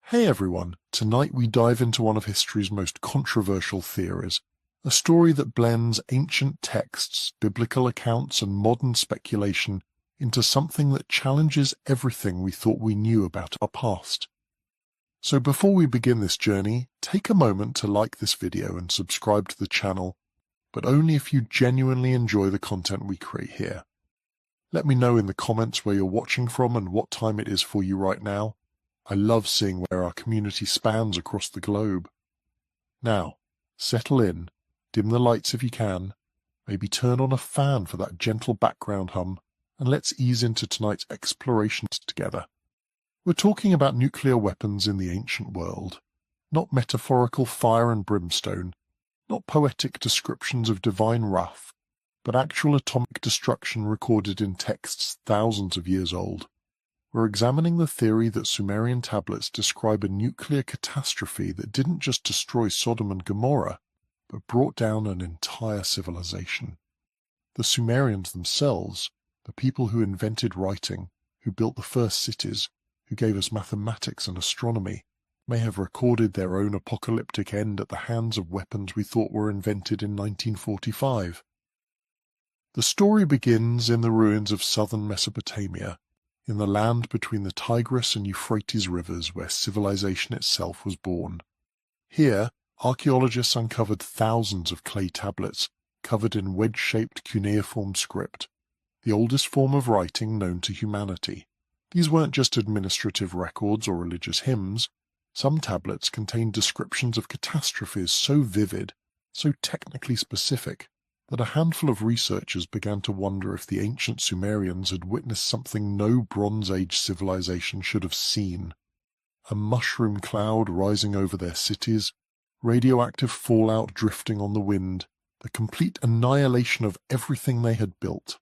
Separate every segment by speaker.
Speaker 1: Hey everyone, tonight we dive into one of history's most controversial theories, a story that blends ancient texts, biblical accounts, and modern speculation into something that challenges everything we thought we knew about our past. So before we begin this journey, take a moment to like this video and subscribe to the channel, but only if you genuinely enjoy the content we create here. Let me know in the comments where you're watching from and what time it is for you right now. I love seeing where our community spans across the globe. Now, settle in, dim the lights if you can, maybe turn on a fan for that gentle background hum, and let's ease into tonight's explorations together. We're talking about nuclear weapons in the ancient world, not metaphorical fire and brimstone, not poetic descriptions of divine wrath, but actual atomic destruction recorded in texts thousands of years old. We're examining the theory that Sumerian tablets describe a nuclear catastrophe that didn't just destroy Sodom and Gomorrah, but brought down an entire civilization. The Sumerians themselves, the people who invented writing, who built the first cities, who gave us mathematics and astronomy, may have recorded their own apocalyptic end at the hands of weapons we thought were invented in 1945. The story begins in the ruins of southern Mesopotamia, in the land between the Tigris and Euphrates rivers where civilization itself was born. Here, archaeologists uncovered thousands of clay tablets covered in wedge-shaped cuneiform script, the oldest form of writing known to humanity. These weren't just administrative records or religious hymns. Some tablets contained descriptions of catastrophes so vivid, so technically specific, that a handful of researchers began to wonder if the ancient Sumerians had witnessed something no Bronze Age civilization should have seen. A mushroom cloud rising over their cities, radioactive fallout drifting on the wind, the complete annihilation of everything they had built.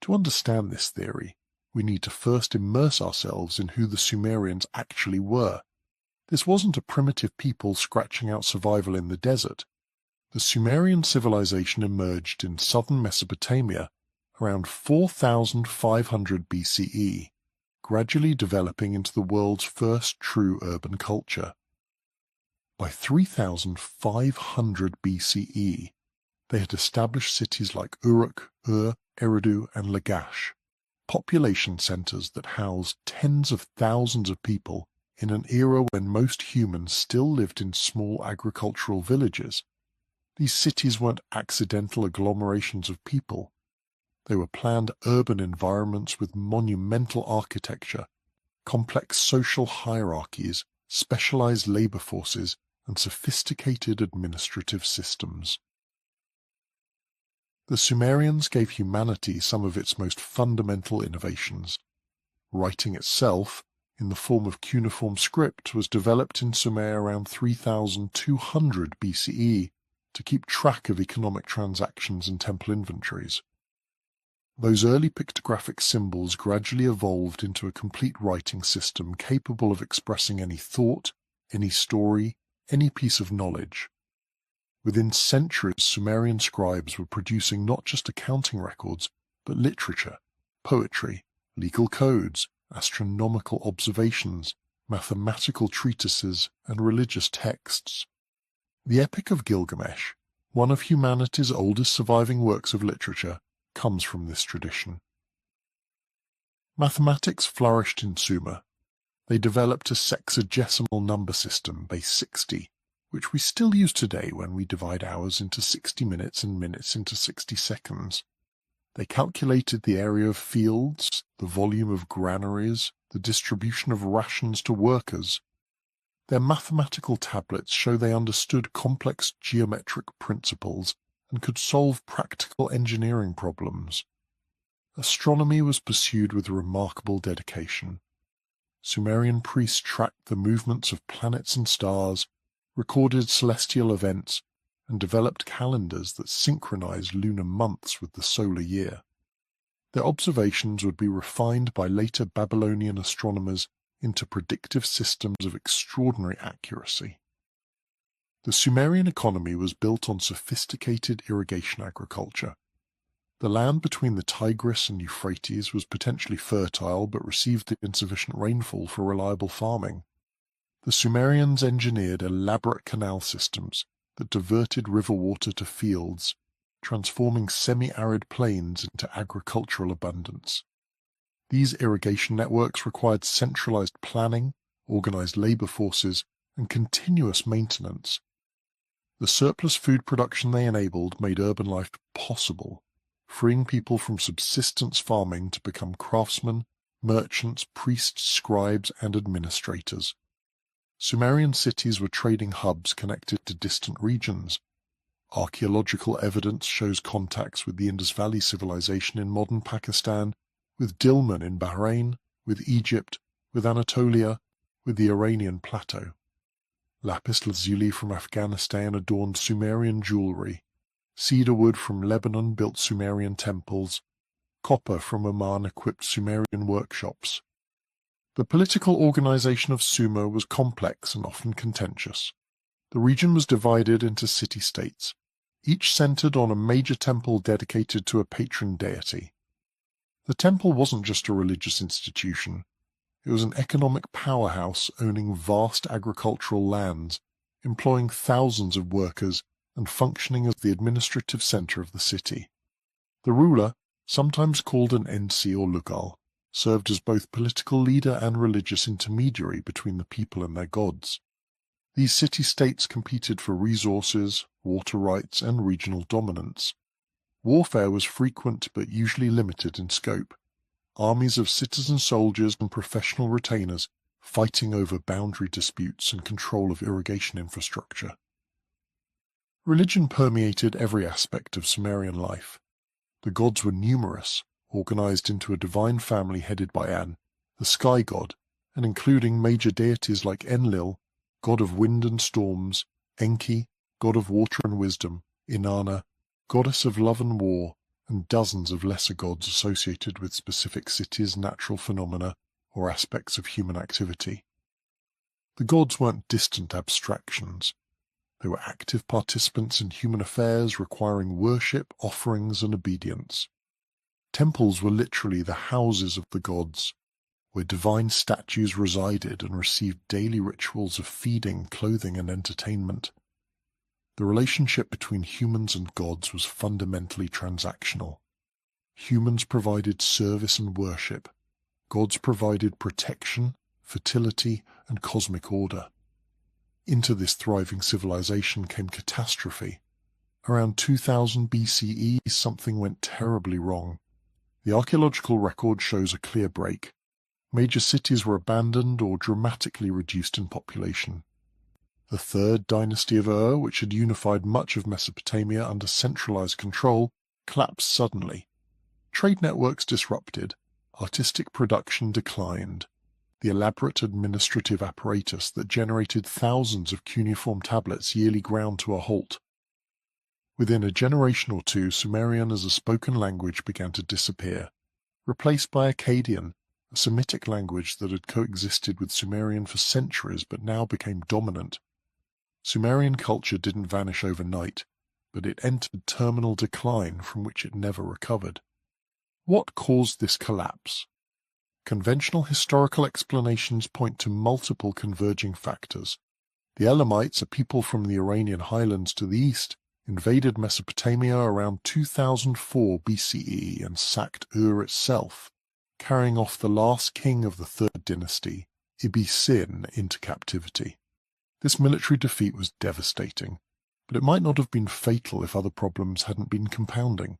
Speaker 1: To understand this theory, we need to first immerse ourselves in who the Sumerians actually were. This wasn't a primitive people scratching out survival in the desert. The Sumerian civilization emerged in southern Mesopotamia around 4,500 BCE, gradually developing into the world's first true urban culture. By 3,500 BCE, they had established cities like Uruk, Ur, Eridu, and Lagash, population centers that housed tens of thousands of people in an era when most humans still lived in small agricultural villages. These cities weren't accidental agglomerations of people. They were planned urban environments with monumental architecture, complex social hierarchies, specialized labor forces, and sophisticated administrative systems. The Sumerians gave humanity some of its most fundamental innovations. Writing itself, in the form of cuneiform script, was developed in Sumer around 3,200 BCE, to keep track of economic transactions and temple inventories. Those early pictographic symbols gradually evolved into a complete writing system capable of expressing any thought, any story, any piece of knowledge. Within centuries, Sumerian scribes were producing not just accounting records, but literature, poetry, legal codes, astronomical observations, mathematical treatises, and religious texts. The Epic of Gilgamesh, one of humanity's oldest surviving works of literature, comes from this tradition. Mathematics flourished in Sumer. They developed a sexagesimal number system, base 60, which we still use today when we divide hours into 60 minutes and minutes into 60 seconds. They calculated the area of fields, the volume of granaries, the distribution of rations to workers. Their mathematical tablets show they understood complex geometric principles and could solve practical engineering problems. Astronomy was pursued with remarkable dedication. Sumerian priests tracked the movements of planets and stars, recorded celestial events, and developed calendars that synchronized lunar months with the solar year. Their observations would be refined by later Babylonian astronomers into predictive systems of extraordinary accuracy. The Sumerian economy was built on sophisticated irrigation agriculture. The land between the Tigris and Euphrates was potentially fertile but received insufficient rainfall for reliable farming. The Sumerians engineered elaborate canal systems that diverted river water to fields, transforming semi-arid plains into agricultural abundance. These irrigation networks required centralized planning, organized labor forces, and continuous maintenance. The surplus food production they enabled made urban life possible, freeing people from subsistence farming to become craftsmen, merchants, priests, scribes, and administrators. Sumerian cities were trading hubs connected to distant regions. Archaeological evidence shows contacts with the Indus Valley civilization in modern Pakistan, with Dilmun in Bahrain, with Egypt, with Anatolia, with the Iranian plateau. Lapis lazuli from Afghanistan adorned Sumerian jewelry. Cedar wood from Lebanon built Sumerian temples. Copper from Oman equipped Sumerian workshops. The political organization of Sumer was complex and often contentious. The region was divided into city-states, each centered on a major temple dedicated to a patron deity. The temple wasn't just a religious institution. It was an economic powerhouse owning vast agricultural lands, employing thousands of workers, and functioning as the administrative center of the city. The ruler, sometimes called an Ensi or Lugal, served as both political leader and religious intermediary between the people and their gods. These city-states competed for resources, water rights, and regional dominance. Warfare was frequent but usually limited in scope. Armies of citizen soldiers and professional retainers fighting over boundary disputes and control of irrigation infrastructure. Religion permeated every aspect of Sumerian life. The gods were numerous, organized into a divine family headed by An, the sky god, and including major deities like Enlil, god of wind and storms, Enki, god of water and wisdom, Inanna, goddess of love and war, and dozens of lesser gods associated with specific cities, natural phenomena, or aspects of human activity. The gods weren't distant abstractions. They were active participants in human affairs requiring worship, offerings, and obedience. Temples were literally the houses of the gods, where divine statues resided and received daily rituals of feeding, clothing, and entertainment. The relationship between humans and gods was fundamentally transactional. Humans provided service and worship. Gods provided protection, fertility, and cosmic order. Into this thriving civilization came catastrophe. Around 2000 BCE, something went terribly wrong. The archaeological record shows a clear break. Major cities were abandoned or dramatically reduced in population. The third dynasty of Ur, which had unified much of Mesopotamia under centralized control, collapsed suddenly. Trade networks disrupted. Artistic production declined. The elaborate administrative apparatus that generated thousands of cuneiform tablets yearly ground to a halt. Within a generation or two, Sumerian as a spoken language began to disappear, replaced by Akkadian, a Semitic language that had coexisted with Sumerian for centuries but now became dominant. Sumerian culture didn't vanish overnight, but it entered terminal decline from which it never recovered. What caused this collapse? Conventional historical explanations point to multiple converging factors. The Elamites, a people from the Iranian highlands to the east, invaded Mesopotamia around 2004 BCE and sacked Ur itself, carrying off the last king of the third dynasty, Ibbi-Sin, into captivity. This military defeat was devastating, but it might not have been fatal if other problems hadn't been compounding.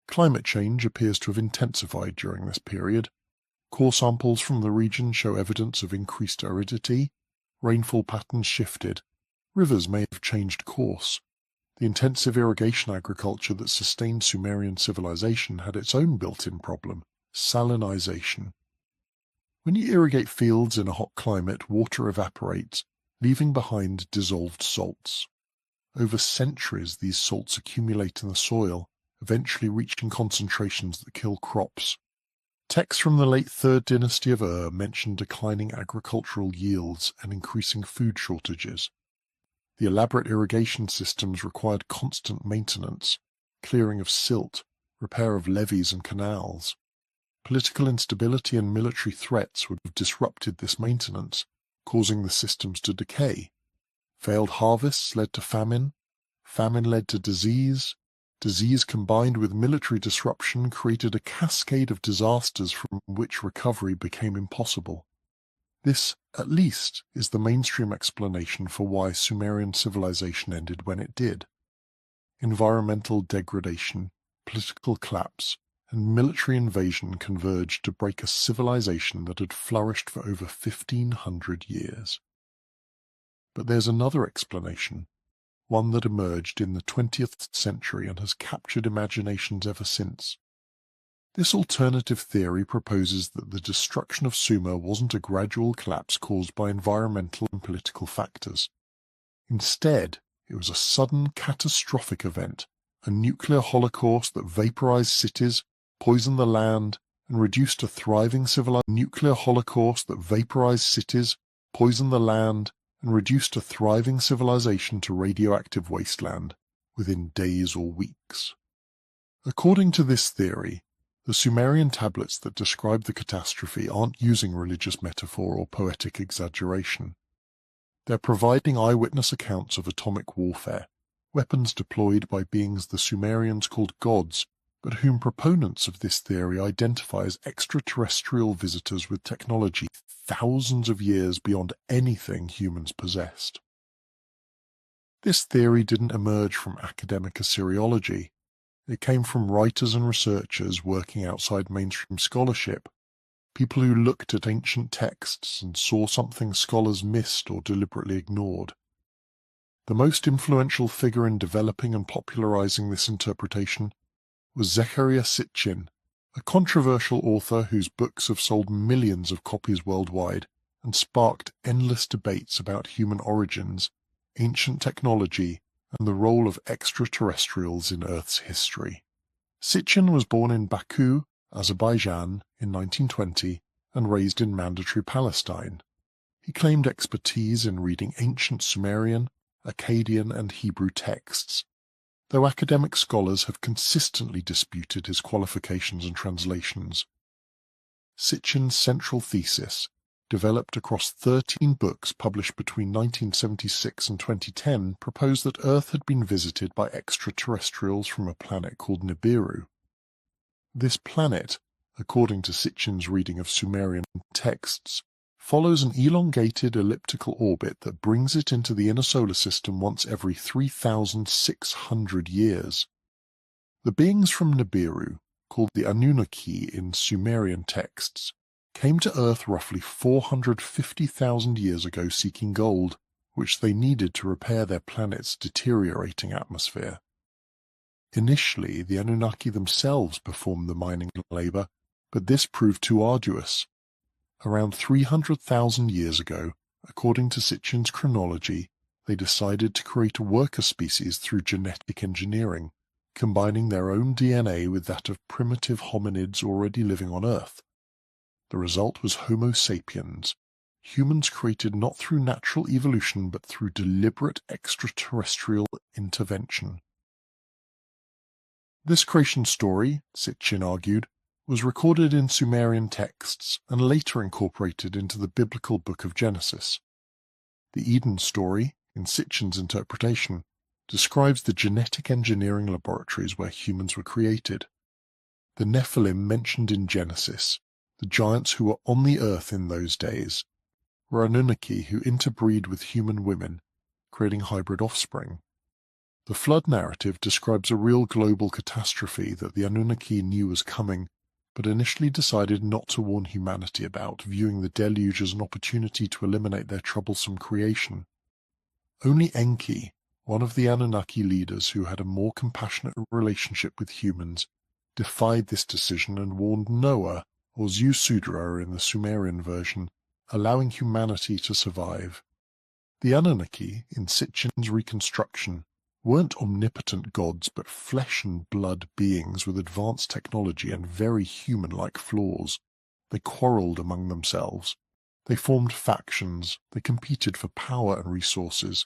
Speaker 1: Climate change appears to have intensified during this period. Core samples from the region show evidence of increased aridity. Rainfall patterns shifted. Rivers may have changed course. The intensive irrigation agriculture that sustained Sumerian civilization had its own built-in problem, salinization. When you irrigate fields in a hot climate, water evaporates, leaving behind dissolved salts. Over centuries, these salts accumulate in the soil, eventually reaching concentrations that kill crops. Texts from the late 3rd dynasty of Ur mention declining agricultural yields and increasing food shortages. The elaborate irrigation systems required constant maintenance, clearing of silt, repair of levees and canals. Political instability and military threats would have disrupted this maintenance, causing the systems to decay. Failed harvests led to famine. Famine led to disease. Disease combined with military disruption created a cascade of disasters from which recovery became impossible. This, at least, is the mainstream explanation for why Sumerian civilization ended when it did. Environmental degradation, political collapse, and military invasion converged to break a civilization that had flourished for over 1,500 years. But there's another explanation, one that emerged in the 20th century and has captured imaginations ever since. This alternative theory proposes that the destruction of Sumer wasn't a gradual collapse caused by environmental and political factors. Instead, it was a sudden catastrophic event, a nuclear holocaust that vaporized cities, poisoned the land, and reduced a thriving civilization. Nuclear holocaust that vaporized cities, poisoned the land, and reduced a thriving civilization to radioactive wasteland within days or weeks. According to this theory, the Sumerian tablets that describe the catastrophe aren't using religious metaphor or poetic exaggeration. They're providing eyewitness accounts of atomic warfare, weapons deployed by beings the Sumerians called gods, but whom proponents of this theory identify as extraterrestrial visitors with technology thousands of years beyond anything humans possessed. This theory didn't emerge from academic Assyriology. It came from writers and researchers working outside mainstream scholarship, people who looked at ancient texts and saw something scholars missed or deliberately ignored. The most influential figure in developing and popularizing this interpretation was Zecharia Sitchin, a controversial author whose books have sold millions of copies worldwide and sparked endless debates about human origins, ancient technology, and the role of extraterrestrials in Earth's history. Sitchin was born in Baku, Azerbaijan, in 1920 and raised in Mandatory Palestine. He claimed expertise in reading ancient Sumerian, Akkadian, and Hebrew texts, though academic scholars have consistently disputed his qualifications and translations. Sitchin's central thesis, developed across 13 books published between 1976 and 2010, proposed that Earth had been visited by extraterrestrials from a planet called Nibiru. This planet, according to Sitchin's reading of Sumerian texts, follows an elongated elliptical orbit that brings it into the inner solar system once every 3,600 years. The beings from Nibiru, called the Anunnaki in Sumerian texts, came to Earth roughly 450,000 years ago seeking gold, which they needed to repair their planet's deteriorating atmosphere. Initially, the Anunnaki themselves performed the mining labor, but this proved too arduous. Around 300,000 years ago, according to Sitchin's chronology, they decided to create a worker species through genetic engineering, combining their own DNA with that of primitive hominids already living on Earth. The result was Homo sapiens, humans created not through natural evolution but through deliberate extraterrestrial intervention. This creation story, Sitchin argued, was recorded in Sumerian texts and later incorporated into the biblical book of Genesis. The Eden story, in Sitchin's interpretation, describes the genetic engineering laboratories where humans were created. The Nephilim mentioned in Genesis, the giants who were on the earth in those days, were Anunnaki who interbreed with human women, creating hybrid offspring. The flood narrative describes a real global catastrophe that the Anunnaki knew was coming, but initially decided not to warn humanity about, viewing the deluge as an opportunity to eliminate their troublesome creation. Only Enki, one of the Anunnaki leaders who had a more compassionate relationship with humans, defied this decision and warned Noah, or Zu-Sudra in the Sumerian version, allowing humanity to survive. The Anunnaki, in Sitchin's reconstruction, weren't omnipotent gods but flesh and blood beings with advanced technology and very human-like flaws. They quarreled among themselves. They formed factions. They competed for power and resources.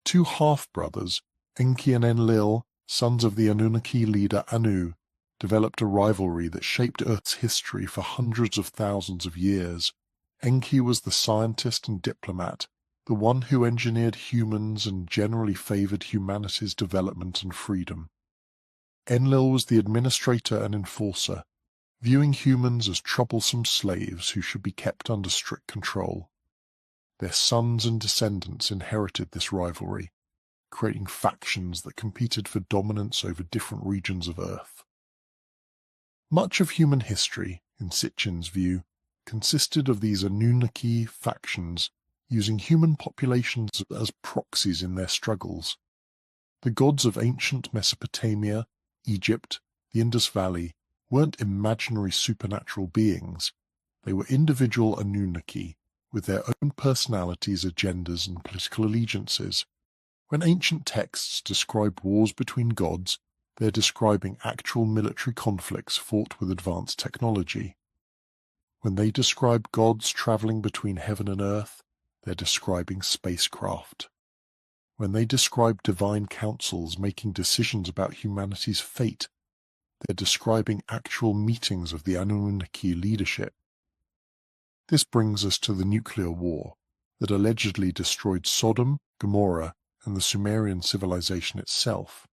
Speaker 1: Two half-brothers, Enki and Enlil, sons of the Anunnaki leader Anu, developed a rivalry that shaped Earth's history for hundreds of thousands of years. Enki was the scientist and diplomat, the one who engineered humans and generally favored humanity's development and freedom. Enlil was the administrator and enforcer, viewing humans as troublesome slaves who should be kept under strict control. Their sons and descendants inherited this rivalry, creating factions that competed for dominance over different regions of Earth. Much of human history, in Sitchin's view, consisted of these Anunnaki factions using human populations as proxies in their struggles. The gods of ancient Mesopotamia, Egypt, the Indus Valley weren't imaginary supernatural beings. They were individual Anunnaki, with their own personalities, agendas, and political allegiances. When ancient texts describe wars between gods, they're describing actual military conflicts fought with advanced technology. When they describe gods traveling between heaven and earth, they're describing spacecraft. When they describe divine councils making decisions about humanity's fate, they're describing actual meetings of the Anunnaki leadership. This brings us to the nuclear war that allegedly destroyed Sodom, Gomorrah, and the Sumerian civilization itself.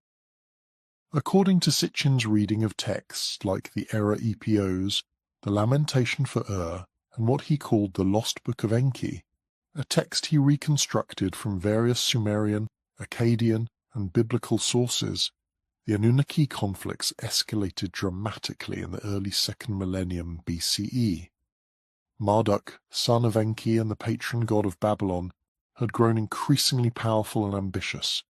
Speaker 1: According to Sitchin's reading of texts like the Era Epos, the Lamentation for and what he called the Lost Book of Enki, a text he reconstructed from various Sumerian, Akkadian, and biblical sources, the Anunnaki conflicts escalated dramatically in the early 2nd millennium BCE. Marduk, son of Enki and the patron god of Babylon, had grown increasingly powerful and ambitious.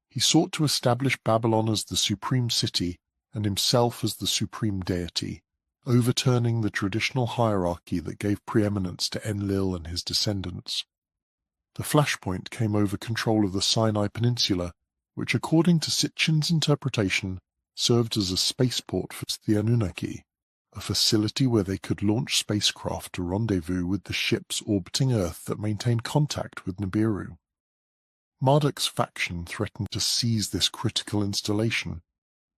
Speaker 1: He sought to establish Babylon as the supreme city and himself as the supreme deity, overturning the traditional hierarchy that gave preeminence to Enlil and his descendants. The flashpoint came over control of the Sinai Peninsula, which according to Sitchin's interpretation served as a spaceport for the Anunnaki, a facility where they could launch spacecraft to rendezvous with the ships orbiting Earth that maintained contact with Nibiru. Marduk's faction threatened to seize this critical installation.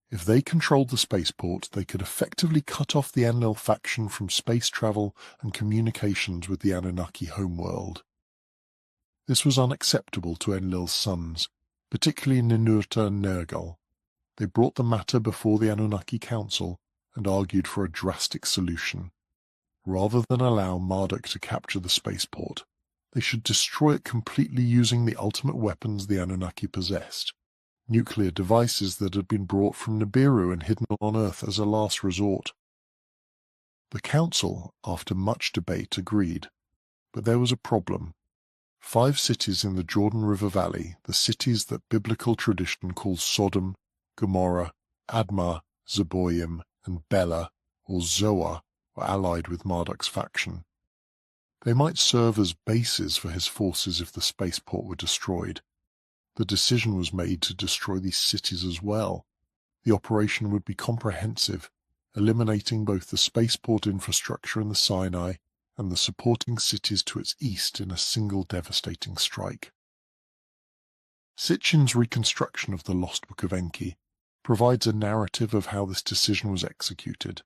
Speaker 1: If they controlled the spaceport, they could effectively cut off the Enlil faction from space travel and communications with the Anunnaki homeworld. This was unacceptable to Enlil's sons, particularly Ninurta and Nergal. They brought the matter before the Anunnaki Council and argued for a drastic solution. Rather than allow Marduk to capture the spaceport, they should destroy it completely using the ultimate weapons the Anunnaki possessed, nuclear devices that had been brought from Nibiru and hidden on Earth as a last resort. The Council, after much debate, agreed, but there was a problem. 5 cities in the Jordan River Valley, the cities that biblical tradition calls Sodom, Gomorrah, Admah, Zeboim, and Bela, or Zoar, were allied with Marduk's faction. They might serve as bases for his forces if the spaceport were destroyed. The decision was made to destroy these cities as well. The operation would be comprehensive, eliminating both the spaceport infrastructure in the Sinai and the supporting cities to its east in a single devastating strike. Sitchin's reconstruction of the Lost Book of Enki provides a narrative of how this decision was executed.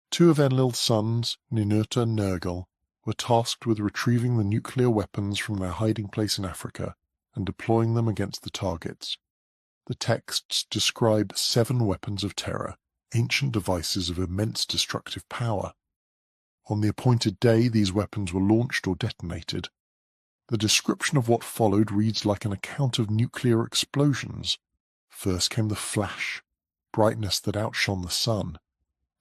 Speaker 1: 2 of Enlil's sons, Ninurta and Nergal, were tasked with retrieving the nuclear weapons from their hiding place in Africa and deploying them against the targets. The texts describe 7 weapons of terror, ancient devices of immense destructive power. On the appointed day, these weapons were launched or detonated. The description of what followed reads like an account of nuclear explosions. First came the flash, brightness that outshone the sun,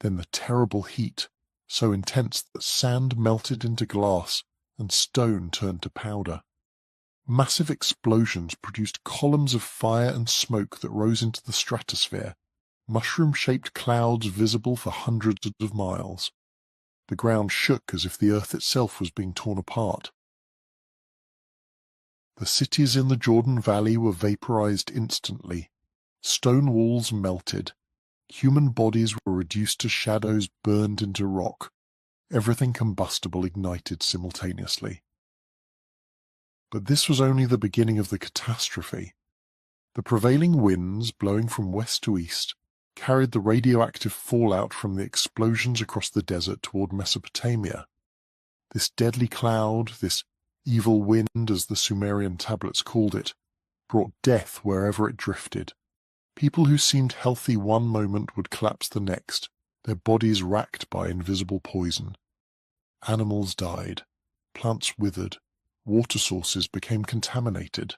Speaker 1: then the terrible heat, so intense that sand melted into glass and stone turned to powder. Massive explosions produced columns of fire and smoke that rose into the stratosphere, mushroom-shaped clouds visible for hundreds of miles. The ground shook as if the earth itself was being torn apart. The cities in the Jordan Valley were vaporized instantly. Stone walls melted. Human bodies were reduced to shadows burned into rock. Everything combustible ignited simultaneously. But this was only the beginning of the catastrophe. The prevailing winds, blowing from west to east, carried the radioactive fallout from the explosions across the desert toward Mesopotamia. This deadly cloud, this evil wind as the Sumerian tablets called it, brought death wherever it drifted. People who seemed healthy one moment would collapse the next, their bodies racked by invisible poison. Animals died, plants withered, water sources became contaminated.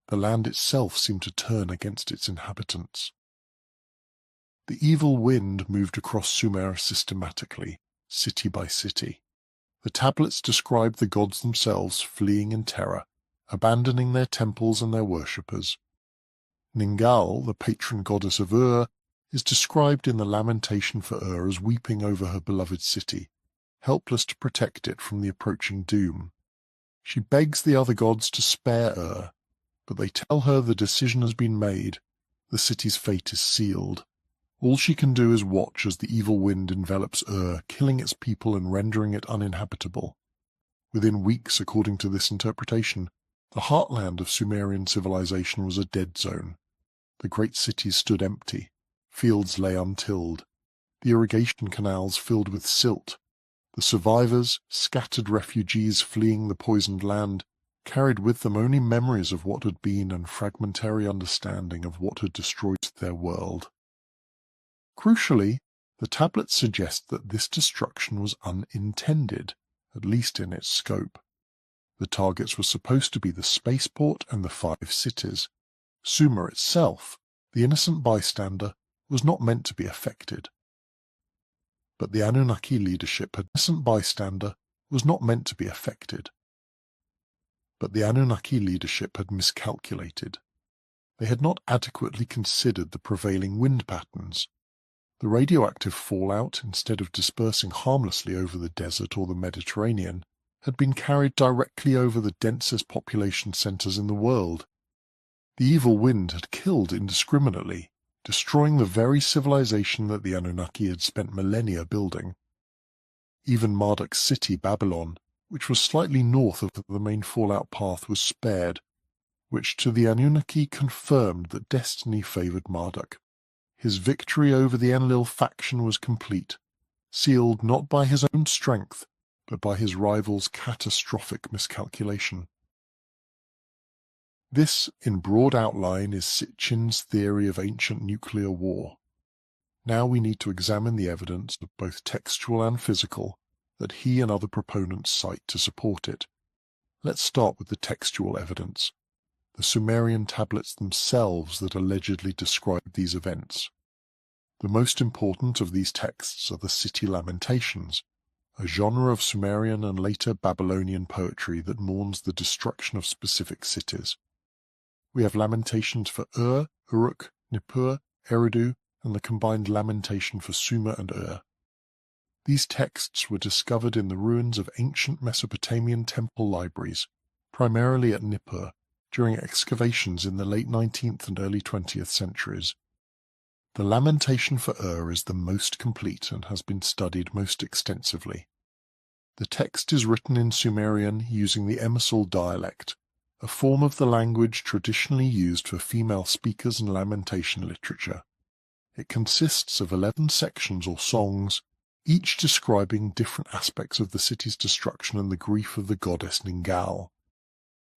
Speaker 1: The land itself seemed to turn against its inhabitants. The evil wind moved across Sumer systematically, city by city. The tablets described the gods themselves fleeing in terror, abandoning their temples and their worshippers. Ningal, the patron goddess of Ur, is described in the lamentation for Ur as weeping over her beloved city, helpless to protect it from the approaching doom. She begs the other gods to spare Ur, but they tell her the decision has been made, the city's fate is sealed. All she can do is watch as the evil wind envelops Ur, killing its people and rendering it uninhabitable. Within weeks, according to this interpretation, the heartland of Sumerian civilization was a dead zone. The great cities stood empty, fields lay untilled, the irrigation canals filled with silt. The survivors, scattered refugees fleeing the poisoned land, carried with them only memories of what had been and fragmentary understanding of what had destroyed their world. Crucially, the tablets suggest that this destruction was unintended, at least in its scope. The targets were supposed to be the spaceport and the 5 cities. Sumer itself, the innocent bystander, was not meant to be affected. But the Anunnaki leadership had miscalculated. They had not adequately considered the prevailing wind patterns. The radioactive fallout, instead of dispersing harmlessly over the desert or the Mediterranean, had been carried directly over the densest population centers in the world. The evil wind had killed indiscriminately, destroying the very civilization that the Anunnaki had spent millennia building. Even Marduk's city, Babylon, which was slightly north of the main fallout path, was spared, which to the Anunnaki confirmed that destiny favored Marduk. His victory over the Enlil faction was complete, sealed not by his own strength, but by his rival's catastrophic miscalculation. This, in broad outline, is Sitchin's theory of ancient nuclear war. Now we need to examine the evidence, both textual and physical, that he and other proponents cite to support it. Let's start with the textual evidence, the Sumerian tablets themselves that allegedly describe these events. The most important of these texts are the city lamentations, a genre of Sumerian and later Babylonian poetry that mourns the destruction of specific cities. We have lamentations for Ur, Uruk, Nippur, Eridu, and the combined lamentation for Sumer and Ur. These texts were discovered in the ruins of ancient Mesopotamian temple libraries, primarily at Nippur, during excavations in the late 19th and early 20th centuries. The lamentation for Ur is the most complete and has been studied most extensively. The text is written in Sumerian using the Emesal dialect, a form of the language traditionally used for female speakers and lamentation literature. It consists of 11 sections or songs, each describing different aspects of the city's destruction and the grief of the goddess Ningal.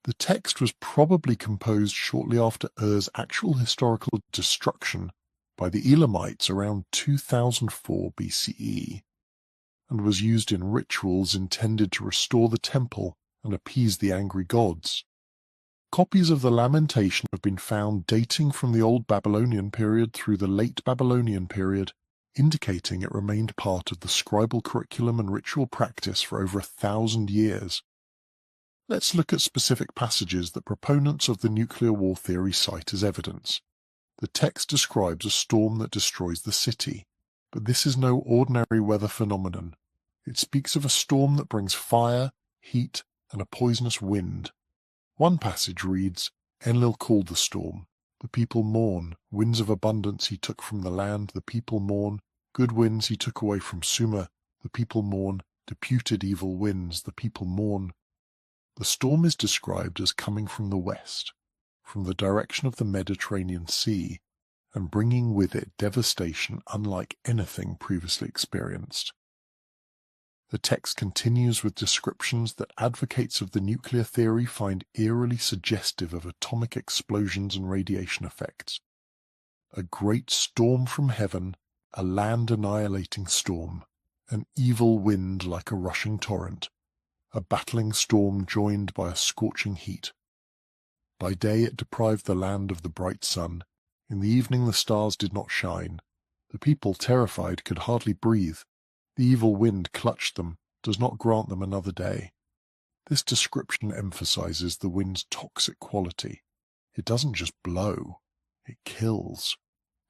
Speaker 1: The text was probably composed shortly after Ur's actual historical destruction by the Elamites around 2004 BCE, and was used in rituals intended to restore the temple and appease the angry gods. Copies of the lamentation have been found dating from the Old Babylonian period through the Late Babylonian period, indicating it remained part of the scribal curriculum and ritual practice for over 1,000 years. Let's look at specific passages that proponents of the nuclear war theory cite as evidence. The text describes a storm that destroys the city, but this is no ordinary weather phenomenon. It speaks of a storm that brings fire, heat, and a poisonous wind. One passage reads, Enlil called the storm. The people mourn. Winds of abundance he took from the land. The people mourn. Good winds he took away from Sumer. The people mourn. Deputed evil winds. The people mourn. The storm is described as coming from the west, from the direction of the Mediterranean Sea, and bringing with it devastation unlike anything previously experienced. The text continues with descriptions that advocates of the nuclear theory find eerily suggestive of atomic explosions and radiation effects. A great storm from heaven, a land-annihilating storm, an evil wind like a rushing torrent, a battling storm joined by a scorching heat. By day it deprived the land of the bright sun. In the evening the stars did not shine. The people, terrified, could hardly breathe. The evil wind clutched them, does not grant them another day. This description emphasizes the wind's toxic quality. It doesn't just blow, it kills.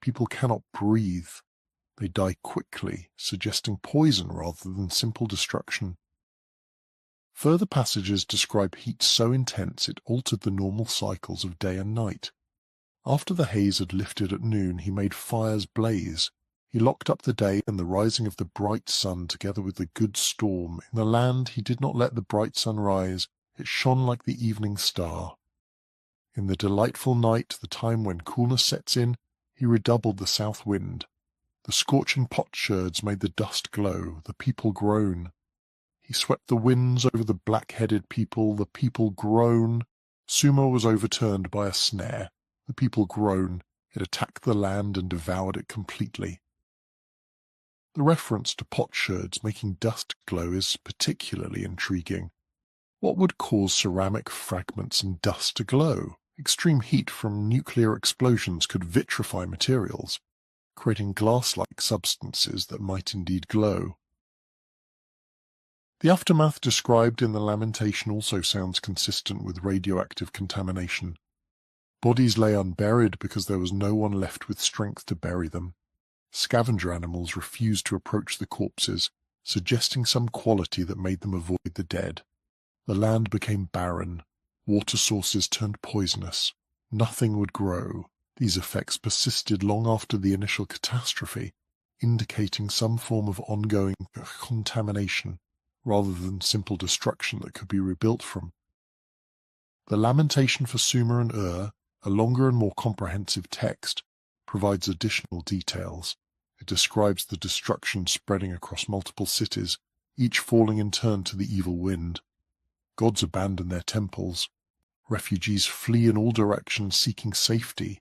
Speaker 1: People cannot breathe. They die quickly, suggesting poison rather than simple destruction. Further passages describe heat so intense it altered the normal cycles of day and night. After the haze had lifted at noon, he made fires blaze. He locked up the day and the rising of the bright sun together with the good storm. In the land he did not let the bright sun rise. It shone like the evening star. In the delightful night, the time when coolness sets in, he redoubled the south wind. The scorching potsherds made the dust glow, the people groan. He swept the winds over the black-headed people, the people groan. Sumer was overturned by a snare. The people groan. It attacked the land and devoured it completely. The reference to potsherds making dust glow is particularly intriguing. What would cause ceramic fragments and dust to glow? Extreme heat from nuclear explosions could vitrify materials, creating glass-like substances that might indeed glow. The aftermath described in the lamentation also sounds consistent with radioactive contamination. Bodies lay unburied because there was no one left with strength to bury them. Scavenger animals refused to approach the corpses, suggesting some quality that made them avoid the dead. The land became barren. Water sources turned poisonous. Nothing would grow. These effects persisted long after the initial catastrophe, indicating some form of ongoing contamination, rather than simple destruction that could be rebuilt from. The lamentation for Sumer and Ur, a longer and more comprehensive text, provides additional details. It describes the destruction spreading across multiple cities, each falling in turn to the evil wind. Gods abandon their temples. Refugees flee in all directions seeking safety.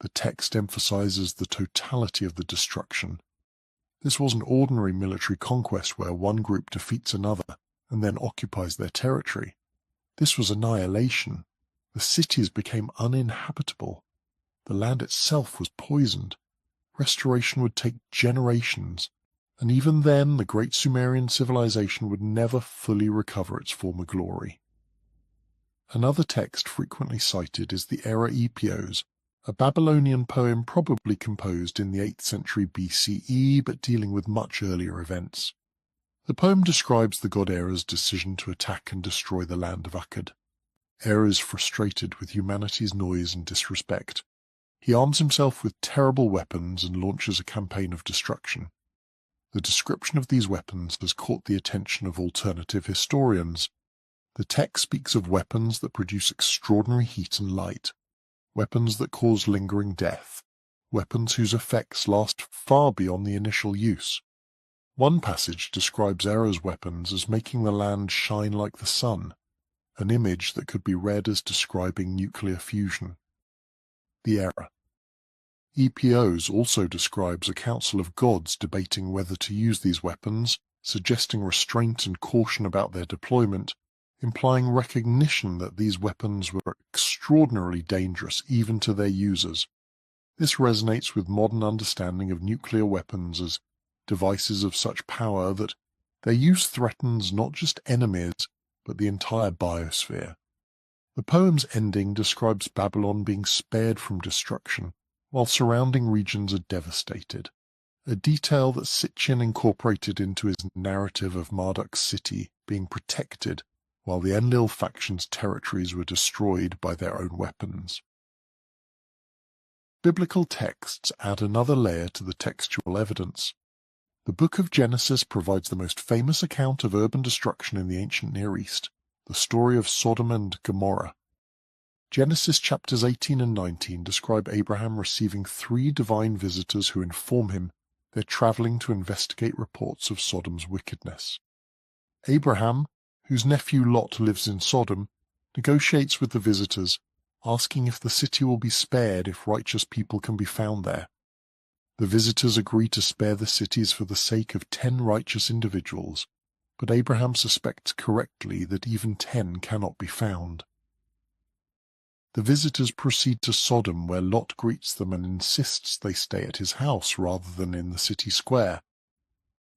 Speaker 1: The text emphasizes the totality of the destruction. This wasn't ordinary military conquest where one group defeats another and then occupies their territory. This was annihilation. The cities became uninhabitable. The land itself was poisoned. Restoration would take generations, and even then the great Sumerian civilization would never fully recover its former glory. Another text frequently cited is the Era Epios, a Babylonian poem probably composed in the 8th century BCE but dealing with much earlier events. The poem describes the god Era's decision to attack and destroy the land of Akkad. Era is frustrated with humanity's noise and disrespect. He arms himself with terrible weapons and launches a campaign of destruction. The description of these weapons has caught the attention of alternative historians. The text speaks of weapons that produce extraordinary heat and light, weapons that cause lingering death, weapons whose effects last far beyond the initial use. One passage describes Era's weapons as making the land shine like the sun, an image that could be read as describing nuclear fusion. The Era. Epios also describes a council of gods debating whether to use these weapons, suggesting restraint and caution about their deployment, implying recognition that these weapons were extraordinarily dangerous even to their users. This resonates with modern understanding of nuclear weapons as devices of such power that their use threatens not just enemies, but the entire biosphere. The poem's ending describes Babylon being spared from destruction, while surrounding regions are devastated, a detail that Sitchin incorporated into his narrative of Marduk's city being protected while the Enlil faction's territories were destroyed by their own weapons. Biblical texts add another layer to the textual evidence. The book of Genesis provides the most famous account of urban destruction in the ancient Near East, the story of Sodom and Gomorrah. Genesis chapters 18 and 19 describe Abraham receiving 3 divine visitors who inform him they're traveling to investigate reports of Sodom's wickedness. Abraham, whose nephew Lot lives in Sodom, negotiates with the visitors, asking if the city will be spared if righteous people can be found there. The visitors agree to spare the cities for the sake of 10 righteous individuals, but Abraham suspects correctly that even 10 cannot be found. The visitors proceed to Sodom, where Lot greets them and insists they stay at his house rather than in the city square.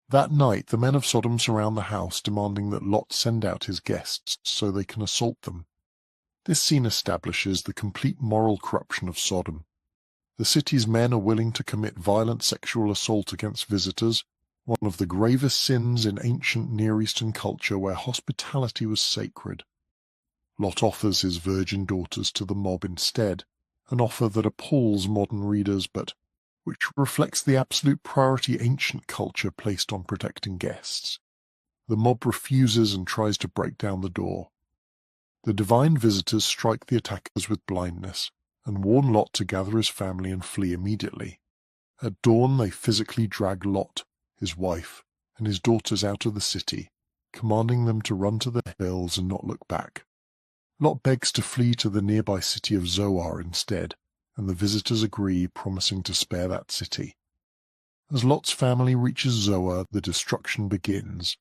Speaker 1: That night the men of Sodom surround the house, demanding that Lot send out his guests so they can assault them. This scene establishes the complete moral corruption of Sodom. The city's men are willing to commit violent sexual assault against visitors, one of the gravest sins in ancient Near Eastern culture where hospitality was sacred. Lot offers his virgin daughters to the mob instead, an offer that appalls modern readers but which reflects the absolute priority ancient culture placed on protecting guests. The mob refuses and tries to break down the door. The divine visitors strike the attackers with blindness and warn Lot to gather his family and flee immediately. At dawn they physically drag Lot, his wife, and his daughters out of the city, commanding them to run to the hills and not look back. Lot begs to flee to the nearby city of Zoar instead, and the visitors agree, promising to spare that city. As Lot's family reaches Zoar, the destruction begins.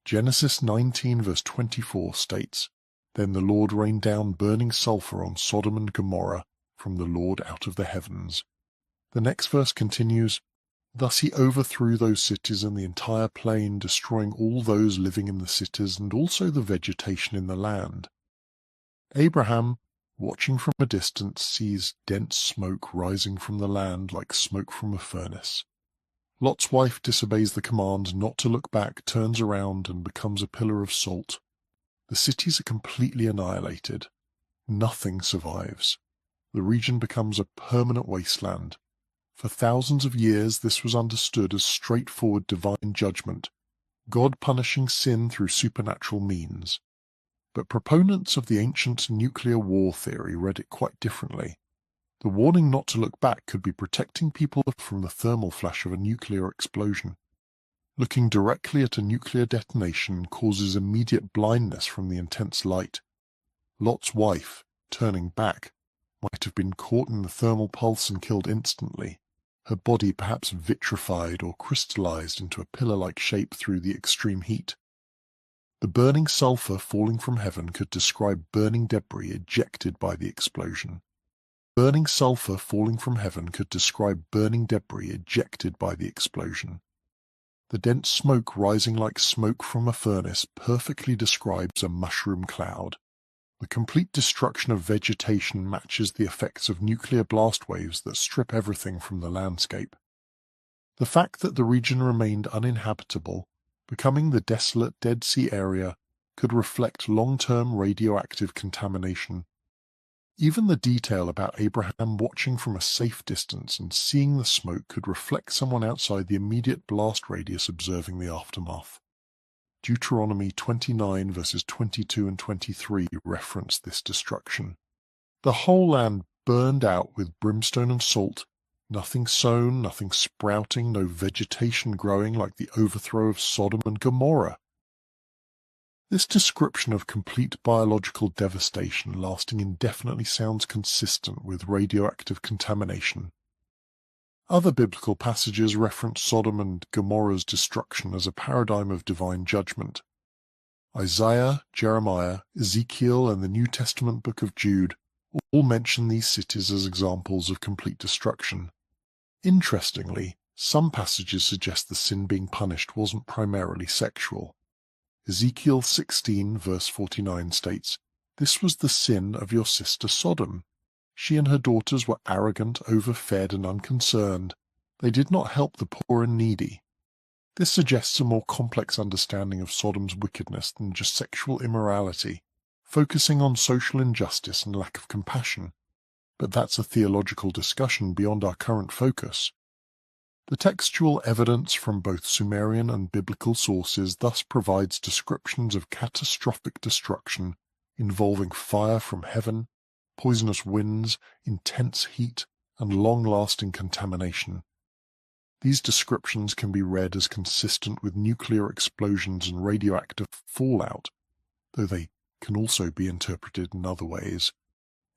Speaker 1: Genesis 19 verse 24 states, "Then the Lord rained down burning sulfur on Sodom and Gomorrah from the Lord out of the heavens." The next verse continues, "Thus he overthrew those cities and the entire plain, destroying all those living in the cities and also the vegetation in the land." Abraham, watching from a distance, sees dense smoke rising from the land like smoke from a furnace. Lot's wife disobeys the command not to look back, turns around, and becomes a pillar of salt. The cities are completely annihilated. Nothing survives. The region becomes a permanent wasteland. For thousands of years this was understood as straightforward divine judgment, God punishing sin through supernatural means. But proponents of the ancient nuclear war theory read it quite differently. The warning not to look back could be protecting people from the thermal flash of a nuclear explosion. Looking directly at a nuclear detonation causes immediate blindness from the intense light. Lot's wife, turning back, might have been caught in the thermal pulse and killed instantly, her body perhaps vitrified or crystallized into a pillar-like shape through the extreme heat. The burning sulfur falling from heaven could describe burning debris ejected by the explosion. Burning sulfur falling from heaven could describe burning debris ejected by the explosion. The dense smoke rising like smoke from a furnace perfectly describes a mushroom cloud. The complete destruction of vegetation matches the effects of nuclear blast waves that strip everything from the landscape. The fact that the region remained uninhabitable, becoming the desolate Dead Sea area, could reflect long-term radioactive contamination. Even the detail about Abraham watching from a safe distance and seeing the smoke could reflect someone outside the immediate blast radius observing the aftermath. Deuteronomy 29 verses 22 and 23 reference this destruction. The whole land burned out with brimstone and salt, nothing sown, nothing sprouting, no vegetation growing, like the overthrow of Sodom and Gomorrah. This description of complete biological devastation lasting indefinitely sounds consistent with radioactive contamination. Other biblical passages reference Sodom and Gomorrah's destruction as a paradigm of divine judgment. Isaiah, Jeremiah, Ezekiel, and the New Testament book of Jude all mention these cities as examples of complete destruction. Interestingly, some passages suggest the sin being punished wasn't primarily sexual. Ezekiel 16 verse 49 states, "This was the sin of your sister Sodom. She and her daughters were arrogant, overfed, and unconcerned. They did not help the poor and needy." This suggests a more complex understanding of Sodom's wickedness than just sexual immorality, focusing on social injustice and lack of compassion. But that's a theological discussion beyond our current focus. The textual evidence from both Sumerian and biblical sources thus provides descriptions of catastrophic destruction involving fire from heaven, poisonous winds, intense heat, and long-lasting contamination. These descriptions can be read as consistent with nuclear explosions and radioactive fallout, though they can also be interpreted in other ways.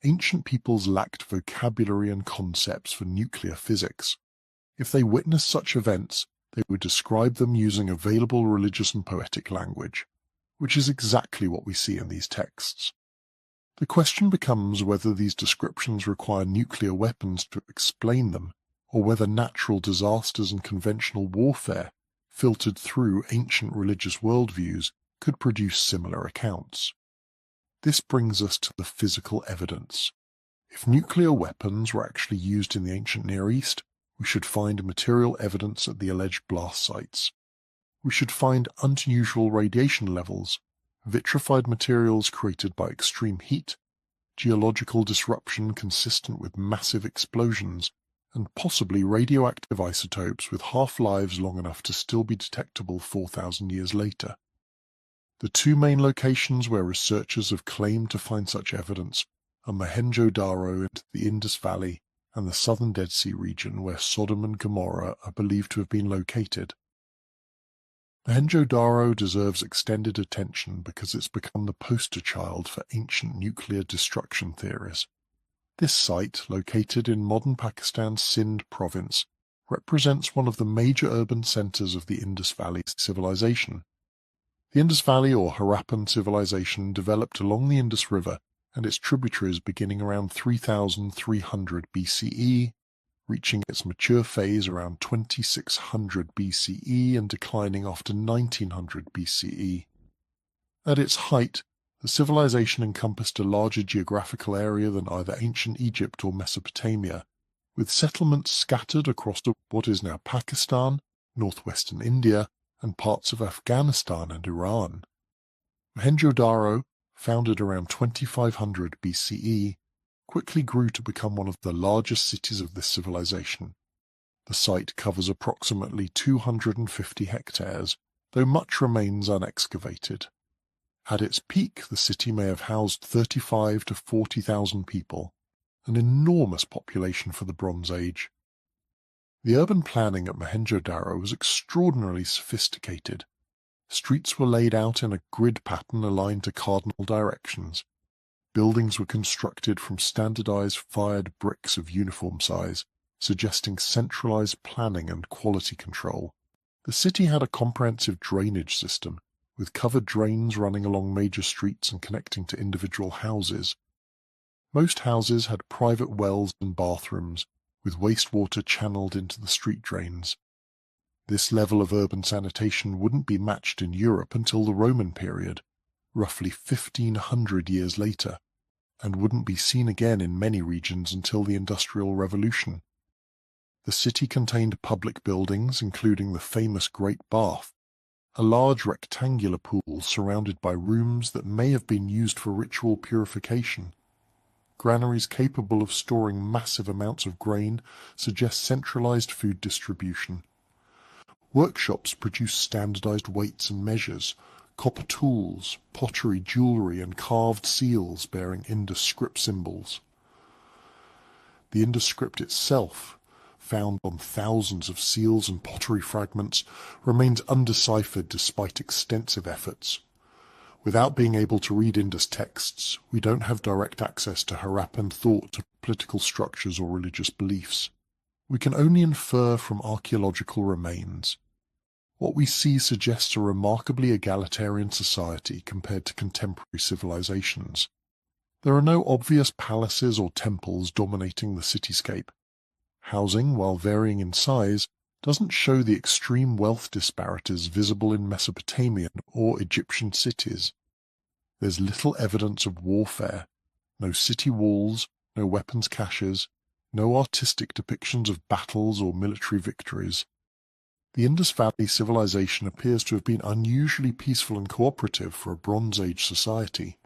Speaker 1: Ancient peoples lacked vocabulary and concepts for nuclear physics. If they witnessed such events, they would describe them using available religious and poetic language, which is exactly what we see in these texts. The question becomes whether these descriptions require nuclear weapons to explain them, or whether natural disasters and conventional warfare, filtered through ancient religious worldviews, could produce similar accounts. This brings us to the physical evidence. If nuclear weapons were actually used in the ancient Near East, we should find material evidence at the alleged blast sites. We should find unusual radiation levels, vitrified materials created by extreme heat, geological disruption consistent with massive explosions, and possibly radioactive isotopes with half-lives long enough to still be detectable 4,000 years later. The two main locations where researchers have claimed to find such evidence are Mohenjo-Daro in the Indus Valley and the southern Dead Sea region where Sodom and Gomorrah are believed to have been located. Mohenjo-Daro deserves extended attention because it's become the poster child for ancient nuclear destruction theories. This site, located in modern Pakistan's Sindh province, represents one of the major urban centers of the Indus Valley civilization. The Indus Valley or Harappan civilization developed along the Indus River and its tributaries beginning around 3300 BCE, reaching its mature phase around 2600 BCE and declining after 1900 BCE. At its height, the civilization encompassed a larger geographical area than either ancient Egypt or Mesopotamia, with settlements scattered across what is now Pakistan, northwestern India, and parts of Afghanistan and Iran. Mohenjo-Daro, founded around 2500 BCE, quickly grew to become one of the largest cities of this civilization. The site covers approximately 250 hectares, though much remains unexcavated. At its peak, the city may have housed 35 to 40,000 people, an enormous population for the Bronze Age. The urban planning at Mohenjo-Daro was extraordinarily sophisticated. Streets were laid out in a grid pattern aligned to cardinal directions. Buildings were constructed from standardized fired bricks of uniform size, suggesting centralized planning and quality control. The city had a comprehensive drainage system, with covered drains running along major streets and connecting to individual houses. Most houses had private wells and bathrooms, with wastewater channeled into the street drains. This level of urban sanitation wouldn't be matched in Europe until the Roman period, roughly 1500 years later, and wouldn't be seen again in many regions until the Industrial Revolution. The city contained public buildings, including the famous Great Bath, a large rectangular pool surrounded by rooms that may have been used for ritual purification. Granaries capable of storing massive amounts of grain suggest centralized food distribution. Workshops produce standardized weights and measures, copper tools, pottery, jewelry, and carved seals bearing Indus script symbols. The Indus script itself, found on thousands of seals and pottery fragments, remains undeciphered despite extensive efforts. Without being able to read Indus texts, we don't have direct access to Harappan thought, political structures, or religious beliefs. We can only infer from archaeological remains. What we see suggests a remarkably egalitarian society compared to contemporary civilizations. There are no obvious palaces or temples dominating the cityscape. Housing, while varying in size, doesn't show the extreme wealth disparities visible in Mesopotamian or Egyptian cities. There's little evidence of warfare, no city walls, no weapons caches, no artistic depictions of battles or military victories. The Indus Valley civilization appears to have been unusually peaceful and cooperative for a Bronze Age society.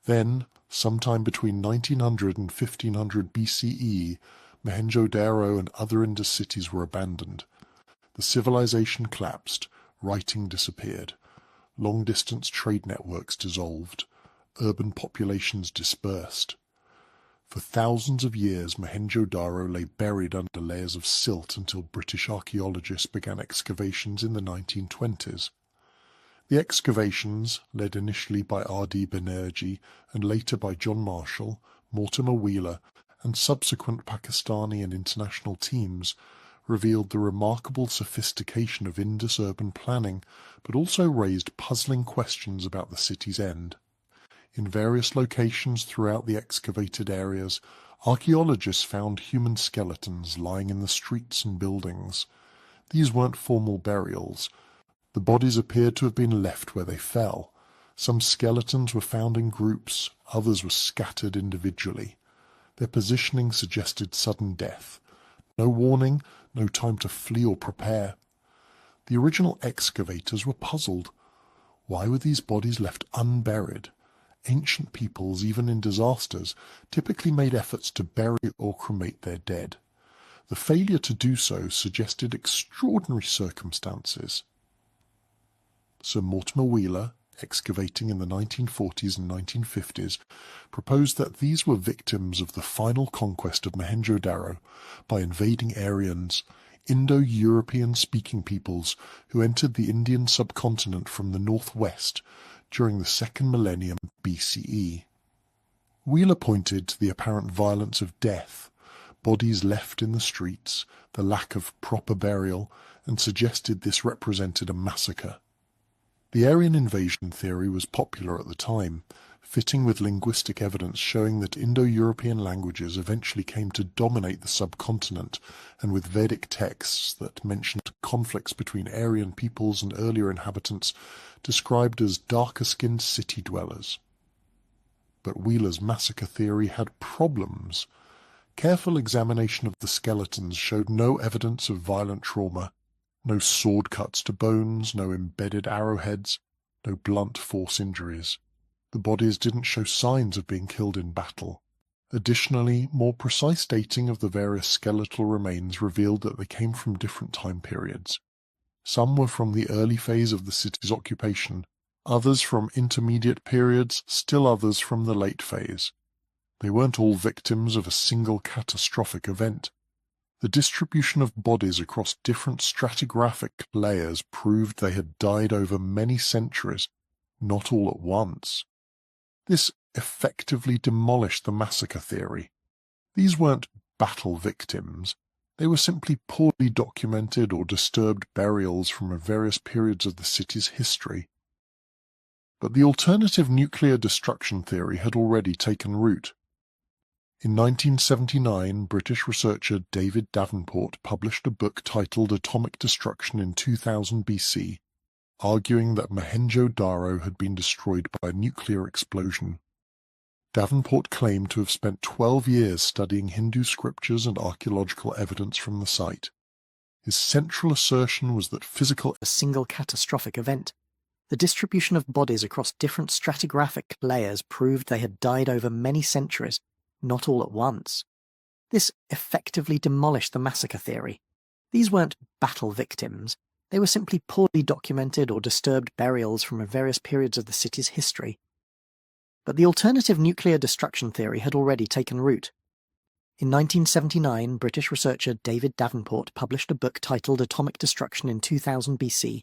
Speaker 1: Then, sometime between 1900 and 1500 BCE, Mohenjo-Daro and other Indus cities were abandoned. The civilization collapsed, writing disappeared, long-distance trade networks dissolved, urban populations dispersed. For thousands of years, Mohenjo-Daro lay buried under layers of silt until British archaeologists began excavations in the 1920s. The excavations, led initially by R.D. Banerjee and later by John Marshall, Mortimer Wheeler, and subsequent Pakistani and international teams, revealed the remarkable sophistication of Indus urban planning, but also raised puzzling questions about the city's end. In various locations throughout the excavated areas, archaeologists found human skeletons lying in the streets and buildings. These weren't formal burials. The bodies appeared to have been left where they fell. Some skeletons were found in groups, others were scattered individually. Their positioning suggested sudden death. No warning, no time to flee or prepare. The original excavators were puzzled. Why were these bodies left unburied? Ancient peoples, even in disasters, typically made efforts to bury or cremate their dead. The failure to do so suggested extraordinary circumstances. Sir Mortimer Wheeler, excavating in the 1940s and 1950s, proposed that these were victims of the final conquest of Mohenjo-Daro by invading Aryans, Indo-European-speaking peoples who entered the Indian subcontinent from the northwest during the second millennium BCE. Wheeler pointed to the apparent violence of death, bodies left in the streets, the lack of proper burial, and suggested this represented a massacre. The Aryan invasion theory was popular at the time, fitting with linguistic evidence showing that Indo-European languages eventually came to dominate the subcontinent, and with Vedic texts that mentioned conflicts between Aryan peoples and earlier inhabitants described as darker-skinned city dwellers. But Wheeler's massacre theory had problems. Careful examination of the skeletons showed no evidence of violent trauma, no sword cuts to bones, no embedded arrowheads, no blunt force injuries. The bodies didn't show signs of being killed in battle. Additionally, more precise dating of the various skeletal remains revealed that they came from different time periods. Some were from the early phase of the city's occupation, others from intermediate periods, still others from the late phase. They weren't all victims of a single catastrophic event. The distribution of bodies across different stratigraphic layers proved they had died over many centuries, not all at once. This effectively demolished the massacre theory. These weren't battle victims. They were simply poorly documented or disturbed burials from various periods of the city's history. But the alternative nuclear destruction theory had already taken root. In 1979, British researcher David Davenport published a book titled Atomic Destruction in 2000 BC, arguing that Mohenjo-Daro had been destroyed by a nuclear explosion. Davenport claimed to have spent 12 years studying Hindu scriptures and archaeological evidence from the site. His central assertion was that a single catastrophic event. The distribution of bodies across different stratigraphic layers proved they had died over many centuries, not all at once. This effectively demolished the massacre theory. These weren't battle victims. They were simply poorly documented or disturbed burials from various periods of the city's history. But the alternative nuclear destruction theory had already taken root. In 1979, British researcher David Davenport published a book titled Atomic Destruction in 2000 BC,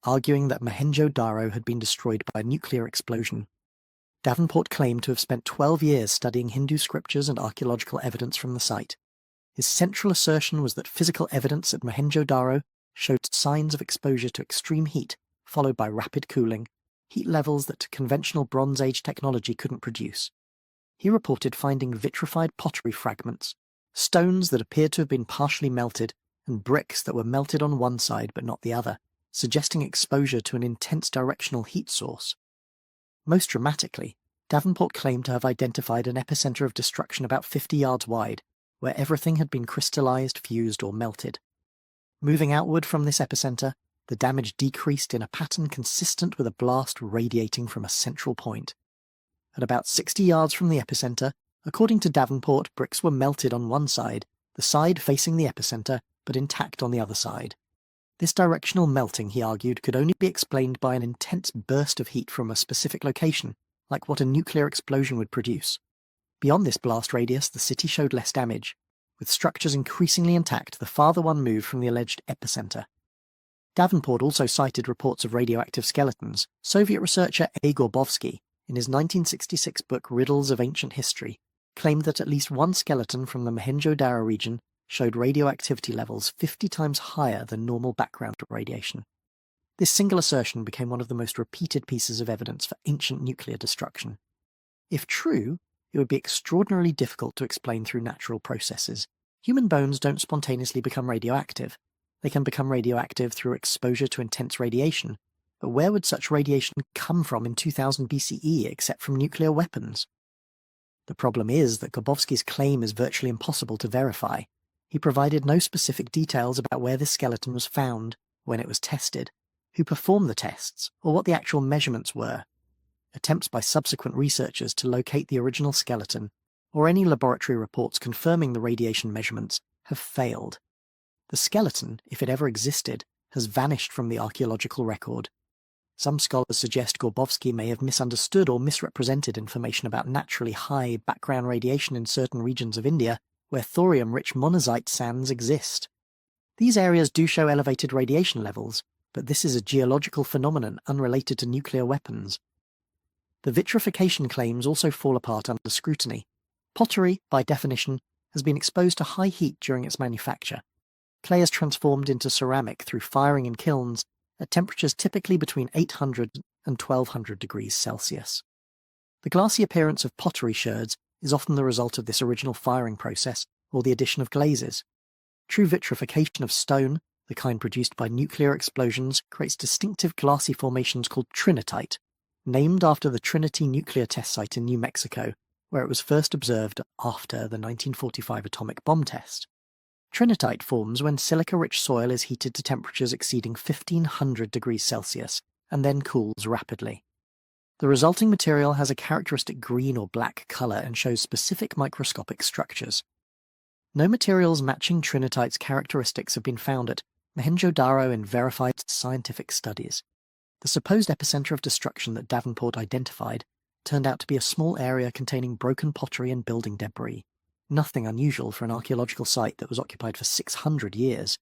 Speaker 1: arguing that Mohenjo-Daro had been destroyed by a nuclear explosion. Davenport claimed to have spent 12 years studying Hindu scriptures and archaeological evidence from the site. His central assertion was that physical evidence at Mohenjo-Daro showed signs of exposure to extreme heat, followed by rapid cooling, heat levels that conventional Bronze Age technology couldn't produce. He reported finding vitrified pottery fragments, stones that appeared to have been partially melted, and bricks that were melted on one side but not the other, suggesting exposure to an intense directional heat source. Most dramatically, Davenport claimed to have identified an epicenter of destruction about 50 yards wide, where everything had been crystallized, fused, or melted. Moving outward from this epicenter, the damage decreased in a pattern consistent with a blast radiating from a central point. At about 60 yards from the epicenter, according to Davenport, bricks were melted on one side, the side facing the epicenter, but intact on the other side. This directional melting, he argued, could only be explained by an intense burst of heat from a specific location,
Speaker 2: like what a nuclear explosion would produce. Beyond this blast radius, the city showed less damage, with structures increasingly intact the farther one moved from the alleged epicenter. Davenport also cited reports of radioactive skeletons. Soviet researcher A. Gorbovsky, in his 1966 book Riddles of Ancient History, claimed that at least one skeleton from the Mohenjo-Daro region showed radioactivity levels 50 times higher than normal background radiation. This single assertion became one of the most repeated pieces of evidence for ancient nuclear destruction. If true, it would be extraordinarily difficult to explain through natural processes. Human bones don't spontaneously become radioactive. They can become radioactive through exposure to intense radiation, but where would such radiation come from in 2000 BCE except from nuclear weapons? The problem is that Gorbovsky's claim is virtually impossible to verify. He provided no specific details about where this skeleton was found, when it was tested, who performed the tests, or what the actual measurements were. Attempts by subsequent researchers to locate the original skeleton, or any laboratory reports confirming the radiation measurements, have failed. The skeleton, if it ever existed, has vanished from the archaeological record. Some scholars suggest Gorbovsky may have misunderstood or misrepresented information about naturally high background radiation in certain regions of India where thorium-rich monazite sands exist. These areas do show elevated radiation levels, but this is a geological phenomenon unrelated to nuclear weapons. The vitrification claims also fall apart under scrutiny. Pottery, by definition, has been exposed to high heat during its manufacture. Clay is transformed into ceramic through firing in kilns at temperatures typically between 800 and 1200 degrees Celsius. The glassy appearance of pottery sherds is often the result of this original firing process or the addition of glazes. True vitrification of stone, the kind produced by nuclear explosions, creates distinctive glassy formations called trinitite, named after the Trinity nuclear test site in New Mexico, where it was first observed after the 1945 atomic bomb test. Trinitite forms when silica-rich soil is heated to temperatures exceeding 1500 degrees Celsius and then cools rapidly. The resulting material has a characteristic green or black color and shows specific microscopic structures. No materials matching trinitite's characteristics have been found at Mohenjo-Daro in verified scientific studies. The supposed epicenter of destruction that Davenport identified turned out to be a small area containing broken pottery and building debris. Nothing unusual for an archaeological site that was occupied for 600 years.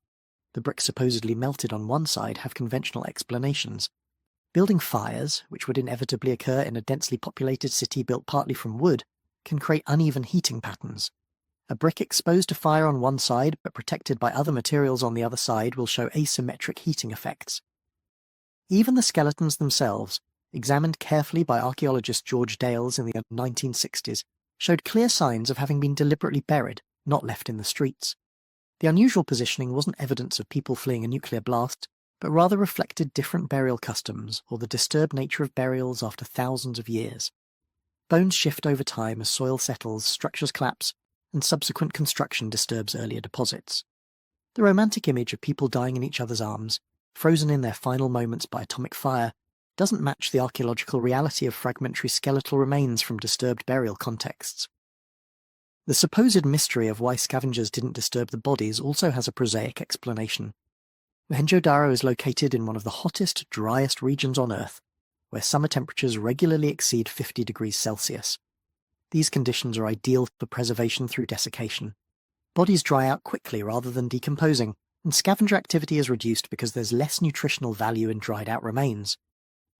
Speaker 2: The bricks supposedly melted on one side have conventional explanations. Building fires, which would inevitably occur in a densely populated city built partly from wood, can create uneven heating patterns. A brick exposed to fire on one side but protected by other materials on the other side will show asymmetric heating effects. Even the skeletons themselves, examined carefully by archaeologist George Dales in the 1960s, showed clear signs of having been deliberately buried, not left in the streets. The unusual positioning wasn't evidence of people fleeing a nuclear blast, but rather reflected different burial customs or the disturbed nature of burials after thousands of years. Bones shift over time as soil settles, structures collapse, and subsequent construction disturbs earlier deposits. The romantic image of people dying in each other's arms, frozen in their final moments by atomic fire, doesn't match the archaeological reality of fragmentary skeletal remains from disturbed burial contexts. The supposed mystery of why scavengers didn't disturb the bodies also has a prosaic explanation. Mohenjo-Daro is located in one of the hottest, driest regions on Earth, where summer temperatures regularly exceed 50 degrees Celsius. These conditions are ideal for preservation through desiccation. Bodies dry out quickly rather than decomposing, and scavenger activity is reduced because there's less nutritional value in dried-out remains.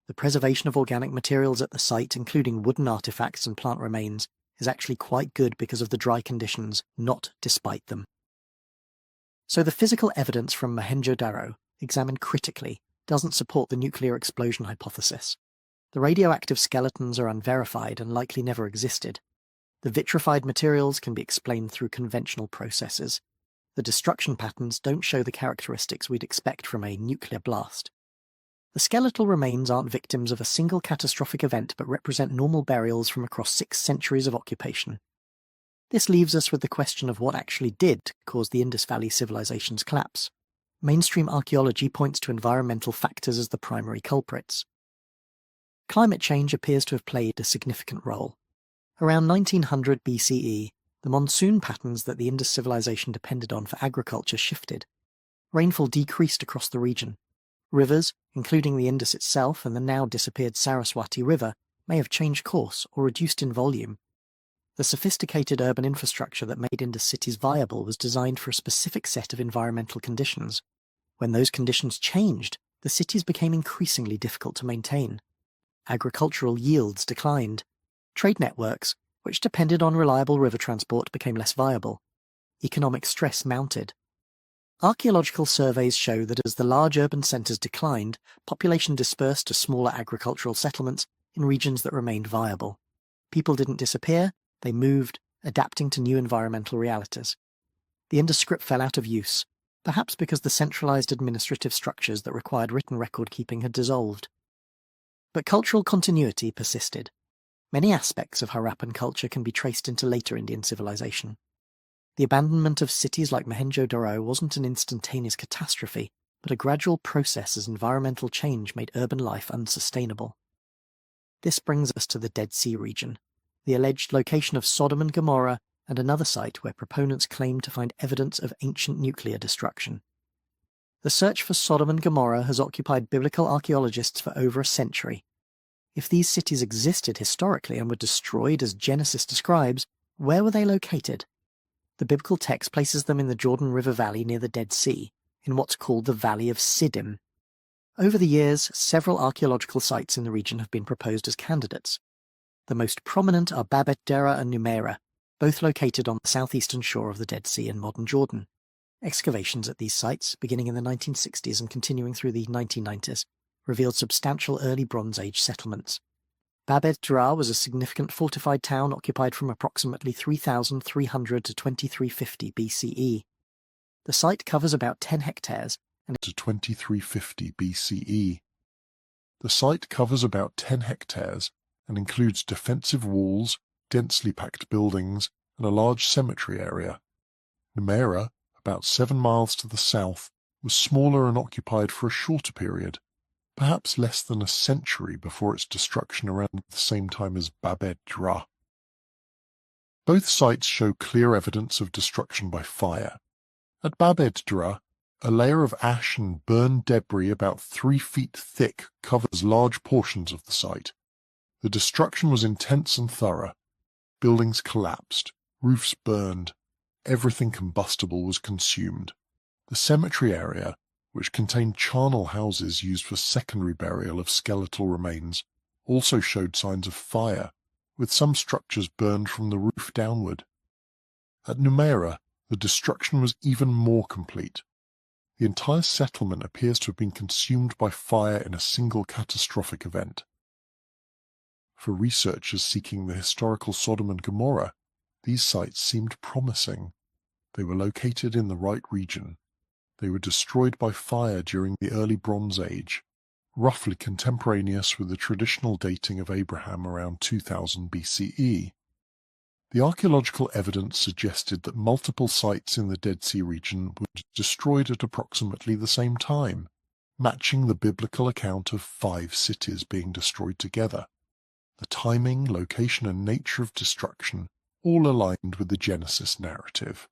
Speaker 2: The preservation of organic materials at the site, including wooden artifacts and plant remains, is actually quite good because of the dry conditions, not despite them. So the physical evidence from Mohenjo-Daro, examined critically, doesn't support the nuclear explosion hypothesis. The radioactive skeletons are unverified and likely never existed. The vitrified materials can be explained through conventional processes. The destruction patterns don't show the characteristics we'd expect from a nuclear blast. The skeletal remains aren't victims of a single catastrophic event but represent normal burials from across 6 centuries of occupation. This leaves us with the question of what actually did cause the Indus Valley civilization's collapse. Mainstream archaeology points to environmental factors as the primary culprits. Climate change appears to have played a significant role. Around 1900 BCE, the monsoon patterns that the Indus civilization depended on for agriculture shifted. Rainfall decreased across the region. Rivers, including the Indus itself and the now disappeared Saraswati River, may have changed course or reduced in volume. The sophisticated urban infrastructure that made Indus cities viable was designed for a specific set of environmental conditions. When those conditions changed, the cities became increasingly difficult to maintain. Agricultural yields declined. Trade networks, which depended on reliable river transport, became less viable. Economic stress mounted. Archaeological surveys show that as the large urban centres declined, population dispersed to smaller agricultural settlements in regions that remained viable. People didn't disappear, they moved, adapting to new environmental realities. The Indus script fell out of use, perhaps because the centralised administrative structures that required written record-keeping had dissolved. But cultural continuity persisted. Many aspects of Harappan culture can be traced into later Indian civilization. The abandonment of cities like Mohenjo-daro wasn't an instantaneous catastrophe, but a gradual process as environmental change made urban life unsustainable. This brings us to the Dead Sea region, the alleged location of Sodom and Gomorrah, and another site where proponents claim to find evidence of ancient nuclear destruction. The search for Sodom and Gomorrah has occupied biblical archaeologists for over a century. If these cities existed historically and were destroyed as Genesis describes, where were they located? The biblical text places them in the Jordan River Valley near the Dead Sea, in what's called the Valley of Siddim. Over the years, several archaeological sites in the region have been proposed as candidates. The most prominent are Babet Dera and Numeira, both located on the southeastern shore of the Dead Sea in modern Jordan. Excavations at these sites, beginning in the 1960s and continuing through the 1990s, revealed substantial early Bronze Age settlements. Babet Dera was a significant fortified town occupied from approximately 3,300 to 2350 BCE. The site covers about 10 hectares and
Speaker 1: to 2350 BCE. The site covers about 10 hectares and includes defensive walls, densely packed buildings, and a large cemetery area. Numeira, about 7 miles to the south, was smaller and occupied for a shorter period, perhaps less than a century before its destruction around the same time as Babet Dera. Both sites show clear evidence of destruction by fire. At Babet Dera, a layer of ash and burned debris about 3 feet thick covers large portions of the site. The destruction was intense and thorough. Buildings collapsed, roofs burned, everything combustible was consumed. The cemetery area, which contained charnel houses used for secondary burial of skeletal remains, also showed signs of fire, with some structures burned from the roof downward. At Numeira, the destruction was even more complete. The entire settlement appears to have been consumed by fire in a single catastrophic event. For researchers seeking the historical Sodom and Gomorrah, these sites seemed promising. They were located in the right region. They were destroyed by fire during the early Bronze Age, roughly contemporaneous with the traditional dating of Abraham around 2000 BCE. The archaeological evidence suggested that multiple sites in the Dead Sea region were destroyed at approximately the same time, matching the biblical account of 5 cities being destroyed together. The timing, location, and nature of destruction all aligned with the Genesis narrative.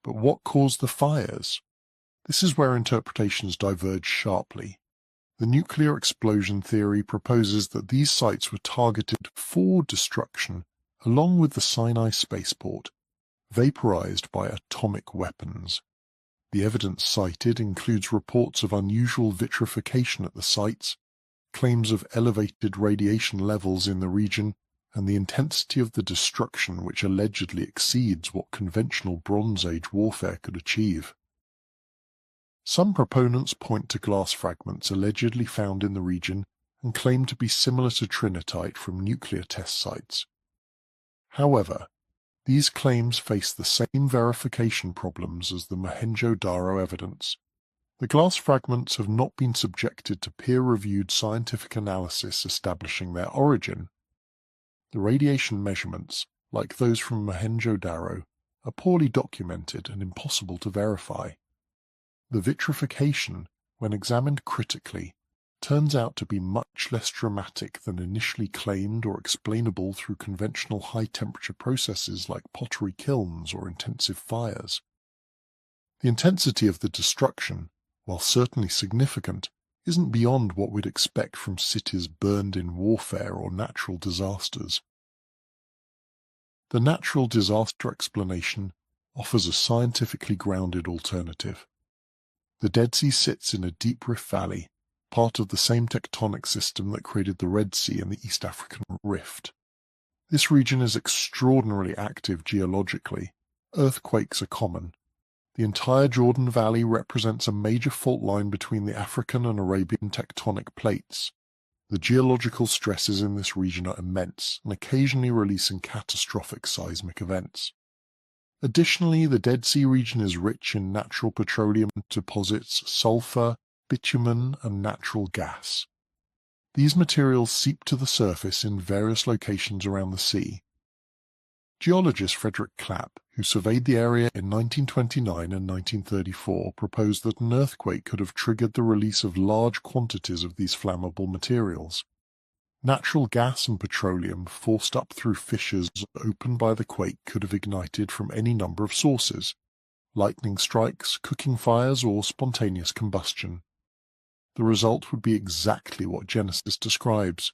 Speaker 1: But what caused the fires? This is where interpretations diverge sharply. The nuclear explosion theory proposes that these sites were targeted for destruction along with the Sinai spaceport, vaporized by atomic weapons. The evidence cited includes reports of unusual vitrification at the sites, claims of elevated radiation levels in the region, and the intensity of the destruction which allegedly exceeds what conventional Bronze Age warfare could achieve. Some proponents point to glass fragments allegedly found in the region and claim to be similar to trinitite from nuclear test sites. However, these claims face the same verification problems as the Mohenjo-daro evidence. The glass fragments have not been subjected to peer-reviewed scientific analysis establishing their origin. The radiation measurements, like those from Mohenjo-daro, are poorly documented and impossible to verify. The vitrification, when examined critically, turns out to be much less dramatic than initially claimed or explainable through conventional high-temperature processes like pottery kilns or intensive fires. The intensity of the destruction, while certainly significant, isn't beyond what we'd expect from cities burned in warfare or natural disasters. The natural disaster explanation offers a scientifically grounded alternative. The Dead Sea sits in a deep rift valley, part of the same tectonic system that created the Red Sea and the East African Rift. This region is extraordinarily active geologically. Earthquakes are common. The entire Jordan Valley represents a major fault line between the African and Arabian tectonic plates. The geological stresses in this region are immense and occasionally releasing catastrophic seismic events. Additionally, the Dead Sea region is rich in natural petroleum deposits, sulfur, bitumen, and natural gas. These materials seep to the surface in various locations around the sea. Geologist Frederick Clapp, who surveyed the area in 1929 and 1934, proposed that an earthquake could have triggered the release of large quantities of these flammable materials. Natural gas and petroleum forced up through fissures opened by the quake could have ignited from any number of sources: lightning strikes, cooking fires, or spontaneous combustion. The result would be exactly what Genesis describes: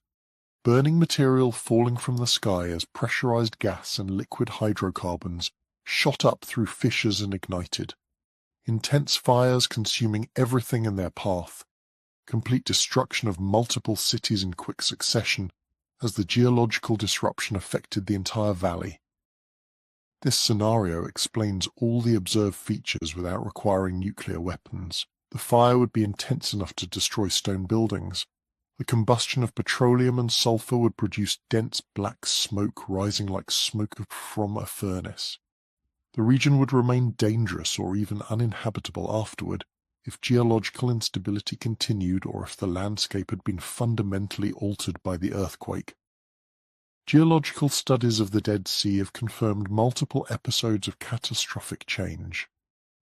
Speaker 1: burning material falling from the sky as pressurized gas and liquid hydrocarbons shot up through fissures and ignited. Intense fires consuming everything in their path. Complete destruction of multiple cities in quick succession as the geological disruption affected the entire valley. This scenario explains all the observed features without requiring nuclear weapons. The fire would be intense enough to destroy stone buildings. The combustion of petroleum and sulfur would produce dense black smoke rising like smoke from a furnace. The region would remain dangerous or even uninhabitable afterward if geological instability continued or if the landscape had been fundamentally altered by the earthquake. Geological studies of the Dead Sea have confirmed multiple episodes of catastrophic change.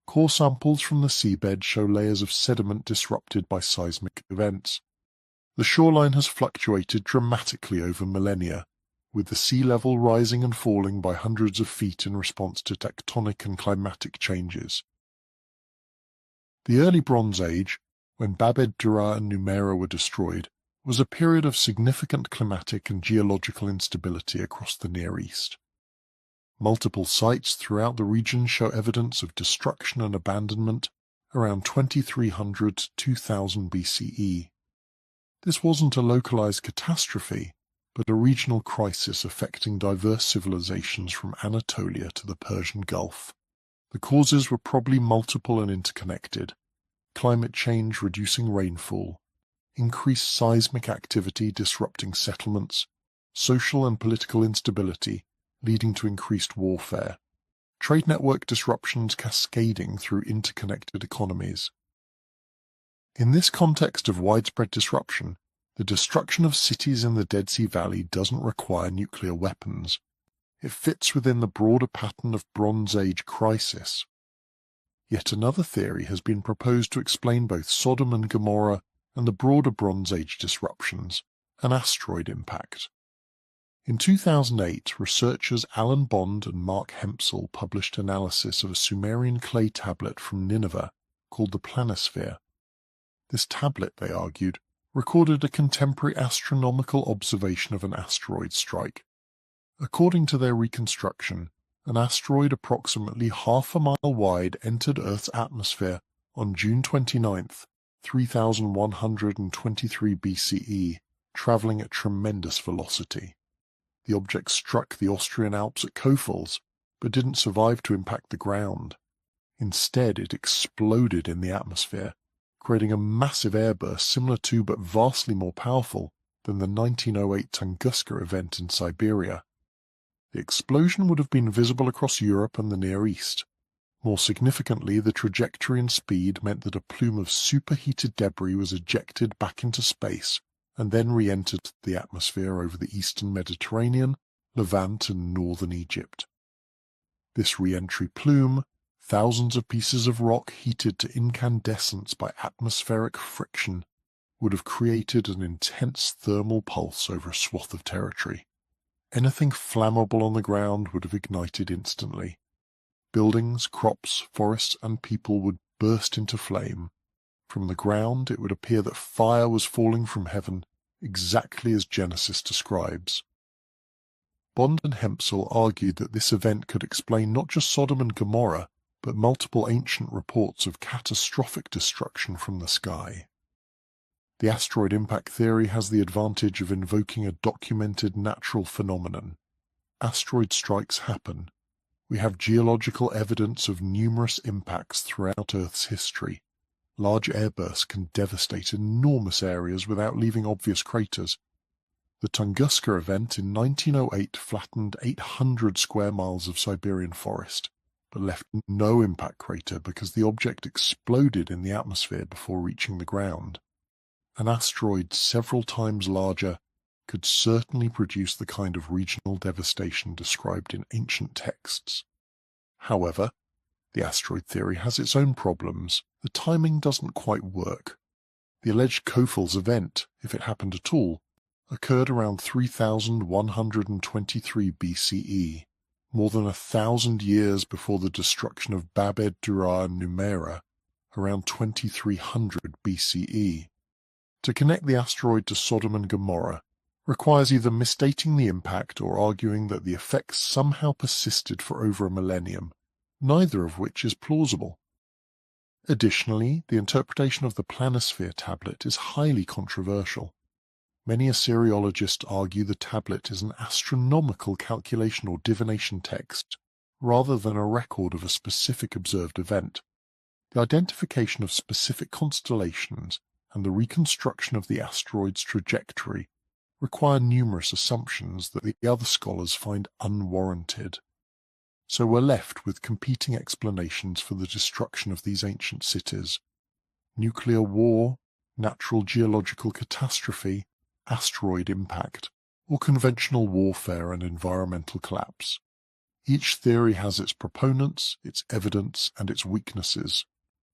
Speaker 1: Core samples from the seabed show layers of sediment disrupted by seismic events. The shoreline has fluctuated dramatically over millennia, with the sea level rising and falling by hundreds of feet in response to tectonic and climatic changes. The early Bronze Age, when Babed Dura and Numera were destroyed, was a period of significant climatic and geological instability across the Near East. Multiple sites throughout the region show evidence of destruction and abandonment around 2300 to 2000 BCE. This wasn't a localized catastrophe, but a regional crisis affecting diverse civilizations from Anatolia to the Persian Gulf. The causes were probably multiple and interconnected: climate change reducing rainfall, increased seismic activity disrupting settlements, social and political instability leading to increased warfare, trade network disruptions cascading through interconnected economies. In this context of widespread disruption, the destruction of cities in the Dead Sea Valley doesn't require nuclear weapons. It fits within the broader pattern of Bronze Age crisis. Yet another theory has been proposed to explain both Sodom and Gomorrah and the broader Bronze Age disruptions: an asteroid impact. In 2008, researchers Alan Bond and Mark Hempsel published analysis of a Sumerian clay tablet from Nineveh called the Planisphere. This tablet, they argued, recorded a contemporary astronomical observation of an asteroid strike. According to their reconstruction, an asteroid approximately half a mile wide entered Earth's atmosphere on June 29, 3123 BCE, traveling at tremendous velocity. The object struck the Austrian Alps at Kofels, but didn't survive to impact the ground. Instead, it exploded in the atmosphere, creating a massive airburst similar to but vastly more powerful than the 1908 Tunguska event in Siberia. The explosion would have been visible across Europe and the Near East. More significantly, the trajectory and speed meant that a plume of superheated debris was ejected back into space and then re-entered the atmosphere over the eastern Mediterranean, Levant, and northern Egypt. This re-entry plume, thousands of pieces of rock heated to incandescence by atmospheric friction, would have created an intense thermal pulse over a swath of territory. Anything flammable on the ground would have ignited instantly. Buildings, crops, forests, and people would burst into flame. From the ground, it would appear that fire was falling from heaven exactly as Genesis describes. Bond and Hempsel argued that this event could explain not just Sodom and Gomorrah, but multiple ancient reports of catastrophic destruction from the sky. The asteroid impact theory has the advantage of invoking a documented natural phenomenon. Asteroid strikes happen. We have geological evidence of numerous impacts throughout Earth's history. Large airbursts can devastate enormous areas without leaving obvious craters. The Tunguska event in 1908 flattened 800 square miles of Siberian forest, but left no impact crater because the object exploded in the atmosphere before reaching the ground. An asteroid several times larger could certainly produce the kind of regional devastation described in ancient texts. However, the asteroid theory has its own problems. The timing doesn't quite work. The alleged Kofels event, if it happened at all, occurred around 3123 BCE, more than 1,000 years before the destruction of Babed-Dura and Numera, around 2300 BCE. To connect the asteroid to Sodom and Gomorrah requires either misdating the impact or arguing that the effects somehow persisted for over a millennium, neither of which is plausible. Additionally, the interpretation of the planisphere tablet is highly controversial. Many Assyriologists argue the tablet is an astronomical calculation or divination text, rather than a record of a specific observed event. The identification of specific constellations and the reconstruction of the asteroid's trajectory require numerous assumptions that the other scholars find unwarranted. So we're left with competing explanations for the destruction of these ancient cities: nuclear war, natural geological catastrophe, asteroid impact, or conventional warfare and environmental collapse. Each theory has its proponents, its evidence, and its weaknesses.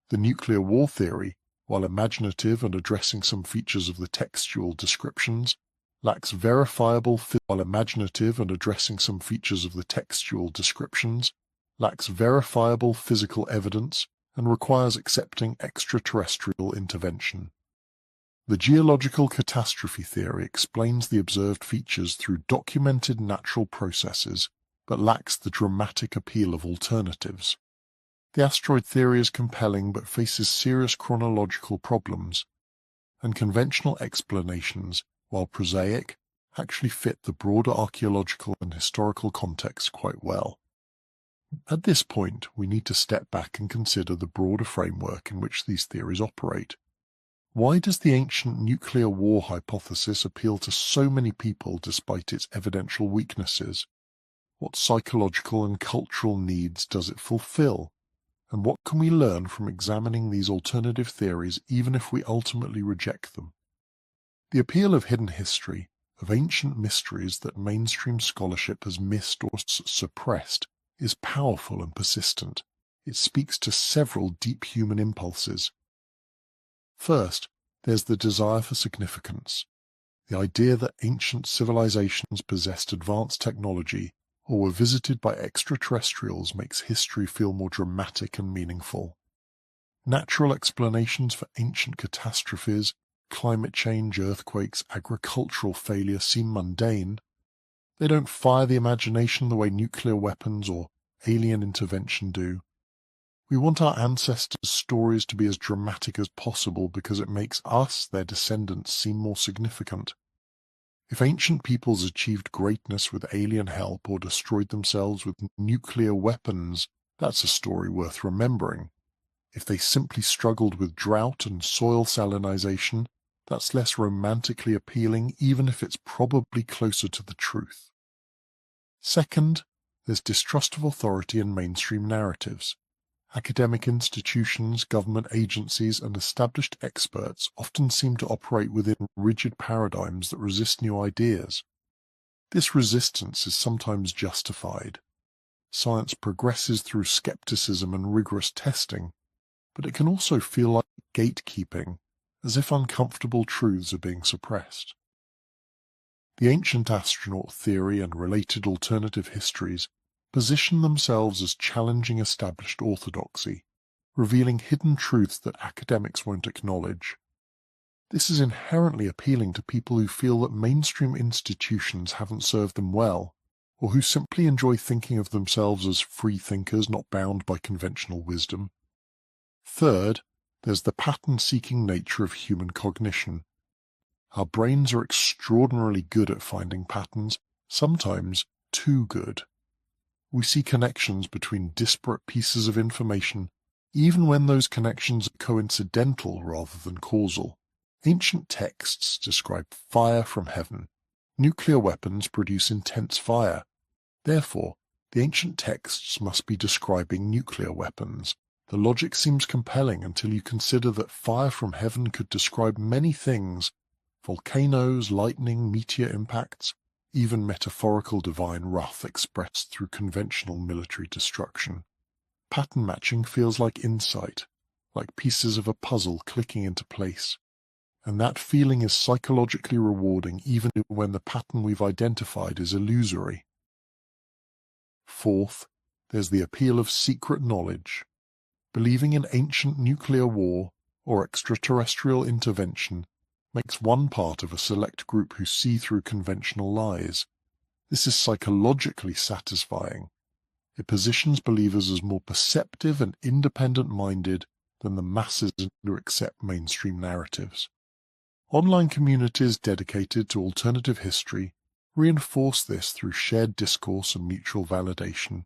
Speaker 1: The nuclear war theory, while imaginative and addressing some features of the textual descriptions, lacks verifiable physical evidence and requires accepting extraterrestrial intervention. The geological catastrophe theory explains the observed features through documented natural processes, but lacks the dramatic appeal of alternatives. The asteroid theory is compelling but faces serious chronological problems, and conventional explanations, while prosaic, actually fit the broader archaeological and historical context quite well. At this point, we need to step back and consider the broader framework in which these theories operate. Why does the ancient nuclear war hypothesis appeal to so many people despite its evidential weaknesses? What psychological and cultural needs does it fulfill? And what can we learn from examining these alternative theories even if we ultimately reject them? The appeal of hidden history, of ancient mysteries that mainstream scholarship has missed or suppressed, is powerful and persistent. It speaks to several deep human impulses. First, there's the desire for significance. The idea that ancient civilizations possessed advanced technology or were visited by extraterrestrials makes history feel more dramatic and meaningful. Natural explanations for ancient catastrophes, climate change, earthquakes, agricultural failure seem mundane. They don't fire the imagination the way nuclear weapons or alien intervention do. We want our ancestors' stories to be as dramatic as possible because it makes us, their descendants, seem more significant. If ancient peoples achieved greatness with alien help or destroyed themselves with nuclear weapons, that's a story worth remembering. If they simply struggled with drought and soil salinization, that's less romantically appealing, even if it's probably closer to the truth. Second, there's distrust of authority in mainstream narratives. Academic institutions, government agencies, and established experts often seem to operate within rigid paradigms that resist new ideas. This resistance is sometimes justified. Science progresses through skepticism and rigorous testing, but it can also feel like gatekeeping, as if uncomfortable truths are being suppressed. The ancient astronaut theory and related alternative histories position themselves as challenging established orthodoxy. revealing hidden truths that academics won't acknowledge. This is inherently appealing to people who feel that mainstream institutions haven't served them well, or who simply enjoy thinking of themselves as free thinkers not bound by conventional wisdom. Third, there's the pattern-seeking nature of human cognition. Our brains are extraordinarily good at finding patterns, sometimes too good. We see connections between disparate pieces of information, even when those connections are coincidental rather than causal. Ancient texts describe fire from heaven. Nuclear weapons produce intense fire. Therefore, the ancient texts must be describing nuclear weapons. The logic seems compelling until you consider that fire from heaven could describe many things: volcanoes, lightning, meteor impacts, even metaphorical divine wrath expressed through conventional military destruction. Pattern matching feels like insight, like pieces of a puzzle clicking into place. And that feeling is psychologically rewarding even when the pattern we've identified is illusory. Fourth, there's the appeal of secret knowledge. Believing in ancient nuclear war or extraterrestrial intervention makes one part of a select group who see through conventional lies. This is psychologically satisfying. It positions believers as more perceptive and independent-minded than the masses who accept mainstream narratives. Online communities dedicated to alternative history reinforce this through shared discourse and mutual validation.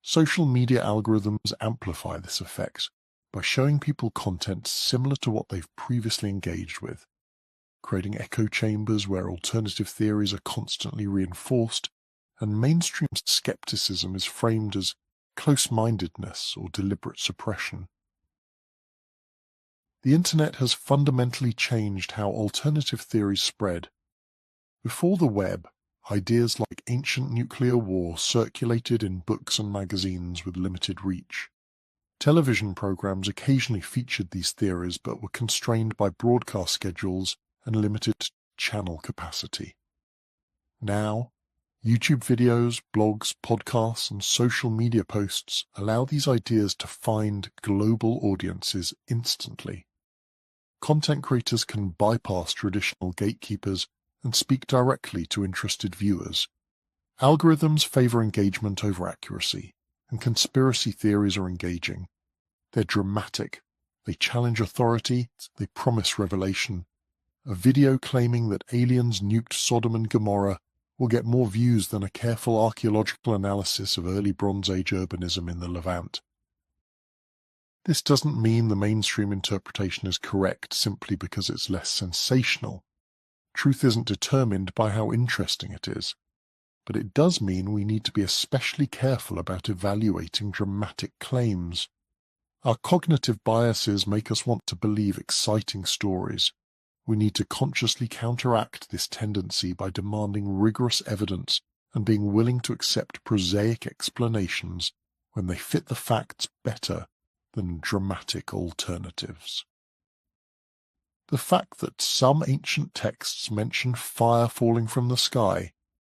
Speaker 1: Social media algorithms amplify this effect by showing people content similar to what they've previously engaged with, creating echo chambers where alternative theories are constantly reinforced, and mainstream skepticism is framed as close-mindedness or deliberate suppression. The internet has fundamentally changed how alternative theories spread. Before the web, ideas like ancient nuclear war circulated in books and magazines with limited reach. Television programs occasionally featured these theories but were constrained by broadcast schedules and limited channel capacity. Now, YouTube videos, blogs, podcasts, and social media posts allow these ideas to find global audiences instantly. Content creators can bypass traditional gatekeepers and speak directly to interested viewers. Algorithms favor engagement over accuracy, and conspiracy theories are engaging. They're dramatic. They challenge authority. They promise revelation. A video claiming that aliens nuked Sodom and Gomorrah will get more views than a careful archaeological analysis of early Bronze Age urbanism in the Levant. This doesn't mean the mainstream interpretation is correct simply because it's less sensational. Truth isn't determined by how interesting it is, but it does mean we need to be especially careful about evaluating dramatic claims. Our cognitive biases make us want to believe exciting stories. We need to consciously counteract this tendency by demanding rigorous evidence and being willing to accept prosaic explanations when they fit the facts better than dramatic alternatives. The fact that some ancient texts mention fire falling from the sky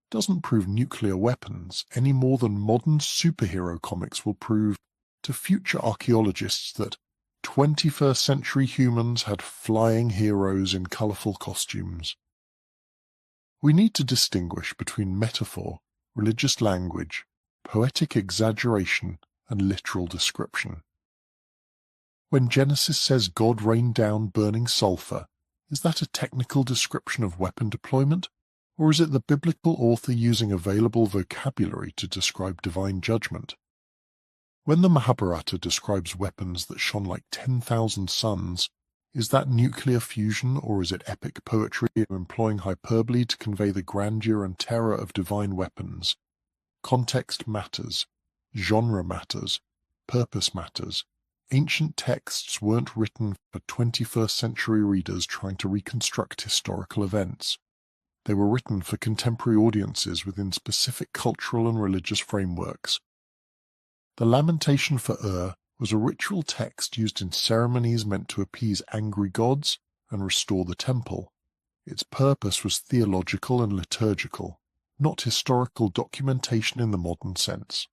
Speaker 1: doesn't prove nuclear weapons any more than modern superhero comics will prove to future archaeologists that 21st century humans had flying heroes in colorful costumes. We need to distinguish between metaphor, religious language, poetic exaggeration, and literal description. When Genesis says God rained down burning sulfur, is that a technical description of weapon deployment, or is it the biblical author using available vocabulary to describe divine judgment? When the Mahabharata describes weapons that shone like 10,000 suns, is that nuclear fusion or is it epic poetry employing hyperbole to convey the grandeur and terror of divine weapons? Context matters, genre matters, purpose matters. Ancient texts weren't written for 21st century readers trying to reconstruct historical events. They were written for contemporary audiences within specific cultural and religious frameworks. The Lamentation for Ur was a ritual text used in ceremonies meant to appease angry gods and restore the temple. Its purpose was theological and liturgical, not historical documentation in the modern sense.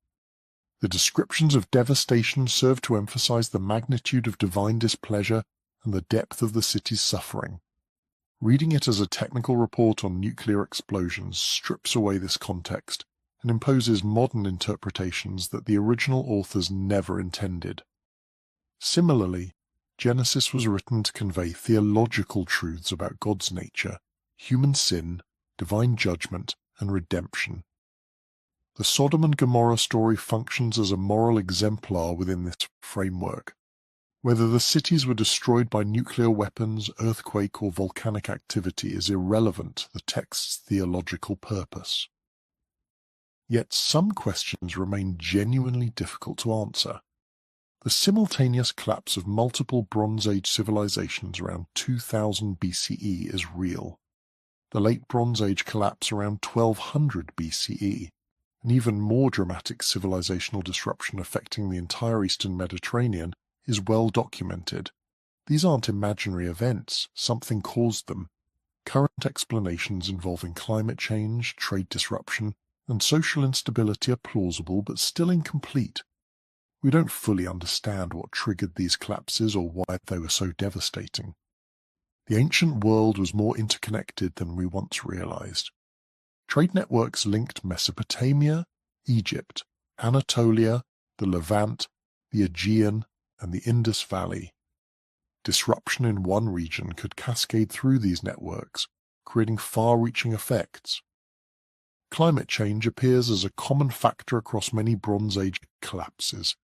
Speaker 1: The descriptions of devastation serve to emphasize the magnitude of divine displeasure and the depth of the city's suffering. Reading it as a technical report on nuclear explosions strips away this context and imposes modern interpretations that the original authors never intended. Similarly, Genesis was written to convey theological truths about God's nature, human sin, divine judgment, and redemption. The Sodom and Gomorrah story functions as a moral exemplar within this framework. Whether the cities were destroyed by nuclear weapons, earthquake, or volcanic activity is irrelevant to the text's theological purpose. Yet some questions remain genuinely difficult to answer. The simultaneous collapse of multiple Bronze Age civilizations around 2000 BCE is real. The Late Bronze Age collapse around 1200 BCE, an even more dramatic civilizational disruption affecting the entire Eastern Mediterranean, is well documented. These aren't imaginary events, something caused them. Current explanations involving climate change, trade disruption, and social instability are plausible but still incomplete. We don't fully understand what triggered these collapses or why they were so devastating. The ancient world was more interconnected than we once realized. Trade networks linked Mesopotamia, Egypt, Anatolia, the Levant, the Aegean, and the Indus Valley. Disruption in one region could cascade through these networks, creating far-reaching effects. Climate change appears as a common factor across many Bronze Age collapses.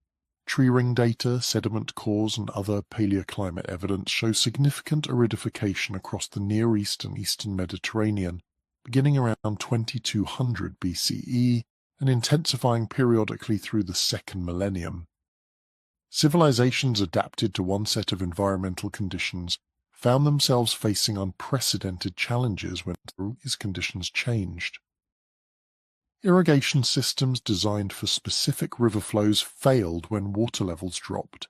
Speaker 1: Tree ring data, sediment cores, and other paleoclimate evidence show significant aridification across the Near East and Eastern Mediterranean, beginning around 2200 BCE and intensifying periodically through the second millennium. Civilizations adapted to one set of environmental conditions found themselves facing unprecedented challenges when these conditions changed. Irrigation systems designed for specific river flows failed when water levels dropped.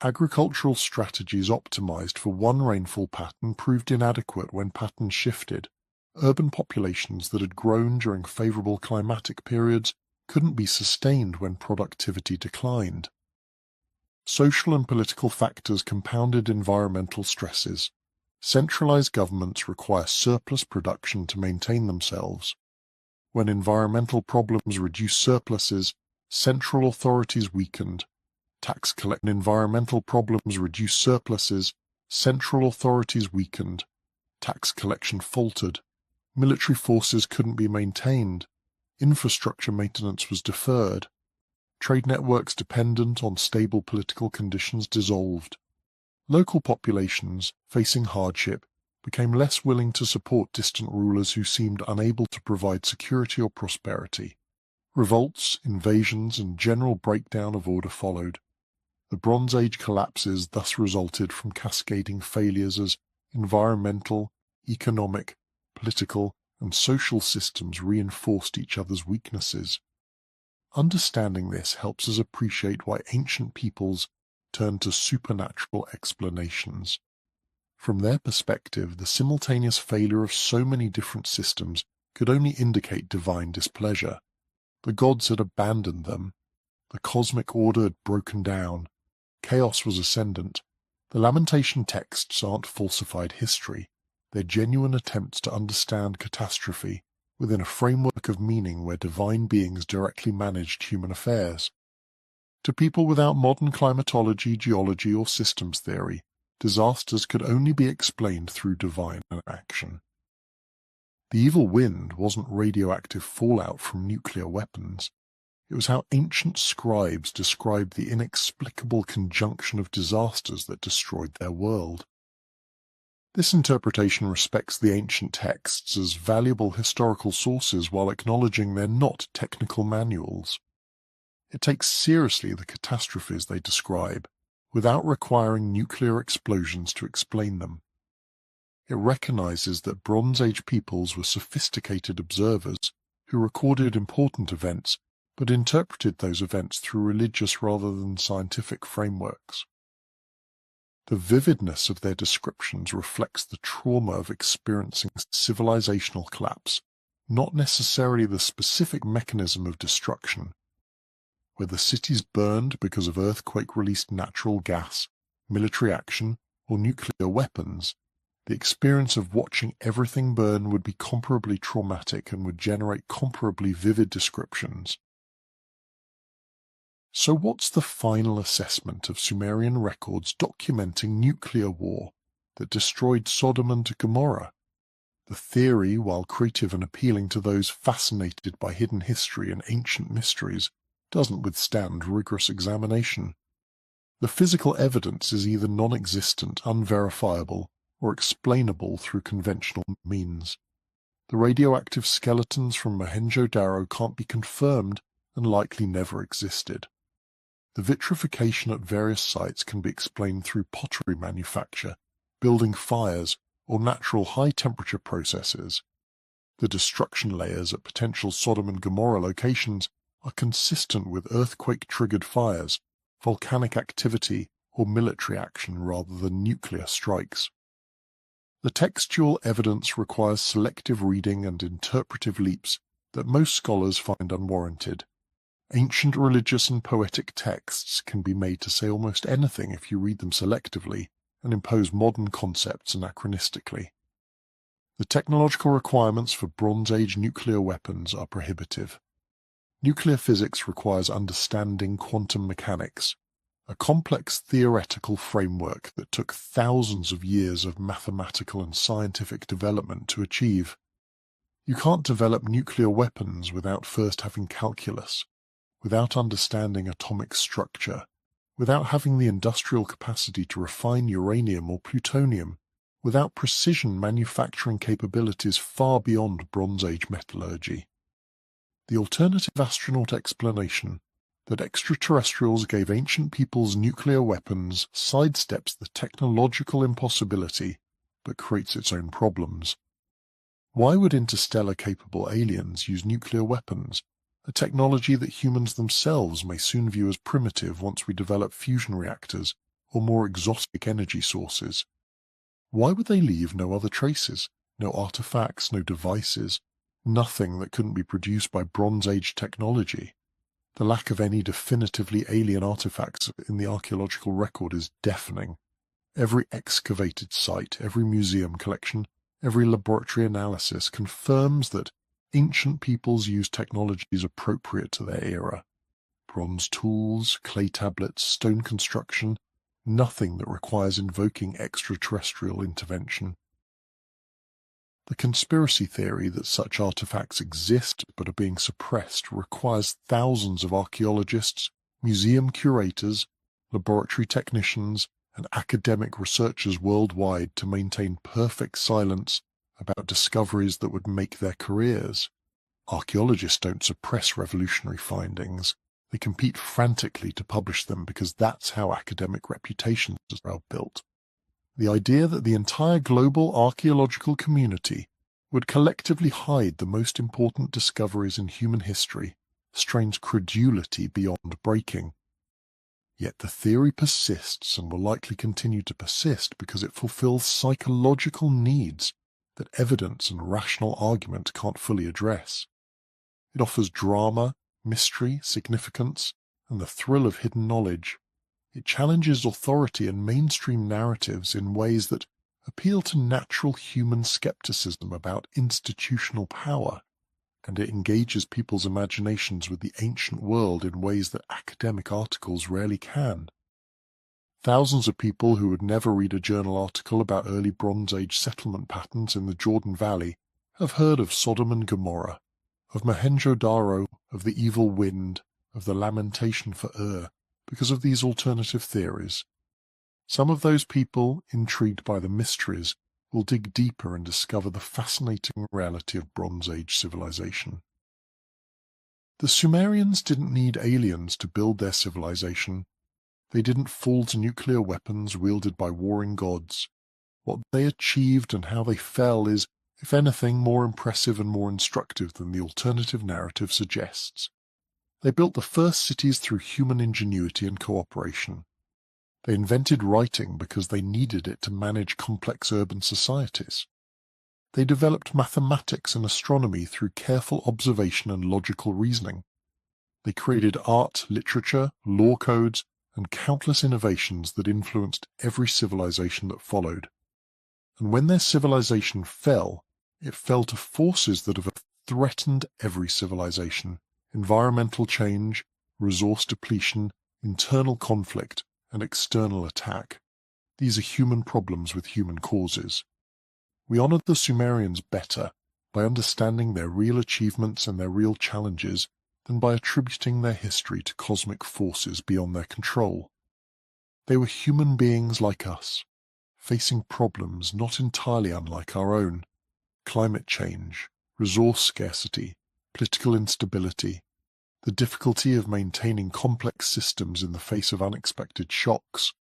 Speaker 1: Agricultural strategies optimized for one rainfall pattern proved inadequate when patterns shifted. Urban populations that had grown during favorable climatic periods couldn't be sustained when productivity declined. Social and political factors compounded environmental stresses. Centralized governments require surplus production to maintain themselves. When environmental problems reduced surpluses, central authorities weakened. Tax collection environmental problems reduced surpluses, central authorities weakened. Tax collection faltered. Military forces couldn't be maintained. Infrastructure maintenance was deferred. Trade networks dependent on stable political conditions dissolved. Local populations, facing hardship, became less willing to support distant rulers who seemed unable to provide security or prosperity. Revolts, invasions, and general breakdown of order followed. The Bronze Age collapses thus resulted from cascading failures as environmental, economic, political, and social systems reinforced each other's weaknesses. Understanding this helps us appreciate why ancient peoples turned to supernatural explanations. From their perspective, the simultaneous failure of so many different systems could only indicate divine displeasure. The gods had abandoned them. The cosmic order had broken down. Chaos was ascendant. The Lamentation texts aren't falsified history. They're genuine attempts to understand catastrophe within a framework of meaning where divine beings directly managed human affairs. To people without modern climatology, geology, or systems theory, disasters could only be explained through divine action. The evil wind wasn't radioactive fallout from nuclear weapons. It was how ancient scribes described the inexplicable conjunction of disasters that destroyed their world. This interpretation respects the ancient texts as valuable historical sources while acknowledging they're not technical manuals. It takes seriously the catastrophes they describe, without requiring nuclear explosions to explain them. It recognizes that Bronze Age peoples were sophisticated observers who recorded important events but interpreted those events through religious rather than scientific frameworks. The vividness of their descriptions reflects the trauma of experiencing civilizational collapse, not necessarily the specific mechanism of destruction. whether cities burned because of earthquake-released natural gas, military action, or nuclear weapons, the experience of watching everything burn would be comparably traumatic and would generate comparably vivid descriptions. So what's the final assessment of Sumerian records documenting nuclear war that destroyed Sodom and Gomorrah? The theory, while creative and appealing to those fascinated by hidden history and ancient mysteries, doesn't withstand rigorous examination. The physical evidence is either non-existent, unverifiable, or explainable through conventional means. The radioactive skeletons from Mohenjo-Daro can't be confirmed and likely never existed. The vitrification at various sites can be explained through pottery manufacture, building fires, or natural high-temperature processes. The destruction layers at potential Sodom and Gomorrah locations are consistent with earthquake-triggered fires, volcanic activity, or military action rather than nuclear strikes. The textual evidence requires selective reading and interpretive leaps that most scholars find unwarranted. Ancient religious and poetic texts can be made to say almost anything if you read them selectively and impose modern concepts anachronistically. The technological requirements for Bronze Age nuclear weapons are prohibitive. Nuclear physics requires understanding quantum mechanics, a complex theoretical framework that took thousands of years of mathematical and scientific development to achieve. You can't develop nuclear weapons without first having calculus, without understanding atomic structure, without having the industrial capacity to refine uranium or plutonium, without precision manufacturing capabilities far beyond Bronze Age metallurgy. The alternative astronaut explanation that extraterrestrials gave ancient peoples nuclear weapons sidesteps the technological impossibility, but creates its own problems. Why would interstellar-capable aliens use nuclear weapons, a technology that humans themselves may soon view as primitive once we develop fusion reactors or more exotic energy sources? Why would they leave no other traces, no artifacts, no devices, nothing that couldn't be produced by Bronze Age technology? The lack of any definitively alien artifacts in the archaeological record is deafening. Every excavated site, every museum collection, every laboratory analysis confirms that ancient peoples used technologies appropriate to their era. Bronze tools, clay tablets, stone construction, nothing that requires invoking extraterrestrial intervention. The conspiracy theory that such artifacts exist but are being suppressed requires thousands of archaeologists, museum curators, laboratory technicians, and academic researchers worldwide to maintain perfect silence about discoveries that would make their careers. Archaeologists don't suppress revolutionary findings. They compete frantically to publish them because that's how academic reputations are built. The idea that the entire global archaeological community would collectively hide the most important discoveries in human history strains credulity beyond breaking. Yet the theory persists and will likely continue to persist because it fulfills psychological needs that evidence and rational argument can't fully address. It offers drama, mystery, significance, and the thrill of hidden knowledge. It challenges authority and mainstream narratives in ways that appeal to natural human skepticism about institutional power, and it engages people's imaginations with the ancient world in ways that academic articles rarely can. Thousands of people who would never read a journal article about early Bronze Age settlement patterns in the Jordan Valley have heard of Sodom and Gomorrah, of Mohenjo-Daro, of the evil wind, of the lamentation for because of these alternative theories. Some of those people, intrigued by the mysteries, will dig deeper and discover the fascinating reality of Bronze Age civilization. The Sumerians didn't need aliens to build their civilization. They didn't fall to nuclear weapons wielded by warring gods. What they achieved and how they fell is, if anything, more impressive and more instructive than the alternative narrative suggests. They built the first cities through human ingenuity and cooperation. They invented writing because they needed it to manage complex urban societies. They developed mathematics and astronomy through careful observation and logical reasoning. They created art, literature, law codes, and countless innovations that influenced every civilization that followed. And when their civilization fell, it fell to forces that have threatened every civilization: environmental change, resource depletion, internal conflict, and external attack. These are human problems with human causes. We honored the Sumerians better by understanding their real achievements and their real challenges than by attributing their history to cosmic forces beyond their control. They were human beings like us, facing problems not entirely unlike our own: climate change, resource scarcity, political instability, the difficulty of maintaining complex systems in the face of unexpected shocks.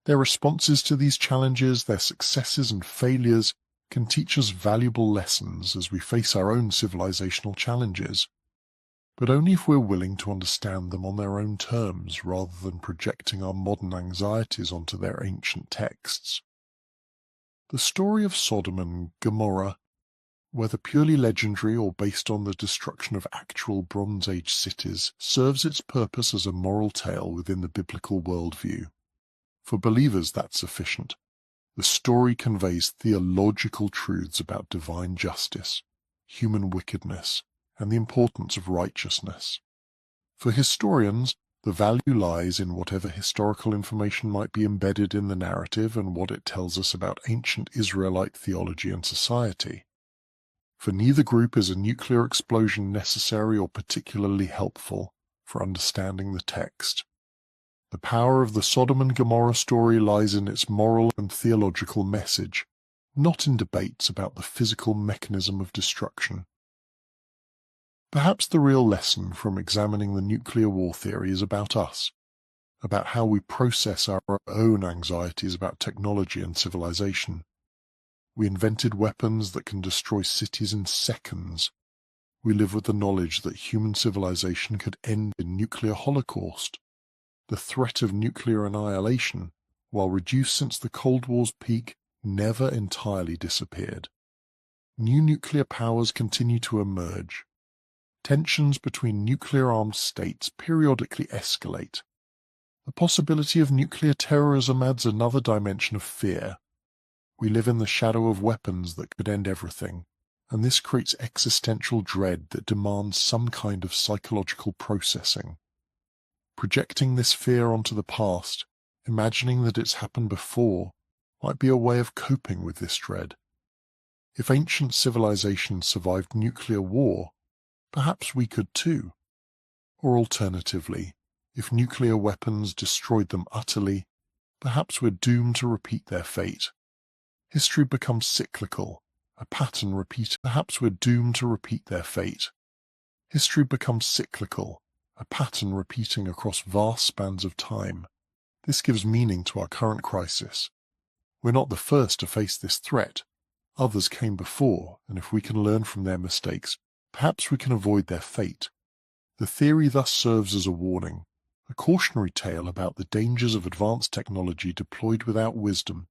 Speaker 1: Their responses to these challenges, their successes and failures, can teach us valuable lessons as we face our own civilizational challenges, but only if we're willing to understand them on their own terms rather than projecting our modern anxieties onto their ancient texts. The story of Sodom and Gomorrah, whether purely legendary or based on the destruction of actual Bronze Age cities, serves its purpose as a moral tale within the biblical worldview. For believers, that's sufficient. The story conveys theological truths about divine justice, human wickedness, and the importance of righteousness. For historians, the value lies in whatever historical information might be embedded in the narrative and what it tells us about ancient Israelite theology and society. For neither group is a nuclear explosion necessary or particularly helpful for understanding the text. The power of the Sodom and Gomorrah story lies in its moral and theological message, not in debates about the physical mechanism of destruction. Perhaps the real lesson from examining the nuclear war theory is about us, about how we process our own anxieties about technology and civilization. We invented weapons that can destroy cities in seconds. We live with the knowledge that human civilization could end in nuclear holocaust. The threat of nuclear annihilation, while reduced since the Cold War's peak, never entirely disappeared. New nuclear powers continue to emerge. Tensions between nuclear-armed states periodically escalate. The possibility of nuclear terrorism adds another dimension of fear. We live in the shadow of weapons that could end everything, and this creates existential dread that demands some kind of psychological processing. Projecting this fear onto the past, imagining that it's happened before, might be a way of coping with this dread. If ancient civilizations survived nuclear war, perhaps we could too. Or alternatively, if nuclear weapons destroyed them utterly, perhaps we're doomed to repeat their fate. History becomes cyclical, a pattern repeated. Perhaps we're doomed to repeat their fate. History becomes cyclical, a pattern repeating across vast spans of time. This gives meaning to our current crisis. We're not the first to face this threat. Others came before, and if we can learn from their mistakes, perhaps we can avoid their fate. The theory thus serves as a warning, a cautionary tale about the dangers of advanced technology deployed without wisdom.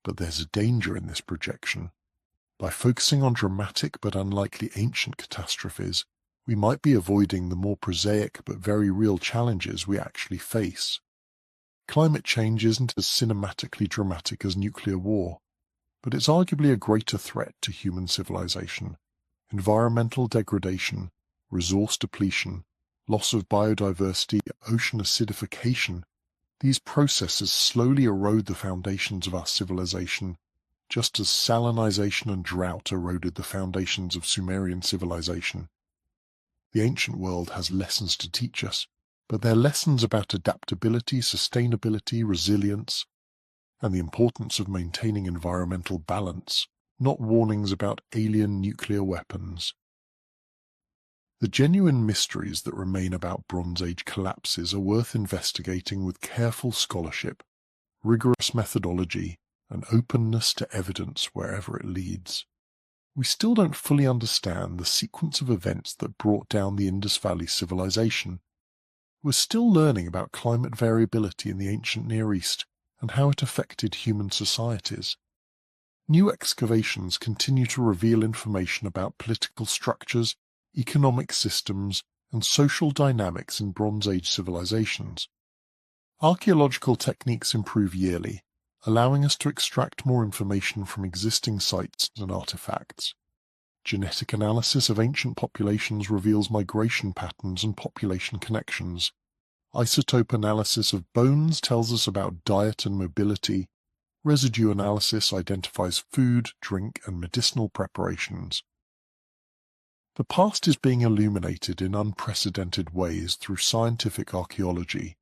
Speaker 1: But there's a danger in this projection. By focusing on dramatic but unlikely ancient catastrophes, we might be avoiding the more prosaic but very real challenges we actually face. Climate change isn't as cinematically dramatic as nuclear war, but it's arguably a greater threat to human civilization. Environmental degradation, resource depletion, loss of biodiversity, ocean acidification, these processes slowly erode the foundations of our civilization, just as salinization and drought eroded the foundations of Sumerian civilization. The ancient world has lessons to teach us, but they're lessons about adaptability, sustainability, resilience, and the importance of maintaining environmental balance, not warnings about alien nuclear weapons. The genuine mysteries that remain about Bronze Age collapses are worth investigating with careful scholarship, rigorous methodology, and openness to evidence wherever it leads. We still don't fully understand the sequence of events that brought down the Indus Valley civilization. We're still learning about climate variability in the ancient Near East and how it affected human societies. New excavations continue to reveal information about political structures, economic systems, and social dynamics in Bronze Age civilizations. Archaeological techniques improve yearly, allowing us to extract more information from existing sites and artifacts. Genetic analysis of ancient populations reveals migration patterns and population connections. Isotope analysis of bones tells us about diet and mobility. Residue analysis identifies food, drink, and medicinal preparations. The past is being illuminated in unprecedented ways through scientific archaeology,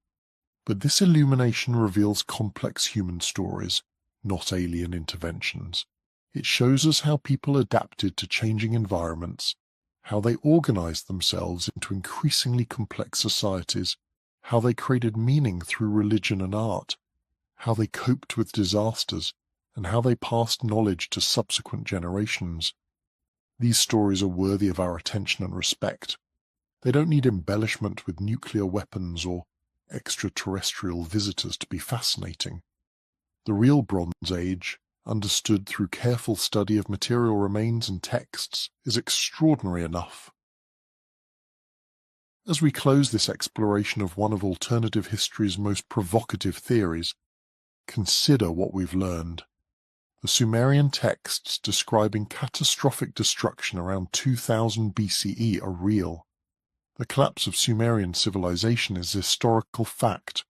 Speaker 1: but this illumination reveals complex human stories, not alien interventions. It shows us how people adapted to changing environments, how they organized themselves into increasingly complex societies, how they created meaning through religion and art, how they coped with disasters, and how they passed knowledge to subsequent generations. These stories are worthy of our attention and respect. They don't need embellishment with nuclear weapons or extraterrestrial visitors to be fascinating. The real Bronze Age, understood through careful study of material remains and texts, is extraordinary enough. As we close this exploration of one of alternative history's most provocative theories, consider what we've learned. The Sumerian texts describing catastrophic destruction around 2000 BCE are real. The collapse of Sumerian civilization is a historical fact.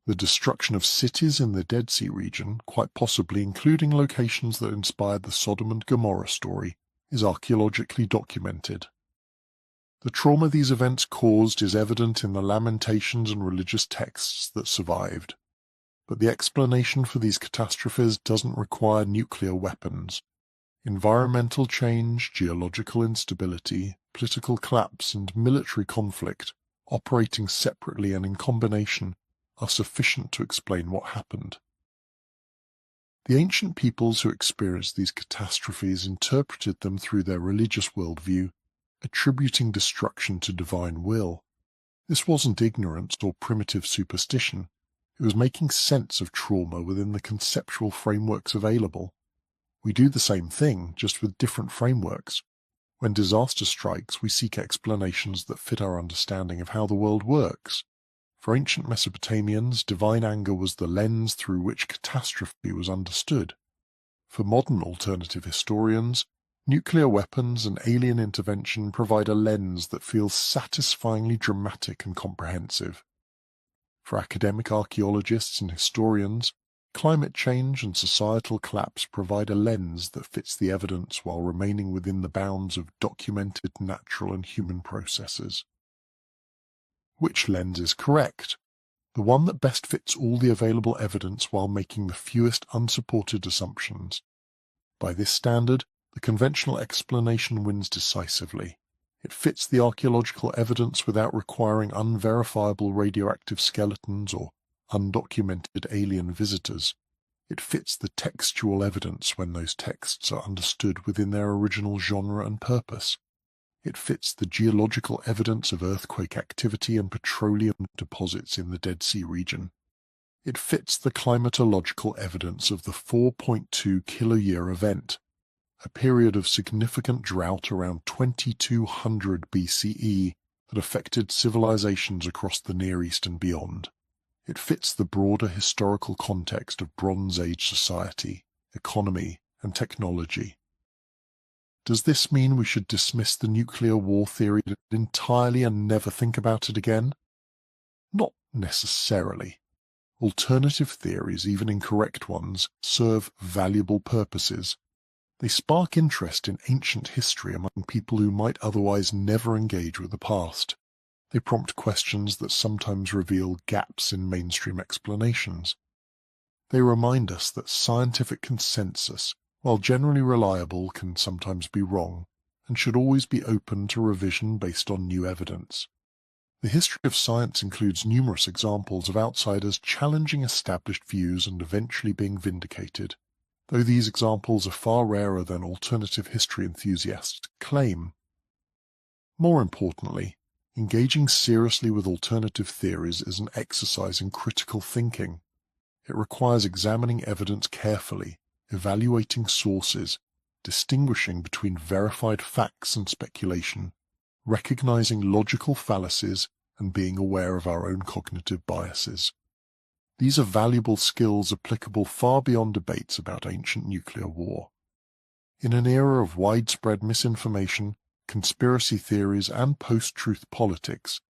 Speaker 1: The destruction of cities in the Dead Sea region, quite possibly including locations that inspired the Sodom and Gomorrah story, is archaeologically documented. The trauma these events caused is evident in the lamentations and religious texts that survived. But the explanation for these catastrophes doesn't require nuclear weapons. Environmental change, geological instability, political collapse, and military conflict, operating separately and in combination, are sufficient to explain what happened. The ancient peoples who experienced these catastrophes interpreted them through their religious worldview, attributing destruction to divine will. This wasn't ignorance or primitive superstition. It was making sense of trauma within the conceptual frameworks available. We do the same thing, just with different frameworks. When disaster strikes, we seek explanations that fit our understanding of how the world works. For ancient Mesopotamians, divine anger was the lens through which catastrophe was understood. For modern alternative historians, nuclear weapons and alien intervention provide a lens that feels satisfyingly dramatic and comprehensive. For academic archaeologists and historians, climate change and societal collapse provide a lens that fits the evidence while remaining within the bounds of documented natural and human processes. Which lens is correct? The one that best fits all the available evidence while making the fewest unsupported assumptions. By this standard, the conventional explanation wins decisively. It fits the archaeological evidence without requiring unverifiable radioactive skeletons or undocumented alien visitors. It fits the textual evidence when those texts are understood within their original genre and purpose. It fits the geological evidence of earthquake activity and petroleum deposits in the Dead Sea region. It fits the climatological evidence of the 4.2 kiloyear event, a period of significant drought around 2200 BCE that affected civilizations across the Near East and beyond. It fits the broader historical context of Bronze Age society, economy, and technology. Does this mean we should dismiss the nuclear war theory entirely and never think about it again? Not necessarily. Alternative theories, even incorrect ones, serve valuable purposes. They spark interest in ancient history among people who might otherwise never engage with the past. They prompt questions that sometimes reveal gaps in mainstream explanations. They remind us that scientific consensus, while generally reliable, can sometimes be wrong, and should always be open to revision based on new evidence. The history of science includes numerous examples of outsiders challenging established views and eventually being vindicated, though these examples are far rarer than alternative history enthusiasts claim. More importantly, engaging seriously with alternative theories is an exercise in critical thinking. It requires examining evidence carefully, evaluating sources, distinguishing between verified facts and speculation, recognizing logical fallacies and being aware of our own cognitive biases. These are valuable skills applicable far beyond debates about ancient nuclear war. In an era of widespread misinformation, conspiracy theories, and post-truth politics,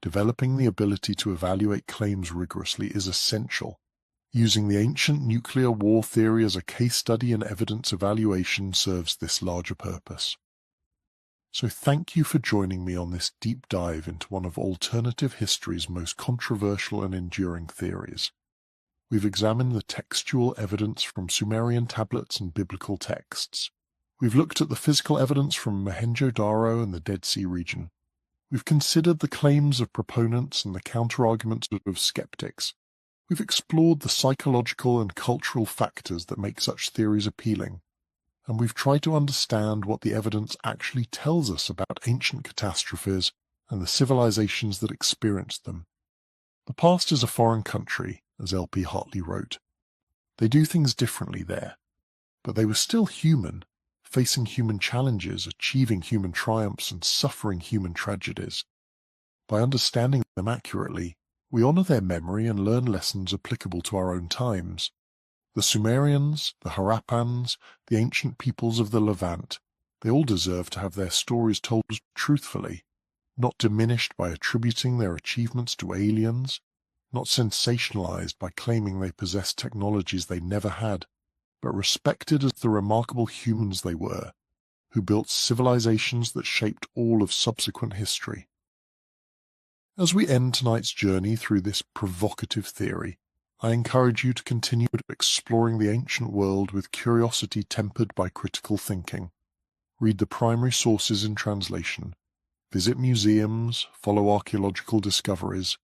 Speaker 1: developing the ability to evaluate claims rigorously is essential. Using the ancient nuclear war theory as a case study in evidence evaluation serves this larger purpose. So thank you for joining me on this deep dive into one of alternative history's most controversial and enduring theories. We've examined the textual evidence from Sumerian tablets and biblical texts. We've looked at the physical evidence from Mohenjo-Daro and the Dead Sea region. We've considered the claims of proponents and the counter-arguments of skeptics. We've explored the psychological and cultural factors that make such theories appealing. And we've tried to understand what the evidence actually tells us about ancient catastrophes and the civilizations that experienced them. The past is a foreign country, as L.P. Hartley wrote. They do things differently there, but they were still human, facing human challenges, achieving human triumphs, and suffering human tragedies. By understanding them accurately, we honor their memory and learn lessons applicable to our own times. The Sumerians, the Harappans, the ancient peoples of the Levant, they all deserve to have their stories told truthfully, not diminished by attributing their achievements to aliens, not sensationalized by claiming they possessed technologies they never had, but respected as the remarkable humans they were, who built civilizations that shaped all of subsequent history. As we end tonight's journey through this provocative theory, I encourage you to continue exploring the ancient world with curiosity tempered by critical thinking. Read the primary sources in translation, visit museums, follow archaeological discoveries,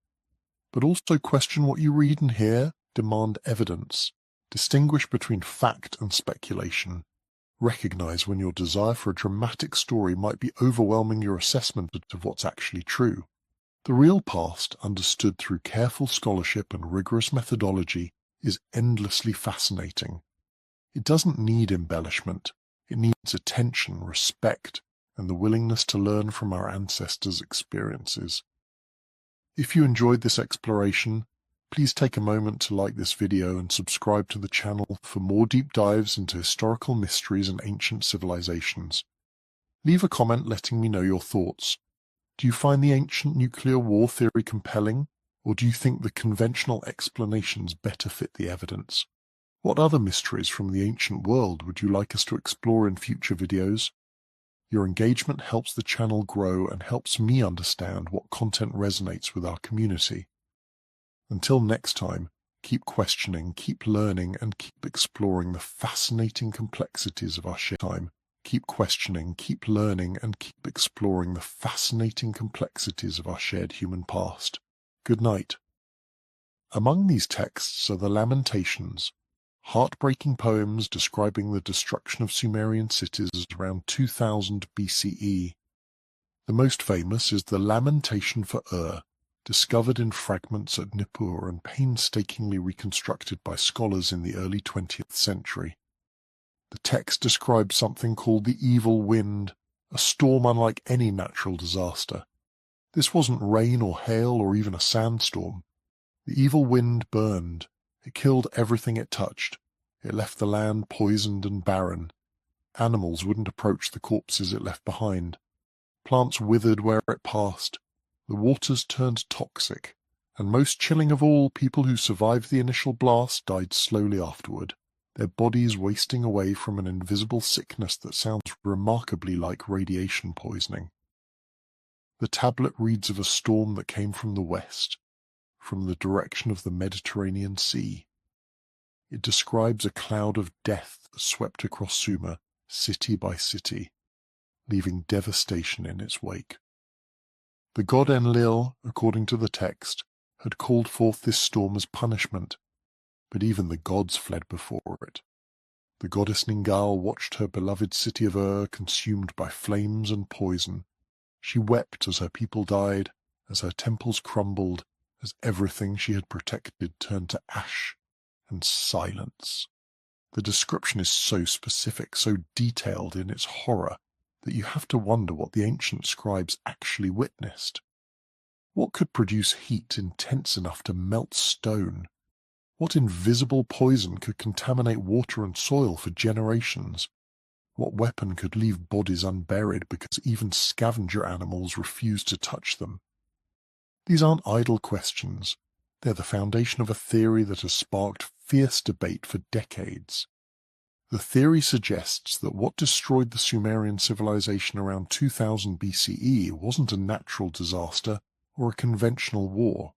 Speaker 1: but also question what you read and hear, demand evidence, distinguish between fact and speculation, recognize when your desire for a dramatic story might be overwhelming your assessment of what's actually true. The real past, understood through careful scholarship and rigorous methodology, is endlessly fascinating. It doesn't need embellishment. It needs attention, respect, and the willingness to learn from our ancestors' experiences. If you enjoyed this exploration, please take a moment to like this video and subscribe to the channel for more deep dives into historical mysteries and ancient civilizations. Leave a comment letting me know your thoughts. Do you find the ancient nuclear war theory compelling, or do you think the conventional explanations better fit the evidence? What other mysteries from the ancient world would you like us to explore in future videos? Your engagement helps the channel grow and helps me understand what content resonates with our community. Until next time, keep questioning, keep learning, and keep exploring the fascinating complexities of our shared time. Keep questioning, keep learning, and keep exploring the fascinating complexities of our shared human past. Good night. Among these texts are the Lamentations, heartbreaking poems describing the destruction of Sumerian cities around 2000 BCE. The most famous is the Lamentation for Ur, discovered in fragments at Nippur and painstakingly reconstructed by scholars in the early 20th century. The text describes something called the evil wind, a storm unlike any natural disaster. This wasn't rain or hail or even a sandstorm. The evil wind burned. It killed everything it touched. It left the land poisoned and barren. Animals wouldn't approach the corpses it left behind. Plants withered where it passed. The waters turned toxic. And most chilling of all, people who survived the initial blast died slowly afterward, their bodies wasting away from an invisible sickness that sounds remarkably like radiation poisoning. The tablet reads of a storm that came from the west, from the direction of the Mediterranean Sea. It describes a cloud of death that swept across Sumer, city by city, leaving devastation in its wake. The god Enlil, according to the text, had called forth this storm as punishment, but even the gods fled before it. The goddess Ningal watched her beloved city of Ur consumed by flames and poison. She wept as her people died, as her temples crumbled, as everything she had protected turned to ash and silence. The description is so specific, so detailed in its horror, that you have to wonder what the ancient scribes actually witnessed. What could produce heat intense enough to melt stone? What invisible poison could contaminate water and soil for generations? What weapon could leave bodies unburied because even scavenger animals refused to touch them? These aren't idle questions. They're the foundation of a theory that has sparked fierce debate for decades. The theory suggests that what destroyed the Sumerian civilization around 2000 BCE wasn't a natural disaster or a conventional war.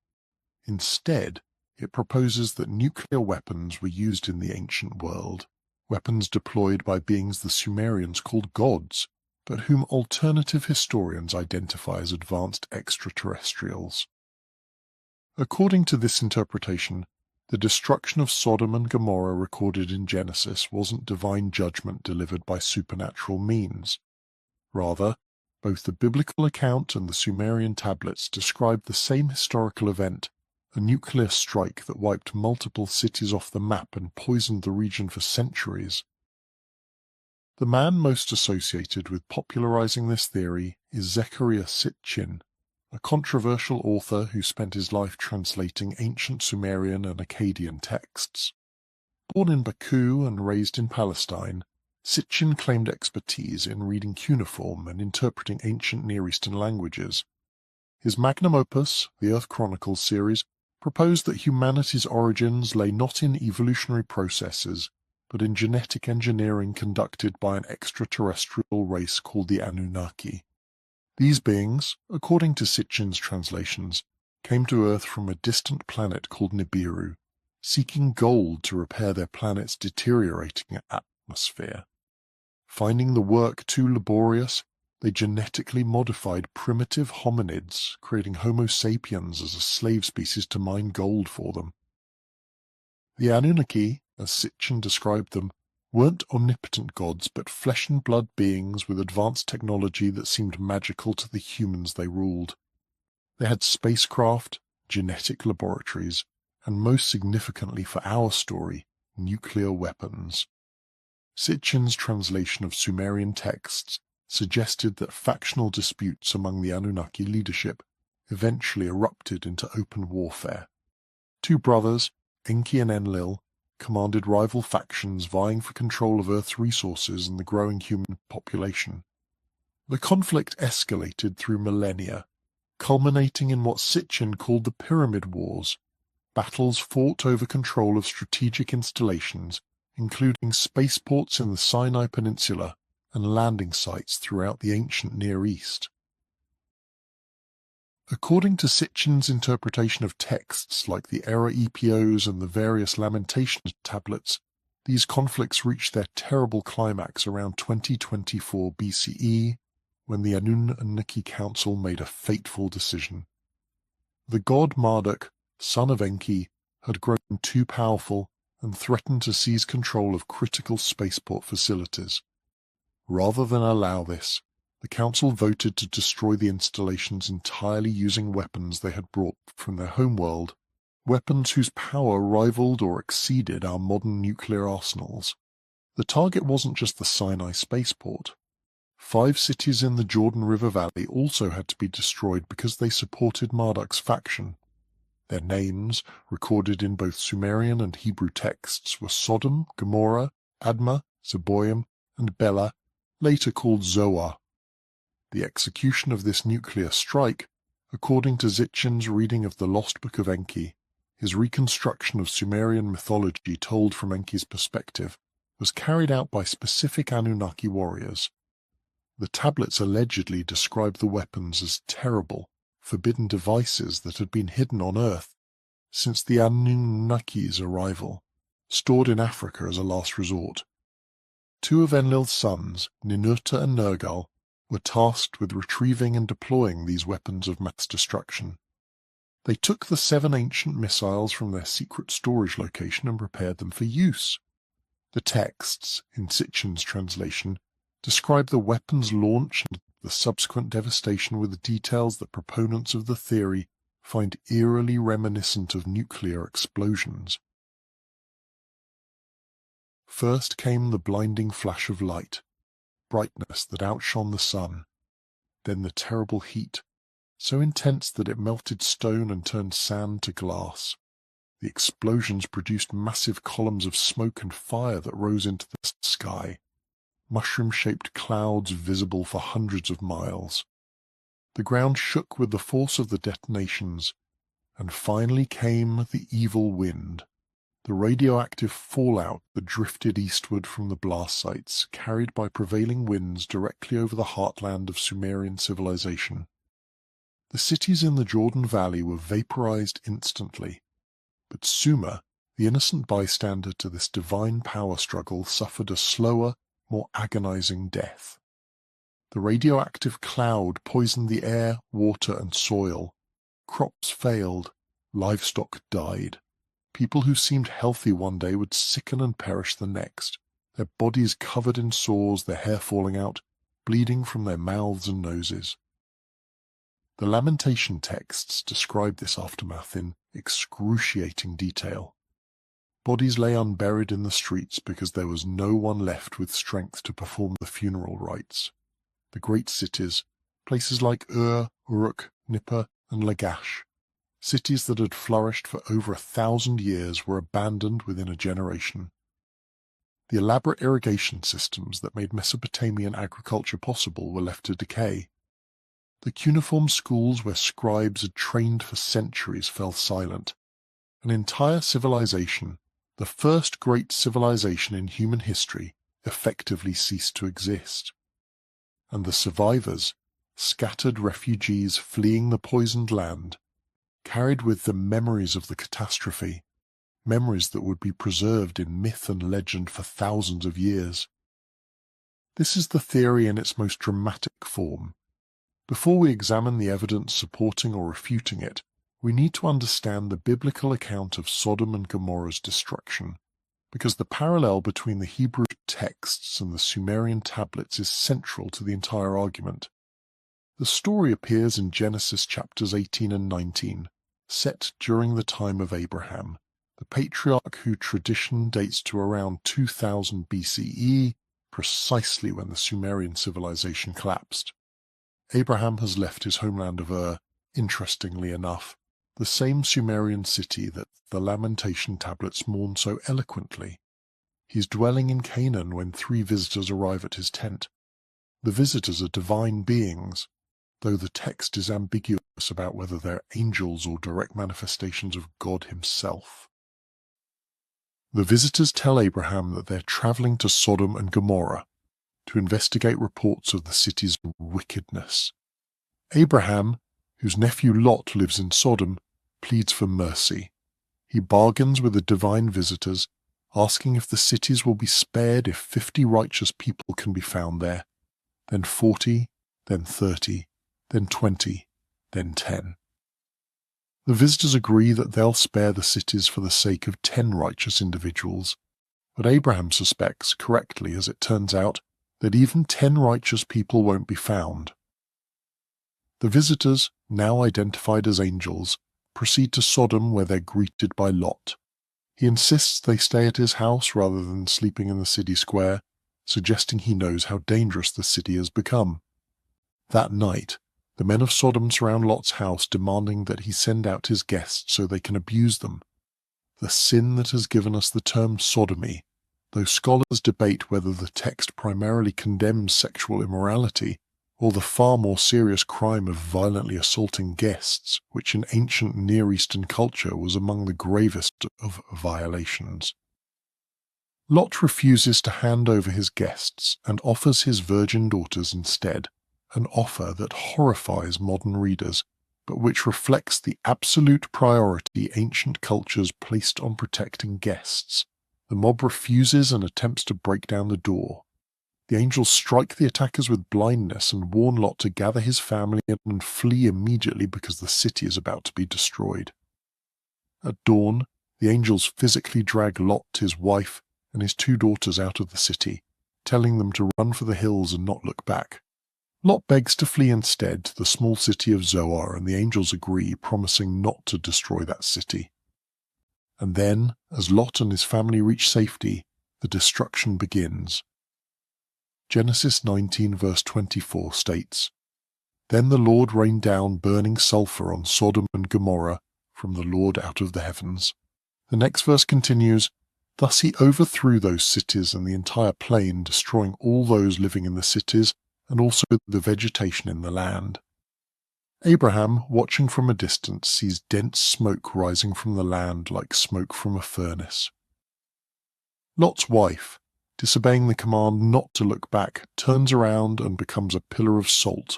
Speaker 1: Instead, it proposes that nuclear weapons were used in the ancient world, weapons deployed by beings the Sumerians called gods, but whom alternative historians identify as advanced extraterrestrials. According to this interpretation, the destruction of Sodom and Gomorrah recorded in Genesis wasn't divine judgment delivered by supernatural means. Rather, both the biblical account and the Sumerian tablets describe the same historical event, a nuclear strike that wiped multiple cities off the map and poisoned the region for centuries. The man most associated with popularizing this theory is Zecharia Sitchin, a controversial author who spent his life translating ancient Sumerian and Akkadian texts. Born in Baku and raised in Palestine, Sitchin claimed expertise in reading cuneiform and interpreting ancient Near Eastern languages. His magnum opus, the Earth Chronicles series, proposed that humanity's origins lay not in evolutionary processes, but in genetic engineering conducted by an extraterrestrial race called the Anunnaki. These beings, according to Sitchin's translations, came to Earth from a distant planet called Nibiru, seeking gold to repair their planet's deteriorating atmosphere. Finding the work too laborious, they genetically modified primitive hominids, creating Homo sapiens as a slave species to mine gold for them. The Anunnaki, as Sitchin described them, weren't omnipotent gods but flesh and blood beings with advanced technology that seemed magical to the humans they ruled. They had spacecraft, genetic laboratories, and most significantly for our story, nuclear weapons. Sitchin's translation of Sumerian texts suggested that factional disputes among the Anunnaki leadership eventually erupted into open warfare. Two brothers, Enki and Enlil, commanded rival factions vying for control of Earth's resources and the growing human population. The conflict escalated through millennia, culminating in what Sitchin called the Pyramid Wars, battles fought over control of strategic installations, including spaceports in the Sinai Peninsula and landing sites throughout the ancient Near East. According to Sitchin's interpretation of texts like the Era Epos and the various Lamentations tablets, these conflicts reached their terrible climax around 2024 BCE, when the Anunnaki Council made a fateful decision. The god Marduk, son of Enki, had grown too powerful and threatened to seize control of critical spaceport facilities. Rather than allow this, the council voted to destroy the installations entirely using weapons they had brought from their homeworld, weapons whose power rivaled or exceeded our modern nuclear arsenals. The target wasn't just the Sinai spaceport. 5 cities in the Jordan River Valley also had to be destroyed because they supported Marduk's faction. Their names, recorded in both Sumerian and Hebrew texts, were Sodom, Gomorrah, Admah, Zeboim, and Bela, later called Zoar. The execution of this nuclear strike, according to Sitchin's reading of the Lost Book of Enki, his reconstruction of Sumerian mythology told from Enki's perspective, was carried out by specific Anunnaki warriors. The tablets allegedly describe the weapons as terrible, forbidden devices that had been hidden on Earth since the Anunnaki's arrival, stored in Africa as a last resort. 2 of Enlil's sons, Ninurta and Nergal, were tasked with retrieving and deploying these weapons of mass destruction. They took the 7 ancient missiles from their secret storage location and prepared them for use. The texts, in Sitchin's translation, describe the weapons launch and the subsequent devastation with details that proponents of the theory find eerily reminiscent of nuclear explosions. First came the blinding flash of light. brightness that outshone the sun. Then the terrible heat, so intense that it melted stone and turned sand to glass. The explosions produced massive columns of smoke and fire that rose into the sky, mushroom-shaped clouds visible for hundreds of miles. The ground shook with the force of the detonations, and finally came the evil wind, the radioactive fallout that drifted eastward from the blast sites, carried by prevailing winds directly over the heartland of Sumerian civilization. The cities in the Jordan Valley were vaporized instantly, but Sumer, the innocent bystander to this divine power struggle, suffered a slower, more agonizing death. The radioactive cloud poisoned the air, water, and soil. Crops failed, livestock died. People who seemed healthy one day would sicken and perish the next, their bodies covered in sores, their hair falling out, bleeding from their mouths and noses. The lamentation texts describe this aftermath in excruciating detail. Bodies lay unburied in the streets because there was no one left with strength to perform the funeral rites. The great cities, places like Ur, Uruk, Nippur, and Lagash, cities that had flourished for over 1,000 years, were abandoned within a generation. The elaborate irrigation systems that made Mesopotamian agriculture possible were left to decay. The cuneiform schools where scribes had trained for centuries fell silent. An entire civilization, the first great civilization in human history, effectively ceased to exist. And the survivors, scattered refugees fleeing the poisoned land, carried with them memories of the catastrophe, memories that would be preserved in myth and legend for thousands of years. This is the theory in its most dramatic form. Before we examine the evidence supporting or refuting it, we need to understand the biblical account of Sodom and Gomorrah's destruction, because the parallel between the Hebrew texts and the Sumerian tablets is central to the entire argument. The story appears in Genesis chapters 18 and 19, set during the time of Abraham, the patriarch whose tradition dates to around 2000 BCE, precisely when the Sumerian civilization collapsed. Abraham has left his homeland of Ur, interestingly enough, the same Sumerian city that the Lamentation tablets mourn so eloquently. He is dwelling in Canaan when 3 visitors arrive at his tent. The visitors are divine beings, though the text is ambiguous about whether they're angels or direct manifestations of God himself. The visitors tell Abraham that they're traveling to Sodom and Gomorrah to investigate reports of the city's wickedness. Abraham, whose nephew Lot lives in Sodom, pleads for mercy. He bargains with the divine visitors, asking if the cities will be spared if 50 righteous people can be found there, then 40, then 30, then 20, then 10. The visitors agree that they'll spare the cities for the sake of 10 righteous individuals, but Abraham suspects, correctly as it turns out, that even 10 righteous people won't be found. The visitors, now identified as angels, proceed to Sodom where they're greeted by Lot. He insists they stay at his house rather than sleeping in the city square, suggesting he knows how dangerous the city has become. That night, the men of Sodom surround Lot's house, demanding that he send out his guests so they can abuse them. The sin that has given us the term sodomy, though scholars debate whether the text primarily condemns sexual immorality or the far more serious crime of violently assaulting guests, which in ancient Near Eastern culture was among the gravest of violations. Lot refuses to hand over his guests and offers his virgin daughters instead, an offer that horrifies modern readers, but which reflects the absolute priority ancient cultures placed on protecting guests. The mob refuses and attempts to break down the door. The angels strike the attackers with blindness and warn Lot to gather his family and flee immediately because the city is about to be destroyed. At dawn, the angels physically drag Lot, his wife, and his 2 daughters out of the city, telling them to run for the hills and not look back. Lot begs to flee instead to the small city of Zoar, and the angels agree, promising not to destroy that city. And then, as Lot and his family reach safety, the destruction begins. Genesis 19 verse 24 states, "Then the Lord rained down burning sulfur on Sodom and Gomorrah from the Lord out of the heavens." The next verse continues, "Thus he overthrew those cities and the entire plain, destroying all those living in the cities and also the vegetation in the land." Abraham, watching from a distance, sees dense smoke rising from the land like smoke from a furnace. Lot's wife, disobeying the command not to look back, turns around and becomes a pillar of salt,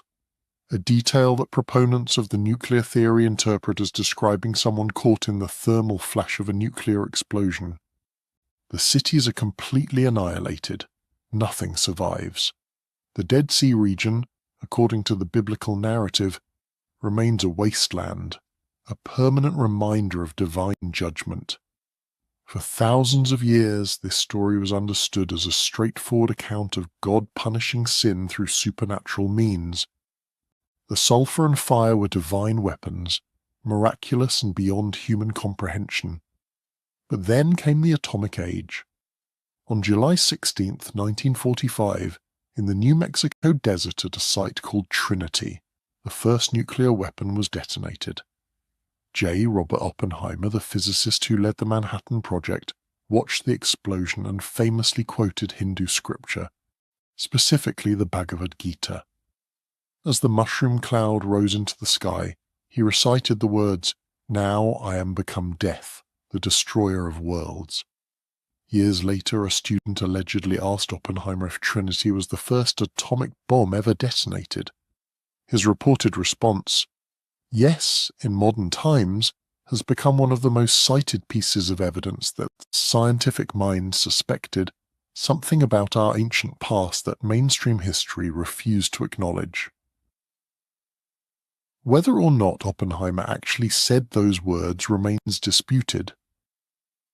Speaker 1: a detail that proponents of the nuclear theory interpret as describing someone caught in the thermal flash of a nuclear explosion. The cities are completely annihilated. Nothing survives. The Dead Sea region, according to the biblical narrative, remains a wasteland, a permanent reminder of divine judgment. For thousands of years, this story was understood as a straightforward account of God punishing sin through supernatural means. The sulfur and fire were divine weapons, miraculous and beyond human comprehension. But then came the atomic age. On July 16, 1945, in the New Mexico desert at a site called Trinity, the first nuclear weapon was detonated. J. Robert Oppenheimer, the physicist who led the Manhattan Project, watched the explosion and famously quoted Hindu scripture, specifically the Bhagavad Gita. As the mushroom cloud rose into the sky, he recited the words, "Now I am become death, the destroyer of worlds." Years later, a student allegedly asked Oppenheimer if Trinity was the first atomic bomb ever detonated. His reported response, "Yes, in modern times," has become one of the most cited pieces of evidence that scientific minds suspected something about our ancient past that mainstream history refused to acknowledge. Whether or not Oppenheimer actually said those words remains disputed.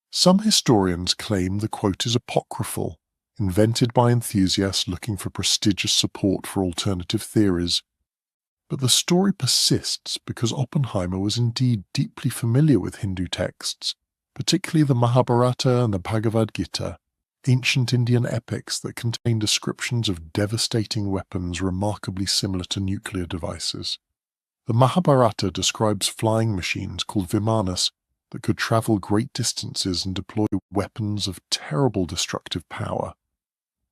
Speaker 1: Some historians claim the quote is apocryphal, invented by enthusiasts looking for prestigious support for alternative theories. But the story persists because Oppenheimer was indeed deeply familiar with Hindu texts, particularly the Mahabharata and the Bhagavad Gita, ancient Indian epics that contain descriptions of devastating weapons remarkably similar to nuclear devices. The Mahabharata describes flying machines called vimanas that could travel great distances and deploy weapons of terrible destructive power.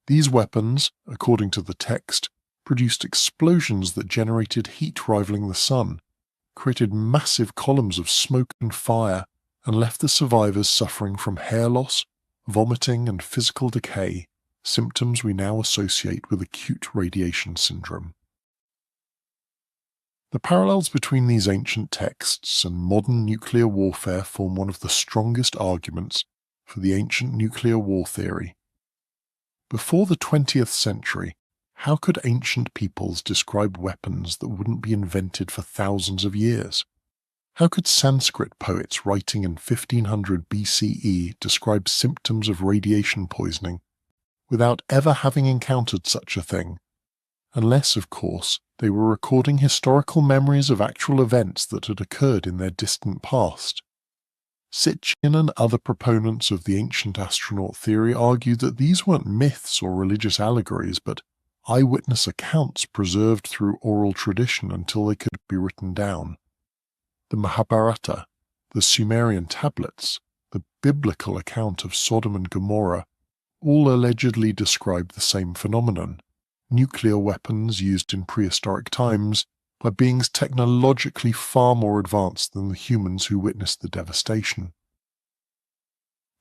Speaker 1: These weapons, according to the text, produced explosions that generated heat rivaling the sun, created massive columns of smoke and fire, and left the survivors suffering from hair loss, vomiting, and physical decay, symptoms we now associate with acute radiation syndrome. The parallels between these ancient texts and modern nuclear warfare form one of the strongest arguments for the ancient nuclear war theory. Before the 20th century, how could ancient peoples describe weapons that wouldn't be invented for thousands of years? How could Sanskrit poets writing in 1500 BCE describe symptoms of radiation poisoning without ever having encountered such a thing? Unless, of course, they were recording historical memories of actual events that had occurred in their distant past. Sitchin and other proponents of the ancient astronaut theory argued that these weren't myths or religious allegories, but eyewitness accounts preserved through oral tradition until they could be written down. The Mahabharata, the Sumerian tablets, the biblical account of Sodom and Gomorrah all allegedly describe the same phenomenon: nuclear weapons used in prehistoric times by beings technologically far more advanced than the humans who witnessed the devastation.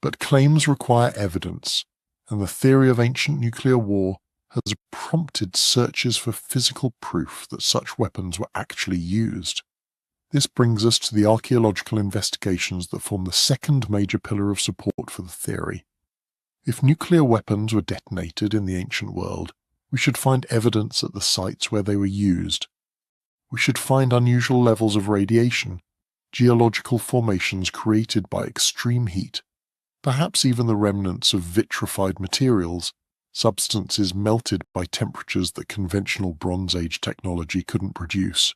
Speaker 1: But claims require evidence, and the theory of ancient nuclear war has prompted searches for physical proof that such weapons were actually used. This brings us to the archaeological investigations that form the second major pillar of support for the theory. If nuclear weapons were detonated in the ancient world, we should find evidence at the sites where they were used. We should find unusual levels of radiation, geological formations created by extreme heat, perhaps even the remnants of vitrified materials, substances melted by temperatures that conventional Bronze Age technology couldn't produce.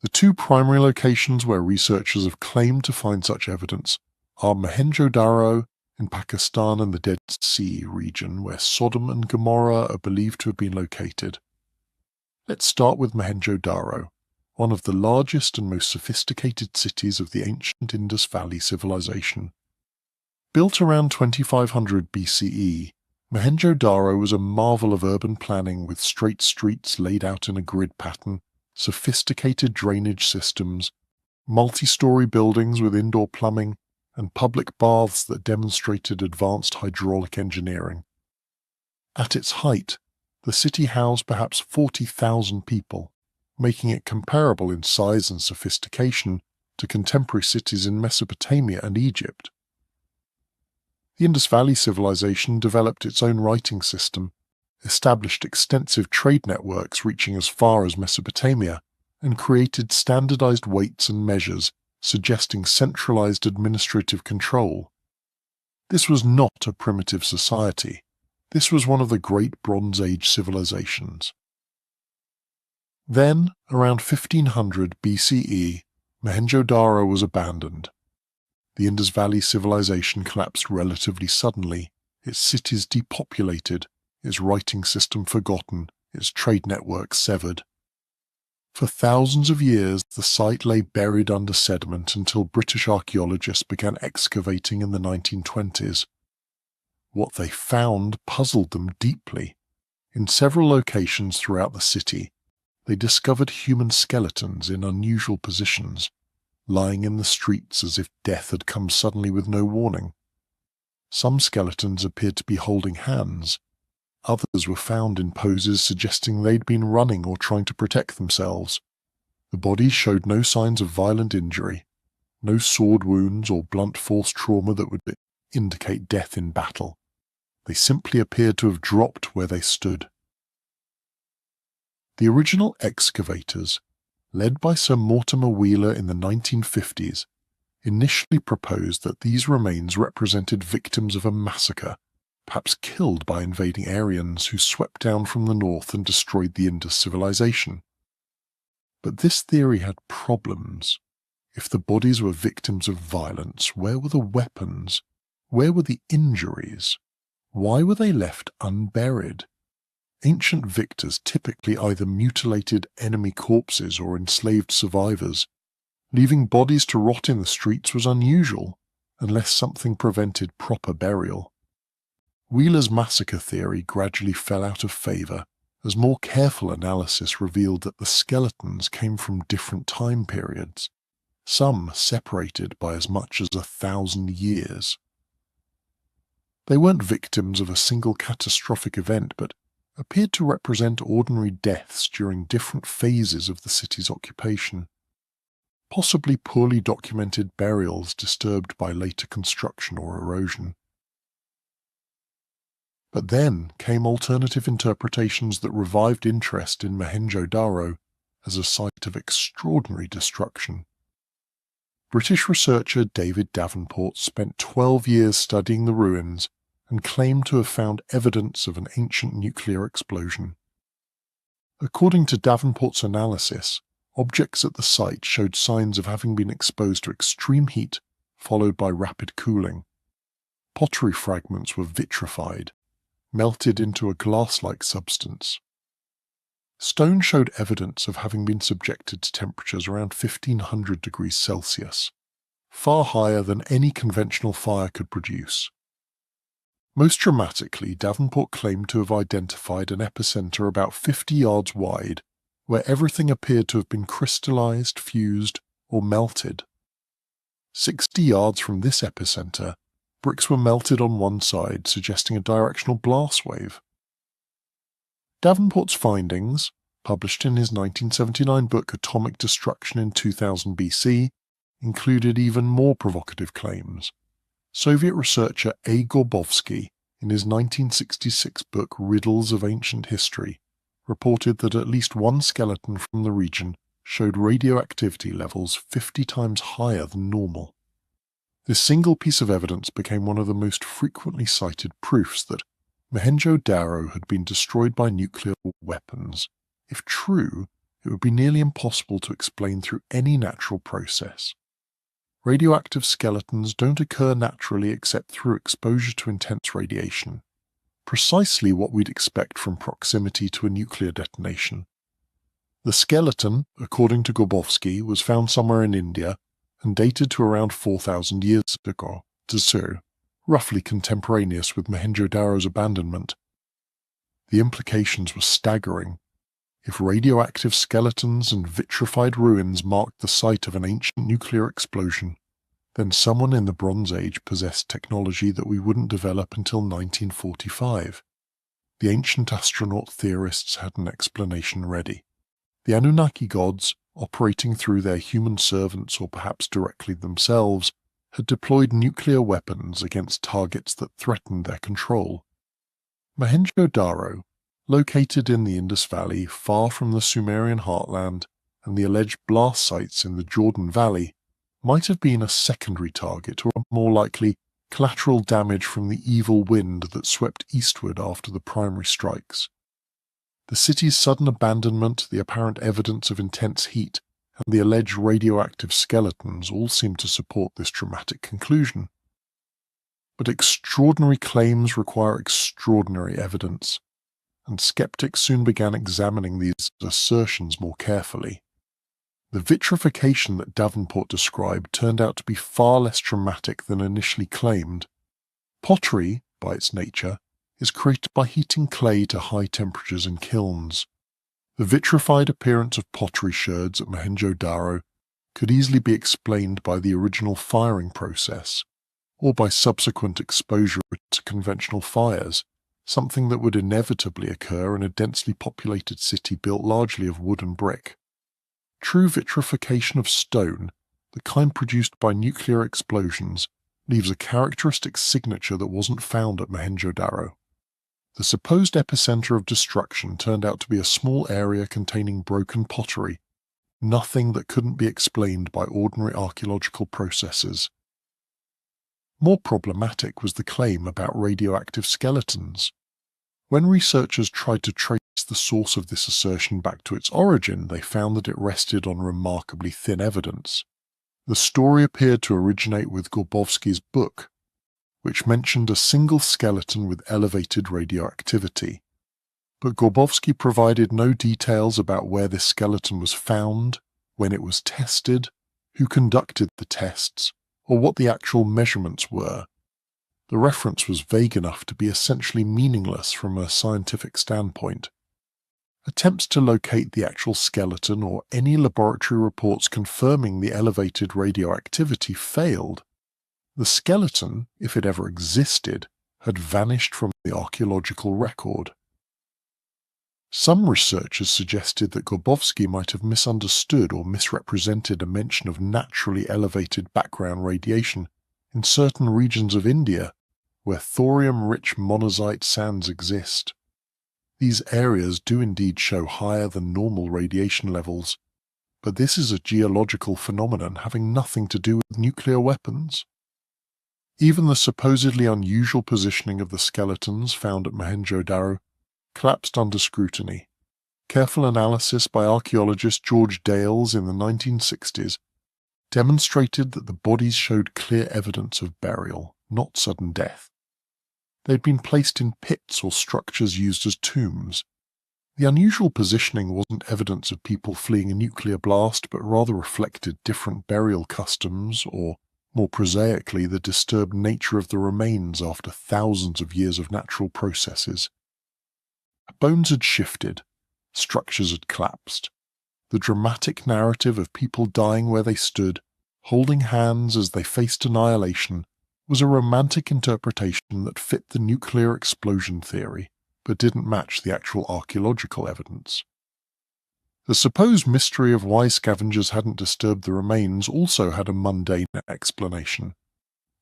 Speaker 1: The two primary locations where researchers have claimed to find such evidence are Mohenjo-Daro in Pakistan and the Dead Sea region, where Sodom and Gomorrah are believed to have been located. Let's start with Mohenjo-Daro, one of the largest and most sophisticated cities of the ancient Indus Valley civilization. Built around 2500 BCE, Mohenjo-Daro was a marvel of urban planning with straight streets laid out in a grid pattern, sophisticated drainage systems, multi-story buildings with indoor plumbing, and public baths that demonstrated advanced hydraulic engineering. At its height, the city housed perhaps 40,000 people, making it comparable in size and sophistication to contemporary cities in Mesopotamia and Egypt. The Indus Valley civilization developed its own writing system, established extensive trade networks reaching as far as Mesopotamia, and created standardized weights and measures suggesting centralized administrative control. This was not a primitive society. This was one of the great Bronze Age civilizations. Then, around 1500 BCE, Mohenjo-Daro was abandoned. The Indus Valley civilization collapsed relatively suddenly, its cities depopulated, its writing system forgotten, its trade networks severed. For thousands of years, the site lay buried under sediment until British archaeologists began excavating in the 1920s. What they found puzzled them deeply. In several locations throughout the city, they discovered human skeletons in unusual positions, lying in the streets as if death had come suddenly with no warning. Some skeletons appeared to be holding hands. Others were found in poses suggesting they'd been running or trying to protect themselves. The bodies showed no signs of violent injury, no sword wounds or blunt force trauma that would indicate death in battle. They simply appeared to have dropped where they stood. The original excavators, led by Sir Mortimer Wheeler in the 1950s, initially proposed that these remains represented victims of a massacre, perhaps killed by invading Aryans who swept down from the north and destroyed the Indus civilization. But this theory had problems. If the bodies were victims of violence, where were the weapons? Where were the injuries? Why were they left unburied? Ancient victors typically either mutilated enemy corpses or enslaved survivors. Leaving bodies to rot in the streets was unusual, unless something prevented proper burial. Wheeler's massacre theory gradually fell out of favour as more careful analysis revealed that the skeletons came from different time periods, some separated by as much as 1,000 years. They weren't victims of a single catastrophic event, but appeared to represent ordinary deaths during different phases of the city's occupation, possibly poorly documented burials disturbed by later construction or erosion. But then came alternative interpretations that revived interest in Mohenjo-Daro as a site of extraordinary destruction. British researcher David Davenport spent 12 years studying the ruins and claimed to have found evidence of an ancient nuclear explosion. According to Davenport's analysis, objects at the site showed signs of having been exposed to extreme heat followed by rapid cooling. Pottery fragments were vitrified, melted into a glass-like substance. Stone showed evidence of having been subjected to temperatures around 1500 degrees Celsius, far higher than any conventional fire could produce. Most dramatically, Davenport claimed to have identified an epicenter about 50 yards wide, where everything appeared to have been crystallized, fused, or melted. 60 yards from this epicenter, bricks were melted on one side, suggesting a directional blast wave. Davenport's findings, published in his 1979 book Atomic Destruction in 2000 BC, included even more provocative claims. Soviet researcher A. Gorbovsky, in his 1966 book Riddles of Ancient History, reported that at least one skeleton from the region showed radioactivity levels 50 times higher than normal. This single piece of evidence became one of the most frequently cited proofs that Mohenjo-Daro had been destroyed by nuclear weapons. If true, it would be nearly impossible to explain through any natural process. radioactive skeletons don't occur naturally except through exposure to intense radiation, precisely what we'd expect from proximity to a nuclear detonation. The skeleton, according to Grabowski, was found somewhere in India and dated to around 4,000 years ago, so roughly contemporaneous with Mohenjo-Daro's abandonment. The implications were staggering. If radioactive skeletons and vitrified ruins marked the site of an ancient nuclear explosion, then someone in the Bronze Age possessed technology that we wouldn't develop until 1945. The ancient astronaut theorists had an explanation ready. The Anunnaki gods, operating through their human servants or perhaps directly themselves, had deployed nuclear weapons against targets that threatened their control. Mohenjo-Daro, located in the Indus Valley far from the Sumerian heartland and the alleged blast sites in the Jordan Valley, might have been a secondary target or more likely collateral damage from the evil wind that swept eastward after the primary strikes. The city's sudden abandonment, the apparent evidence of intense heat, and the alleged radioactive skeletons all seem to support this dramatic conclusion. But extraordinary claims require extraordinary evidence, and skeptics soon began examining these assertions more carefully. The vitrification that Davenport described turned out to be far less dramatic than initially claimed. Pottery, by its nature, is created by heating clay to high temperatures in kilns. The vitrified appearance of pottery sherds at Mohenjo-Daro could easily be explained by the original firing process, or by subsequent exposure to conventional fires, something that would inevitably occur in a densely populated city built largely of wood and brick. True vitrification of stone, the kind produced by nuclear explosions, leaves a characteristic signature that wasn't found at Mohenjo-Daro. The supposed epicenter of destruction turned out to be a small area containing broken pottery, nothing that couldn't be explained by ordinary archaeological processes. More problematic was the claim about radioactive skeletons. When researchers tried to trace the source of this assertion back to its origin, they found that it rested on remarkably thin evidence. The story appeared to originate with Grabowski's book, which mentioned a single skeleton with elevated radioactivity. But Grabowski provided no details about where this skeleton was found, when it was tested, who conducted the tests, or what the actual measurements were. The reference was vague enough to be essentially meaningless from a scientific standpoint. Attempts to locate the actual skeleton or any laboratory reports confirming the elevated radioactivity failed. The skeleton, if it ever existed, had vanished from the archaeological record. Some researchers suggested that Grabowski might have misunderstood or misrepresented a mention of naturally elevated background radiation in certain regions of India where thorium-rich monazite sands exist. These areas do indeed show higher than normal radiation levels, but this is a geological phenomenon having nothing to do with nuclear weapons. Even the supposedly unusual positioning of the skeletons found at Mohenjo-Daro collapsed under scrutiny. Careful analysis by archaeologist George Dales in the 1960s demonstrated that the bodies showed clear evidence of burial, not sudden death. They had been placed in pits or structures used as tombs. The unusual positioning wasn't evidence of people fleeing a nuclear blast, but rather reflected different burial customs or, more prosaically, the disturbed nature of the remains after thousands of years of natural processes. Bones had shifted, structures had collapsed. The dramatic narrative of people dying where they stood, holding hands as they faced annihilation, was a romantic interpretation that fit the nuclear explosion theory, but didn't match the actual archaeological evidence. The supposed mystery of why scavengers hadn't disturbed the remains also had a mundane explanation.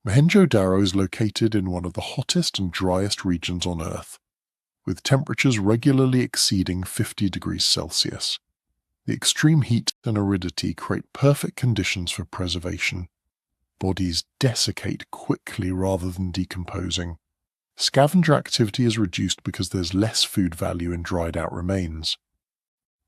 Speaker 1: Mohenjo-Daro is located in one of the hottest and driest regions on Earth, with temperatures regularly exceeding 50 degrees Celsius. The extreme heat and aridity create perfect conditions for preservation. Bodies desiccate quickly rather than decomposing. Scavenger activity is reduced because there's less food value in dried-out remains.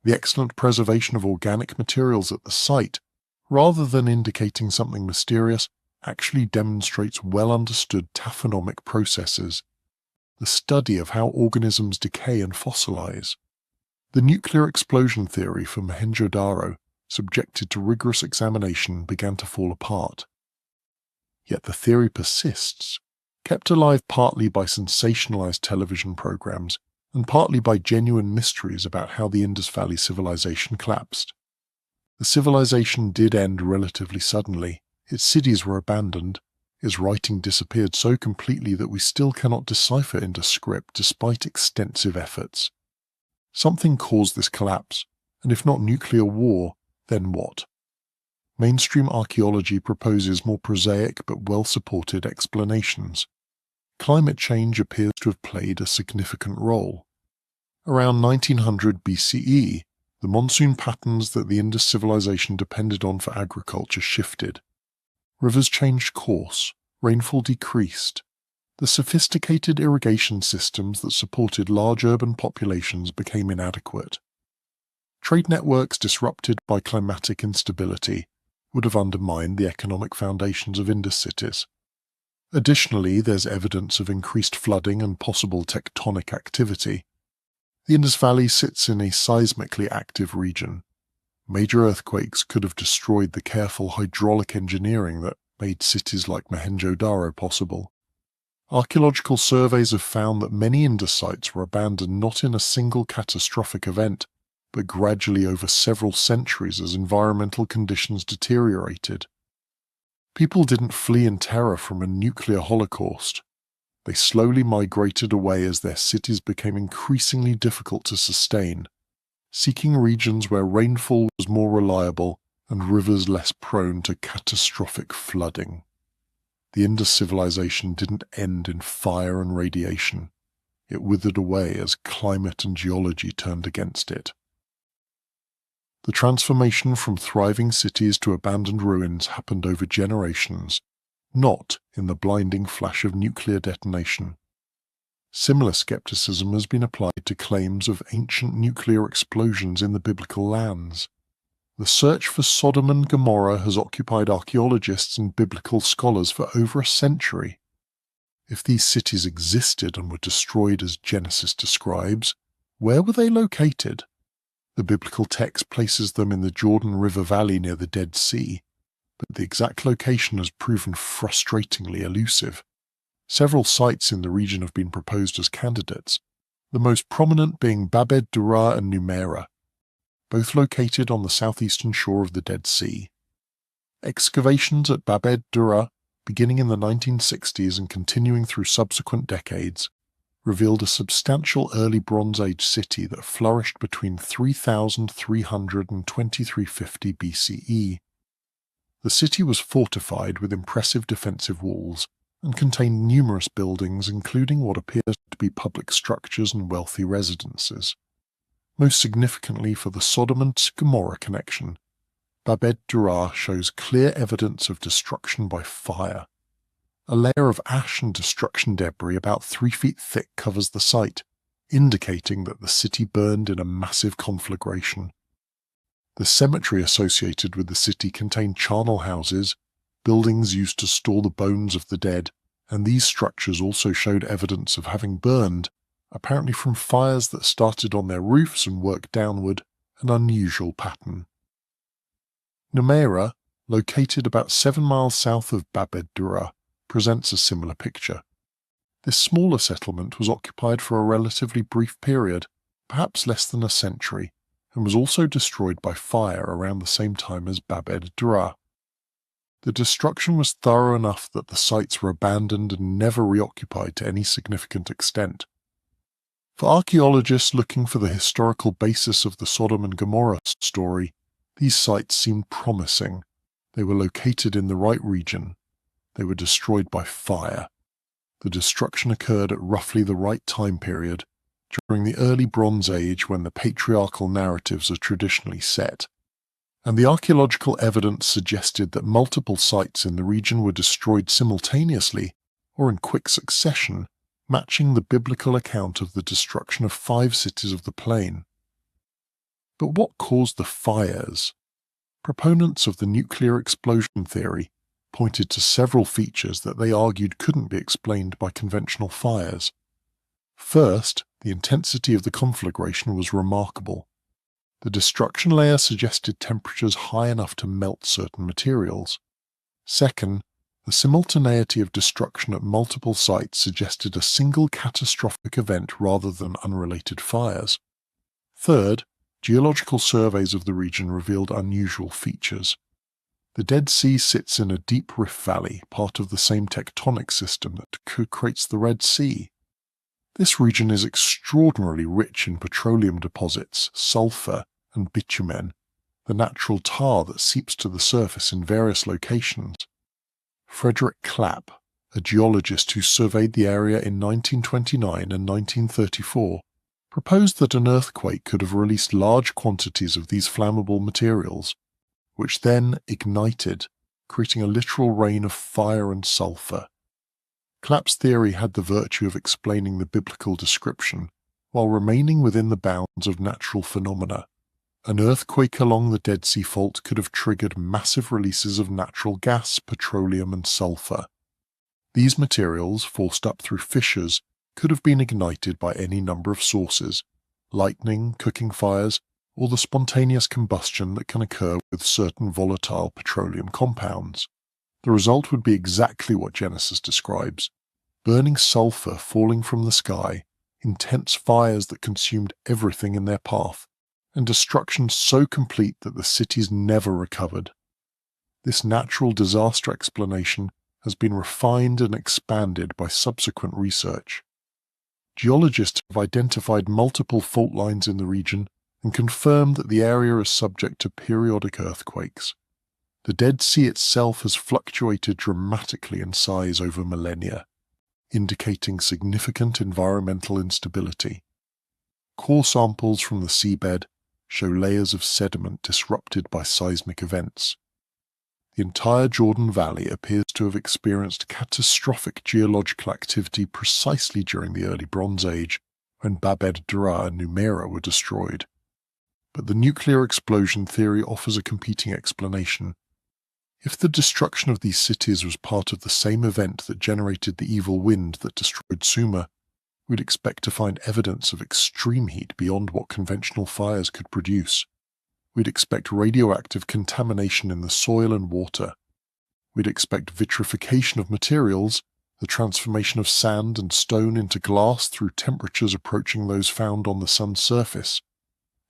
Speaker 1: The excellent preservation of organic materials at the site rather than indicating something mysterious, actually demonstrates well-understood taphonomic processes, the study of how organisms decay and fossilize. The nuclear explosion theory for Mohenjo-Daro, subjected to rigorous examination, began to fall apart. Yet the theory persists, kept alive partly by sensationalized television programs and partly by genuine mysteries about how the Indus Valley civilization collapsed. The civilization did end relatively suddenly. Its cities were abandoned. Its writing disappeared so completely that we still cannot decipher into script despite extensive efforts. Something caused this collapse, and if not nuclear war, then what? Mainstream archaeology proposes more prosaic but well-supported explanations. Climate change appears to have played a significant role. Around 1900 BCE, the monsoon patterns that the Indus civilization depended on for agriculture shifted. Rivers changed course, rainfall decreased. The sophisticated irrigation systems that supported large urban populations became inadequate. Trade networks disrupted by climatic instability would have undermined the economic foundations of Indus cities. Additionally, there's evidence of increased flooding and possible tectonic activity. The Indus Valley sits in a seismically active region. Major earthquakes could have destroyed the careful hydraulic engineering that made cities like Mohenjo-Daro possible. Archaeological surveys have found that many Indus sites were abandoned not in a single catastrophic event, but gradually over several centuries as environmental conditions deteriorated. People didn't flee in terror from a nuclear holocaust. They slowly migrated away as their cities became increasingly difficult to sustain, seeking regions where rainfall was more reliable and rivers less prone to catastrophic flooding. The Indus civilization didn't end in fire and radiation. It withered away as climate and geology turned against it. The transformation from thriving cities to abandoned ruins happened over generations, not in the blinding flash of nuclear detonation. Similar skepticism has been applied to claims of ancient nuclear explosions in the biblical lands. The search for Sodom and Gomorrah has occupied archaeologists and biblical scholars for over a century. If these cities existed and were destroyed as Genesis describes, where were they located? The biblical text places them in the Jordan River Valley near the Dead Sea, but the exact location has proven frustratingly elusive. Several sites in the region have been proposed as candidates, the most prominent being Babed Dura and Numeira, both located on the southeastern shore of the Dead Sea. Excavations at Babed Dura, beginning in the 1960s and continuing through subsequent decades, revealed a substantial early Bronze Age city that flourished between 3300 and 2350 BCE. The city was fortified with impressive defensive walls and contained numerous buildings, including what appears to be public structures and wealthy residences. Most significantly for the Sodom and Gomorrah connection, Babed Dura shows clear evidence of destruction by fire. A layer of ash and destruction debris about 3 feet thick covers the site, indicating that the city burned in a massive conflagration. The cemetery associated with the city contained charnel houses, buildings used to store the bones of the dead, and these structures also showed evidence of having burned, apparently from fires that started on their roofs and worked downward, an unusual pattern. Numeira, located about 7 miles south of Babed Dura, presents a similar picture. This smaller settlement was occupied for a relatively brief period, perhaps less than a century, and was also destroyed by fire around the same time as Babed Dura. The destruction was thorough enough that the sites were abandoned and never reoccupied to any significant extent. For archaeologists looking for the historical basis of the Sodom and Gomorrah story, these sites seemed promising. They were located in the right region. They were destroyed by fire. The destruction occurred at roughly the right time period, during the early Bronze Age when the patriarchal narratives are traditionally set. And the archaeological evidence suggested that multiple sites in the region were destroyed simultaneously or in quick succession, matching the biblical account of the destruction of 5 cities of the plain. But what caused the fires? proponents of the nuclear explosion theory pointed to several features that they argued couldn't be explained by conventional fires. First, the intensity of the conflagration was remarkable. The destruction layer suggested temperatures high enough to melt certain materials. Second, the simultaneity of destruction at multiple sites suggested a single catastrophic event rather than unrelated fires. Third, geological surveys of the region revealed unusual features. The Dead Sea sits in a deep rift valley, part of the same tectonic system that creates the Red Sea. This region is extraordinarily rich in petroleum deposits, sulfur, and bitumen, the natural tar that seeps to the surface in various locations. Frederick Clapp, a geologist who surveyed the area in 1929 and 1934, proposed that an earthquake could have released large quantities of these flammable materials, which then ignited, creating a literal rain of fire and sulfur. Clapp's theory had the virtue of explaining the biblical description while remaining within the bounds of natural phenomena. An earthquake along the Dead Sea Fault could have triggered massive releases of natural gas, petroleum, and sulfur. These materials, forced up through fissures, could have been ignited by any number of sources: lightning, cooking fires, or the spontaneous combustion that can occur with certain volatile petroleum compounds. The result would be exactly what Genesis describes: burning sulfur falling from the sky, intense fires that consumed everything in their path, and destruction so complete that the cities never recovered. This natural disaster explanation has been refined and expanded by subsequent research. Geologists have identified multiple fault lines in the region and confirmed that the area is subject to periodic earthquakes. The Dead Sea itself has fluctuated dramatically in size over millennia, indicating significant environmental instability. Core samples from the seabed show layers of sediment disrupted by seismic events. The entire Jordan Valley appears to have experienced catastrophic geological activity precisely during the early Bronze Age, when Babed-Dura and Numera were destroyed. But the nuclear explosion theory offers a competing explanation. If the destruction of these cities was part of the same event that generated the evil wind that destroyed Sumer, we'd expect to find evidence of extreme heat beyond what conventional fires could produce. We'd expect radioactive contamination in the soil and water. We'd expect vitrification of materials, the transformation of sand and stone into glass through temperatures approaching those found on the sun's surface.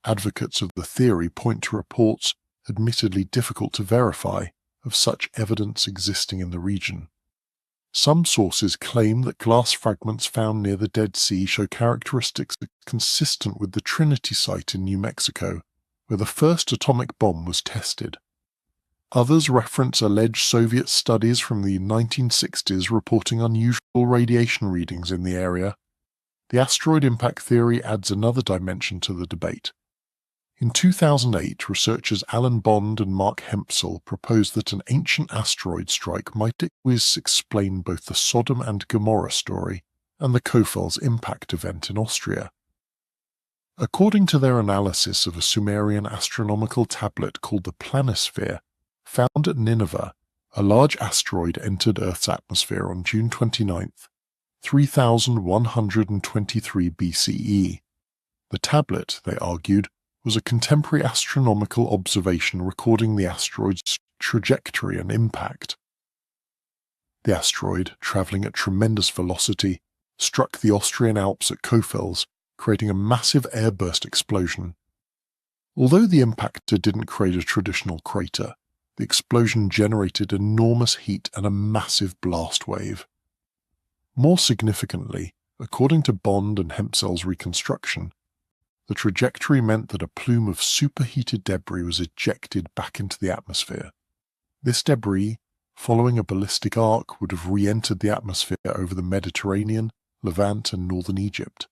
Speaker 1: Advocates of the theory point to reports, admittedly difficult to verify, of such evidence existing in the region. Some sources claim that glass fragments found near the Dead Sea show characteristics consistent with the Trinity site in New Mexico, where the first atomic bomb was tested. Others reference alleged Soviet studies from the 1960s reporting unusual radiation readings in the area. The asteroid impact theory adds another dimension to the debate. In 2008, researchers Alan Bond and Mark Hempsel proposed that an ancient asteroid strike might explain both the Sodom and Gomorrah story and the Kofels impact event in Austria. According to their analysis of a Sumerian astronomical tablet called the Planisphere, found at Nineveh, a large asteroid entered Earth's atmosphere on June 29, 3123 BCE. The tablet, they argued, was a contemporary astronomical observation recording the asteroid's trajectory and impact. The asteroid, travelling at tremendous velocity, struck the Austrian Alps at Kofels, creating a massive airburst explosion. Although the impactor didn't create a traditional crater, the explosion generated enormous heat and a massive blast wave. More significantly, according to Bond and Hempsel's reconstruction, the trajectory meant that a plume of superheated debris was ejected back into the atmosphere. This debris, following a ballistic arc, would have re-entered the atmosphere over the Mediterranean, Levant, and northern Egypt.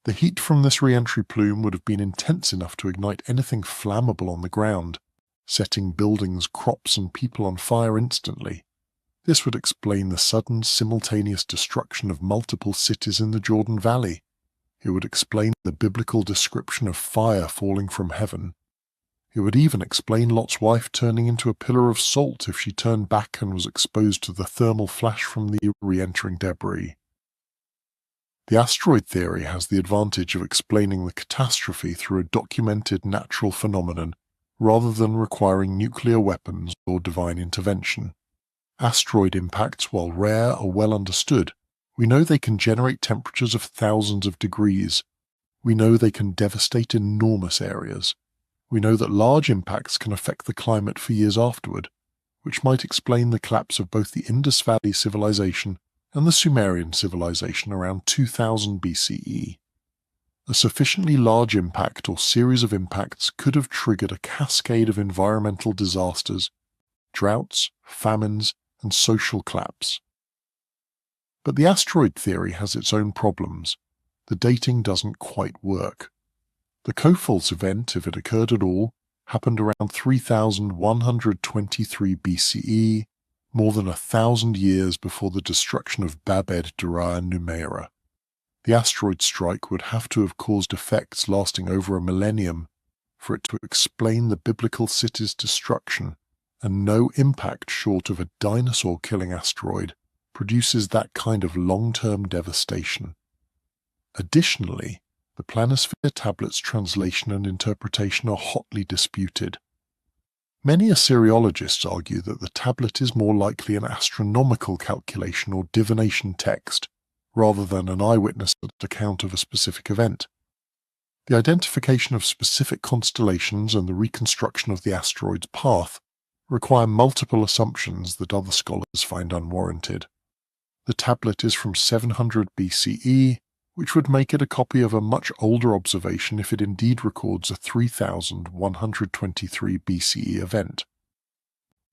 Speaker 1: The heat from this re-entry plume would have been intense enough to ignite anything flammable on the ground, setting buildings, crops, and people on fire instantly. This would explain the sudden, simultaneous destruction of multiple cities in the Jordan Valley. It would explain the biblical description of fire falling from heaven. It would even explain Lot's wife turning into a pillar of salt if she turned back and was exposed to the thermal flash from the re-entering debris. The asteroid theory has the advantage of explaining the catastrophe through a documented natural phenomenon rather than requiring nuclear weapons or divine intervention. Asteroid impacts, while rare, are well understood. We know they can generate temperatures of thousands of degrees. We know they can devastate enormous areas. We know that large impacts can affect the climate for years afterward, which might explain the collapse of both the Indus Valley civilization and the Sumerian civilization around 2000 BCE. A sufficiently large impact or series of impacts could have triggered a cascade of environmental disasters, droughts, famines, and social collapse. But the asteroid theory has its own problems. The dating doesn't quite work. The Kofals event, if it occurred at all, happened around 3123 BCE, more than 1,000 years before the destruction of Babed, Dura, and Numaira. The asteroid strike would have to have caused effects lasting over a millennium for it to explain the biblical city's destruction, and no impact short of a dinosaur-killing asteroid produces that kind of long-term devastation. Additionally, the Planisphere Tablet's translation and interpretation are hotly disputed. Many Assyriologists argue that the tablet is more likely an astronomical calculation or divination text, rather than an eyewitness account of a specific event. The identification of specific constellations and the reconstruction of the asteroid's path require multiple assumptions that other scholars find unwarranted. The tablet is from 700 BCE, which would make it a copy of a much older observation if it indeed records a 3123 BCE event.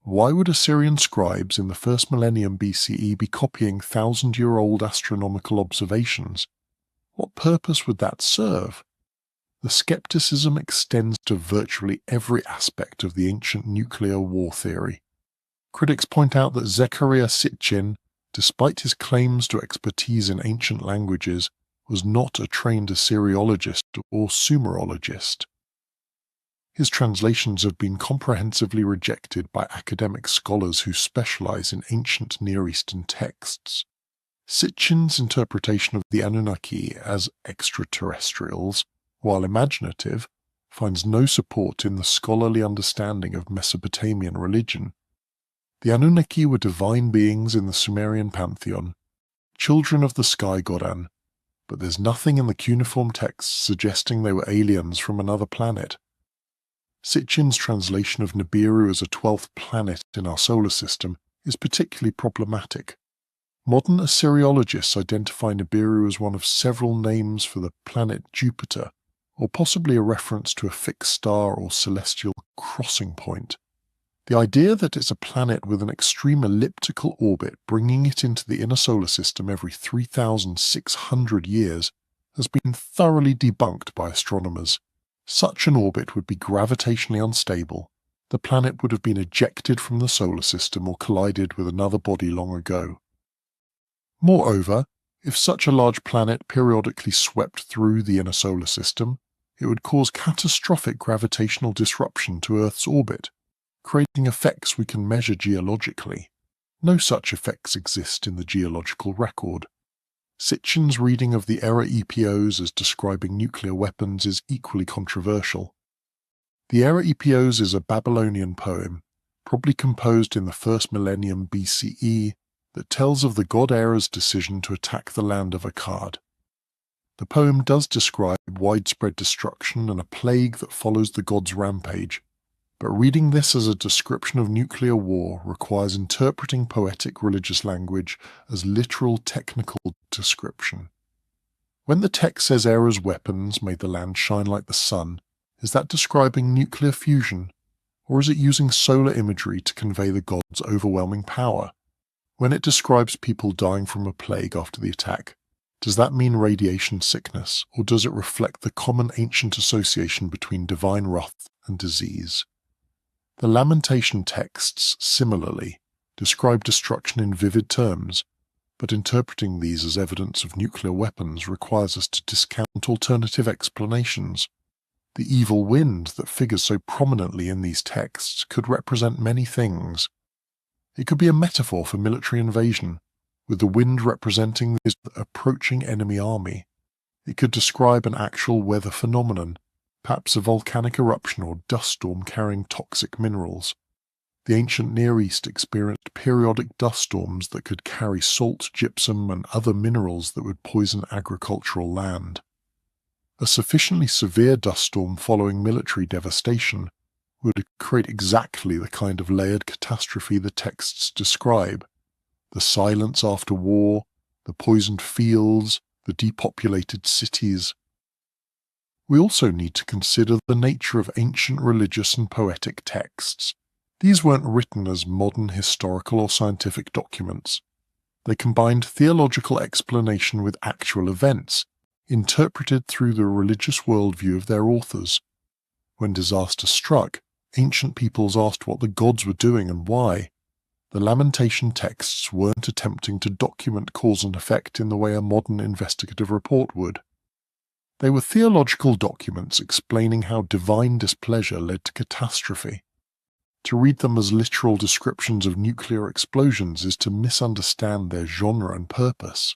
Speaker 1: Why would Assyrian scribes in the first millennium BCE be copying thousand-year-old astronomical observations? What purpose would that serve? The skepticism extends to virtually every aspect of the ancient nuclear war theory. Critics point out that Zechariah Sitchin, despite his claims to expertise in ancient languages, was not a trained Assyriologist or Sumerologist. His translations have been comprehensively rejected by academic scholars who specialize in ancient Near Eastern texts. Sitchin's interpretation of the Anunnaki as extraterrestrials, while imaginative, finds no support in the scholarly understanding of Mesopotamian religion. The Anunnaki were divine beings in the Sumerian pantheon, children of the sky god An, but there's nothing in the cuneiform texts suggesting they were aliens from another planet. Sitchin's translation of Nibiru as a 12th planet in our solar system is particularly problematic. Modern Assyriologists identify Nibiru as one of several names for the planet Jupiter, or possibly a reference to a fixed star or celestial crossing point. The idea that it's a planet with an extreme elliptical orbit bringing it into the inner solar system every 3,600 years has been thoroughly debunked by astronomers. Such an orbit would be gravitationally unstable. The planet would have been ejected from the solar system or collided with another body long ago. Moreover, if such a large planet periodically swept through the inner solar system, it would cause catastrophic gravitational disruption to Earth's orbit, creating effects we can measure geologically. No such effects exist in the geological record. Sitchin's reading of the Era Epos as describing nuclear weapons is equally controversial. The Era Epos is a Babylonian poem, probably composed in the first millennium BCE, that tells of the god Era's decision to attack the land of Akkad. The poem does describe widespread destruction and a plague that follows the god's rampage, but reading this as a description of nuclear war requires interpreting poetic religious language as literal technical description. When the text says Era's weapons made the land shine like the sun, is that describing nuclear fusion, or is it using solar imagery to convey the god's overwhelming power? When it describes people dying from a plague after the attack, does that mean radiation sickness, or does it reflect the common ancient association between divine wrath and disease? The Lamentation texts, similarly, describe destruction in vivid terms, but interpreting these as evidence of nuclear weapons requires us to discount alternative explanations. The evil wind that figures so prominently in these texts could represent many things. It could be a metaphor for military invasion, with the wind representing the approaching enemy army. It could describe an actual weather phenomenon, perhaps a volcanic eruption or dust storm carrying toxic minerals. The ancient Near East experienced periodic dust storms that could carry salt, gypsum, and other minerals that would poison agricultural land. A sufficiently severe dust storm following military devastation would create exactly the kind of layered catastrophe the texts describe: the silence after war, the poisoned fields, the depopulated cities. We also need to consider the nature of ancient religious and poetic texts. These weren't written as modern historical or scientific documents. They combined theological explanation with actual events, interpreted through the religious worldview of their authors. When disaster struck, ancient peoples asked what the gods were doing and why. The lamentation texts weren't attempting to document cause and effect in the way a modern investigative report would. They were theological documents explaining how divine displeasure led to catastrophe. To read them as literal descriptions of nuclear explosions is to misunderstand their genre and purpose.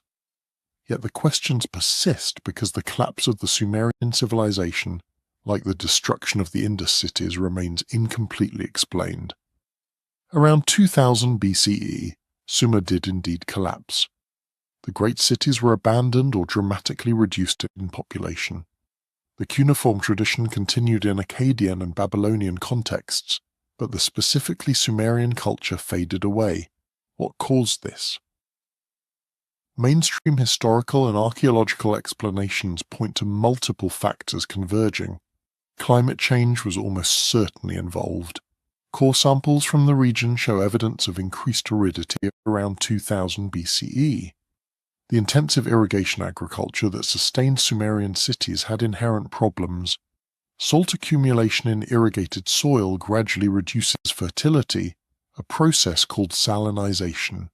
Speaker 1: Yet the questions persist because the collapse of the Sumerian civilization, like the destruction of the Indus cities, remains incompletely explained. Around 2000 BCE, Sumer did indeed collapse. The great cities were abandoned or dramatically reduced in population. The cuneiform tradition continued in Akkadian and Babylonian contexts, but the specifically Sumerian culture faded away. What caused this? Mainstream historical and archaeological explanations point to multiple factors converging. Climate change was almost certainly involved. Core samples from the region show evidence of increased aridity around 2000 BCE. The intensive irrigation agriculture that sustained Sumerian cities had inherent problems. Salt accumulation in irrigated soil gradually reduces fertility, a process called salinization.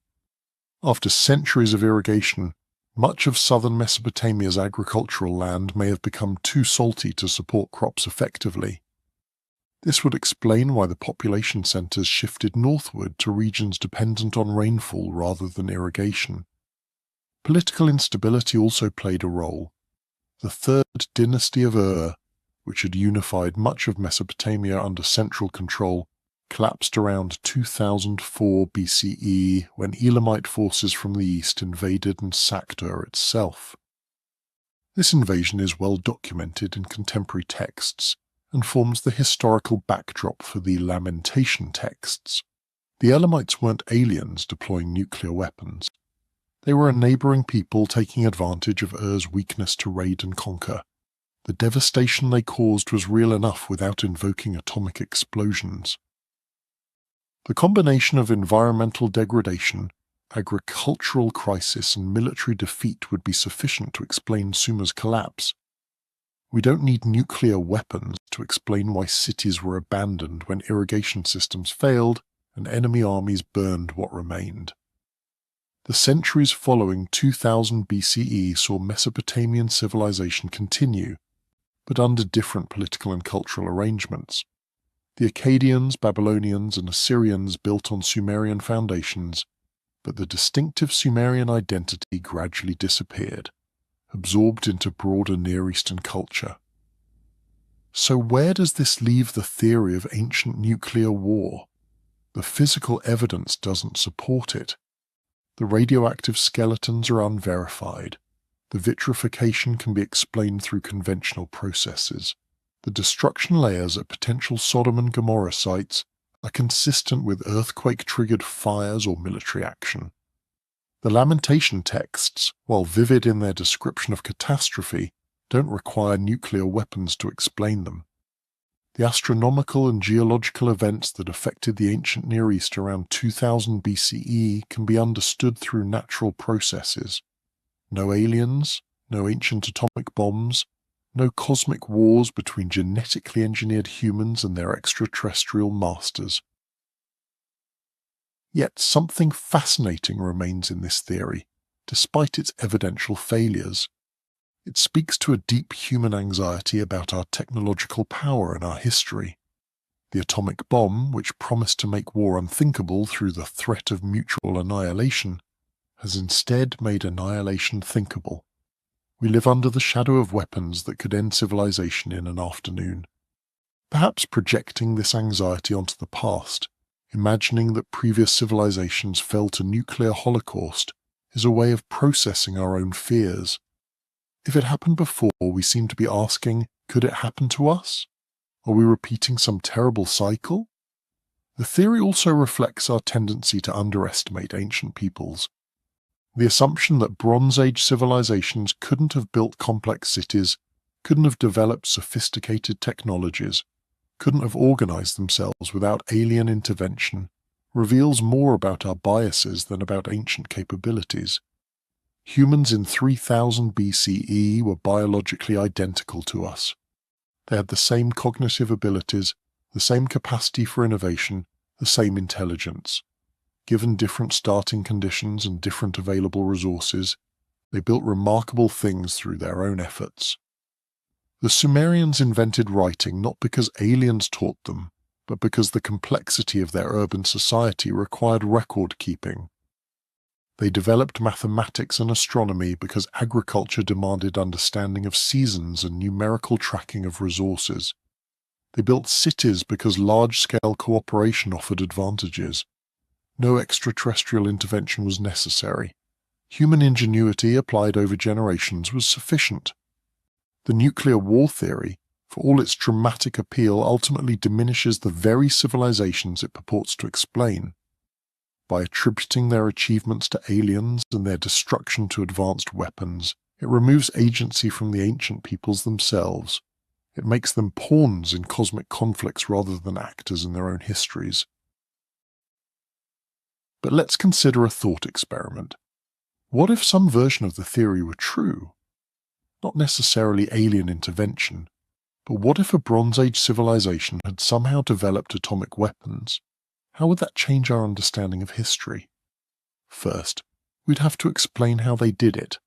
Speaker 1: After centuries of irrigation, much of southern Mesopotamia's agricultural land may have become too salty to support crops effectively. This would explain why the population centers shifted northward to regions dependent on rainfall rather than irrigation. Political instability also played a role. The third dynasty of Ur, which had unified much of Mesopotamia under central control, collapsed around 2004 BCE when Elamite forces from the east invaded and sacked Ur itself. This invasion is well documented in contemporary texts and forms the historical backdrop for the lamentation texts. The Elamites weren't aliens deploying nuclear weapons. They were a neighboring people taking advantage of Ur's weakness to raid and conquer. The devastation they caused was real enough without invoking atomic explosions. The combination of environmental degradation, agricultural crisis, and military defeat would be sufficient to explain Sumer's collapse. We don't need nuclear weapons to explain why cities were abandoned when irrigation systems failed and enemy armies burned what remained. The centuries following 2000 BCE saw Mesopotamian civilization continue, but under different political and cultural arrangements. The Akkadians, Babylonians, and Assyrians built on Sumerian foundations, but the distinctive Sumerian identity gradually disappeared, absorbed into broader Near Eastern culture. So where does this leave the theory of ancient nuclear war? The physical evidence doesn't support it. The radioactive skeletons are unverified. The vitrification can be explained through conventional processes. The destruction layers at potential Sodom and Gomorrah sites are consistent with earthquake-triggered fires or military action. The lamentation texts, while vivid in their description of catastrophe, don't require nuclear weapons to explain them. The astronomical and geological events that affected the ancient Near East around 2000 BCE can be understood through natural processes. No aliens, no ancient atomic bombs, no cosmic wars between genetically engineered humans and their extraterrestrial masters. Yet something fascinating remains in this theory, despite its evidential failures. It speaks to a deep human anxiety about our technological power and our history. The atomic bomb, which promised to make war unthinkable through the threat of mutual annihilation, has instead made annihilation thinkable. We live under the shadow of weapons that could end civilization in an afternoon. Perhaps projecting this anxiety onto the past, imagining that previous civilizations fell to nuclear holocaust, is a way of processing our own fears. If it happened before, we seem to be asking, could it happen to us? Are we repeating some terrible cycle? The theory also reflects our tendency to underestimate ancient peoples. The assumption that Bronze Age civilizations couldn't have built complex cities, couldn't have developed sophisticated technologies, couldn't have organized themselves without alien intervention, reveals more about our biases than about ancient capabilities. Humans in 3000 BCE were biologically identical to us. They had the same cognitive abilities, the same capacity for innovation, the same intelligence. Given different starting conditions and different available resources, they built remarkable things through their own efforts. The Sumerians invented writing not because aliens taught them, but because the complexity of their urban society required record keeping. They developed mathematics and astronomy because agriculture demanded understanding of seasons and numerical tracking of resources. They built cities because large-scale cooperation offered advantages. No extraterrestrial intervention was necessary. Human ingenuity applied over generations was sufficient. The nuclear war theory, for all its dramatic appeal, ultimately diminishes the very civilizations it purports to explain. By attributing their achievements to aliens and their destruction to advanced weapons, it removes agency from the ancient peoples themselves. It makes them pawns in cosmic conflicts rather than actors in their own histories. But let's consider a thought experiment. What if some version of the theory were true? Not necessarily alien intervention, but what if a Bronze Age civilization had somehow developed atomic weapons? How would that change our understanding of history? First, we'd have to explain how they did it.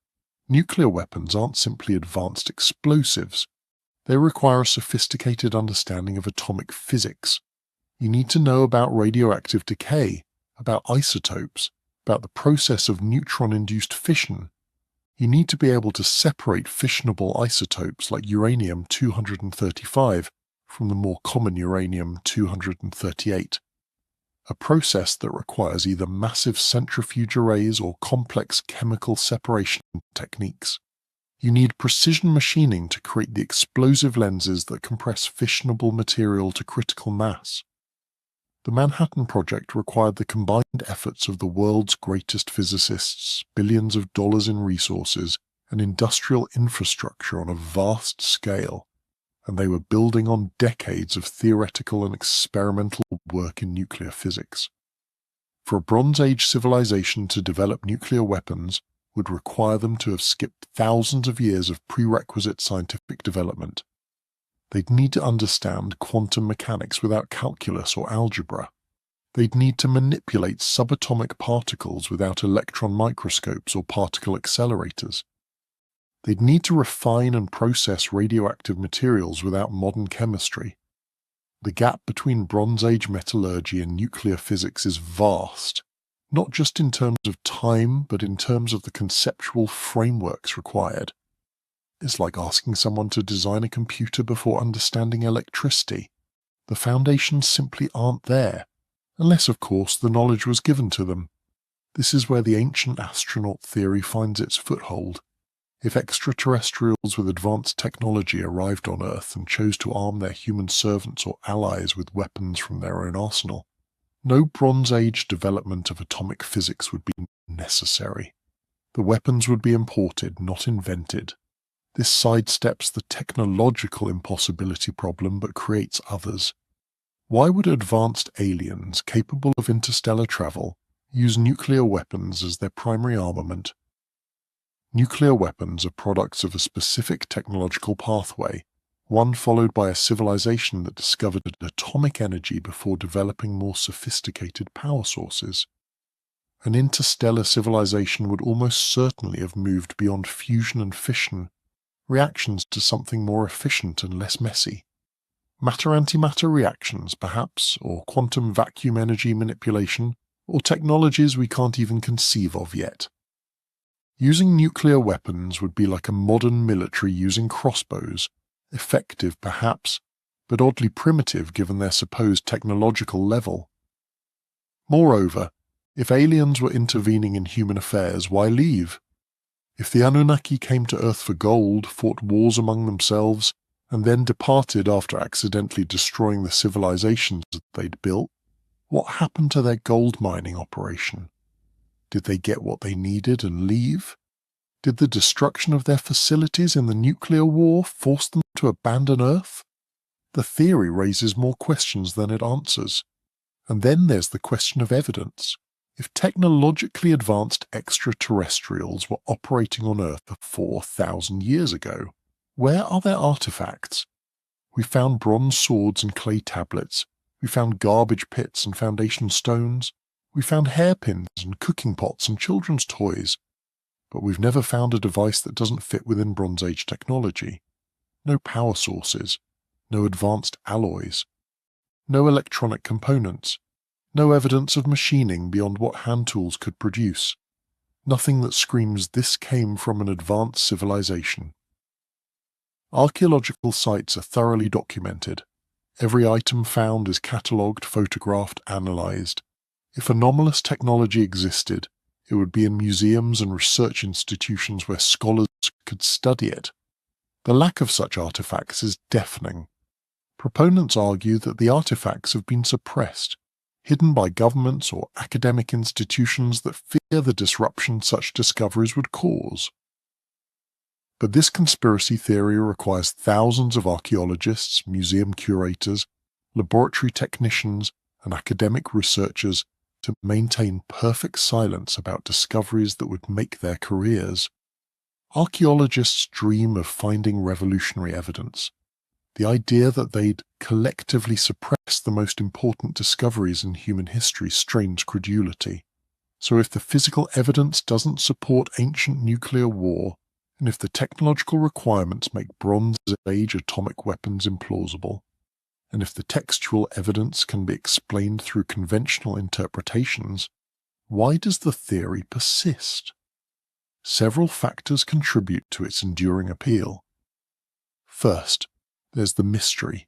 Speaker 1: Nuclear weapons aren't simply advanced explosives. They require a sophisticated understanding of atomic physics. You need to know about radioactive decay, about isotopes, about the process of neutron-induced fission. You need to be able to separate fissionable isotopes like uranium-235 from the more common uranium-238. A process that requires either massive centrifuge arrays or complex chemical separation techniques. You need precision machining to create the explosive lenses that compress fissionable material to critical mass. The Manhattan Project required the combined efforts of the world's greatest physicists, billions of dollars in resources, and industrial infrastructure on a vast scale, and they were building on decades of theoretical and experimental work in nuclear physics. For a Bronze Age civilization to develop nuclear weapons would require them to have skipped thousands of years of prerequisite scientific development. They'd need to understand quantum mechanics without calculus or algebra. They'd need to manipulate subatomic particles without electron microscopes or particle accelerators. They'd need to refine and process radioactive materials without modern chemistry. The gap between Bronze Age metallurgy and nuclear physics is vast, not just in terms of time, but in terms of the conceptual frameworks required. It's like asking someone to design a computer before understanding electricity. The foundations simply aren't there, unless, of course, the knowledge was given to them. This is where the ancient astronaut theory finds its foothold. If extraterrestrials with advanced technology arrived on Earth and chose to arm their human servants or allies with weapons from their own arsenal, no Bronze Age development of atomic physics would be necessary. The weapons would be imported, not invented. This sidesteps the technological impossibility problem but creates others. Why would advanced aliens capable of interstellar travel use nuclear weapons as their primary armament? Nuclear weapons are products of a specific technological pathway, one followed by a civilization that discovered atomic energy before developing more sophisticated power sources. An interstellar civilization would almost certainly have moved beyond fusion and fission reactions to something more efficient and less messy. Matter-antimatter reactions, perhaps, or quantum vacuum energy manipulation, or technologies we can't even conceive of yet. Using nuclear weapons would be like a modern military using crossbows, effective perhaps, but oddly primitive given their supposed technological level. Moreover, if aliens were intervening in human affairs, why leave? If the Anunnaki came to Earth for gold, fought wars among themselves, and then departed after accidentally destroying the civilizations that they'd built, what happened to their gold mining operation? Did they get what they needed and leave? Did the destruction of their facilities in the nuclear war force them to abandon Earth? The theory raises more questions than it answers. And then there's the question of evidence. If technologically advanced extraterrestrials were operating on Earth 4,000 years ago, where are their artifacts? We found bronze swords and clay tablets. We found garbage pits and foundation stones. We found hairpins and cooking pots and children's toys. But we've never found a device that doesn't fit within Bronze Age technology. No power sources. No advanced alloys. No electronic components. No evidence of machining beyond what hand tools could produce. Nothing that screams this came from an advanced civilization. Archaeological sites are thoroughly documented. Every item found is catalogued, photographed, analysed. If anomalous technology existed, it would be in museums and research institutions where scholars could study it. The lack of such artifacts is deafening. Proponents argue that the artifacts have been suppressed, hidden by governments or academic institutions that fear the disruption such discoveries would cause. But this conspiracy theory requires thousands of archaeologists, museum curators, laboratory technicians, and academic researchers to maintain perfect silence about discoveries that would make their careers. Archaeologists dream of finding revolutionary evidence. The idea that they'd collectively suppress the most important discoveries in human history strains credulity. So if the physical evidence doesn't support ancient nuclear war, and if the technological requirements make Bronze Age atomic weapons implausible, and if the textual evidence can be explained through conventional interpretations, why does the theory persist? Several factors contribute to its enduring appeal. First, there's the mystery.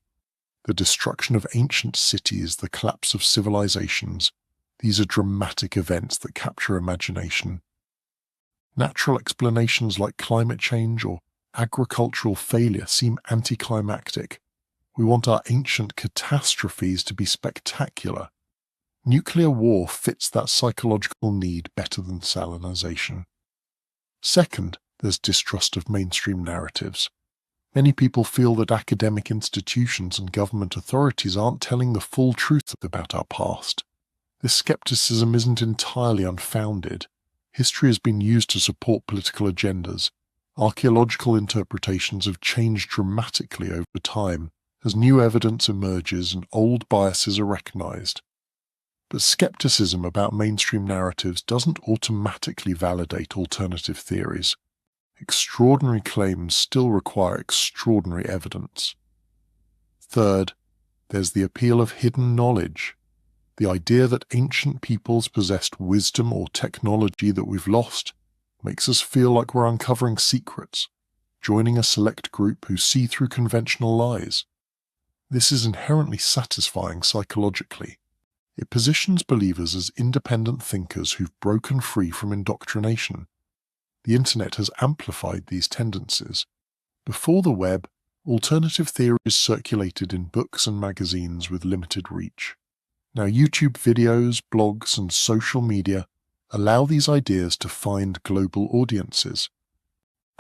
Speaker 1: The destruction of ancient cities, the collapse of civilizations. These are dramatic events that capture imagination. Natural explanations like climate change or agricultural failure seem anticlimactic. We want our ancient catastrophes to be spectacular. Nuclear war fits that psychological need better than salinization. Second, there's distrust of mainstream narratives. Many people feel that academic institutions and government authorities aren't telling the full truth about our past. This skepticism isn't entirely unfounded. History has been used to support political agendas. Archaeological interpretations have changed dramatically over time as new evidence emerges and old biases are recognized. But skepticism about mainstream narratives doesn't automatically validate alternative theories. Extraordinary claims still require extraordinary evidence. Third, there's the appeal of hidden knowledge. The idea that ancient peoples possessed wisdom or technology that we've lost makes us feel like we're uncovering secrets, joining a select group who see through conventional lies. This is inherently satisfying psychologically. It positions believers as independent thinkers who've broken free from indoctrination. The internet has amplified these tendencies. Before the web, alternative theories circulated in books and magazines with limited reach. Now YouTube videos, blogs, and social media allow these ideas to find global audiences.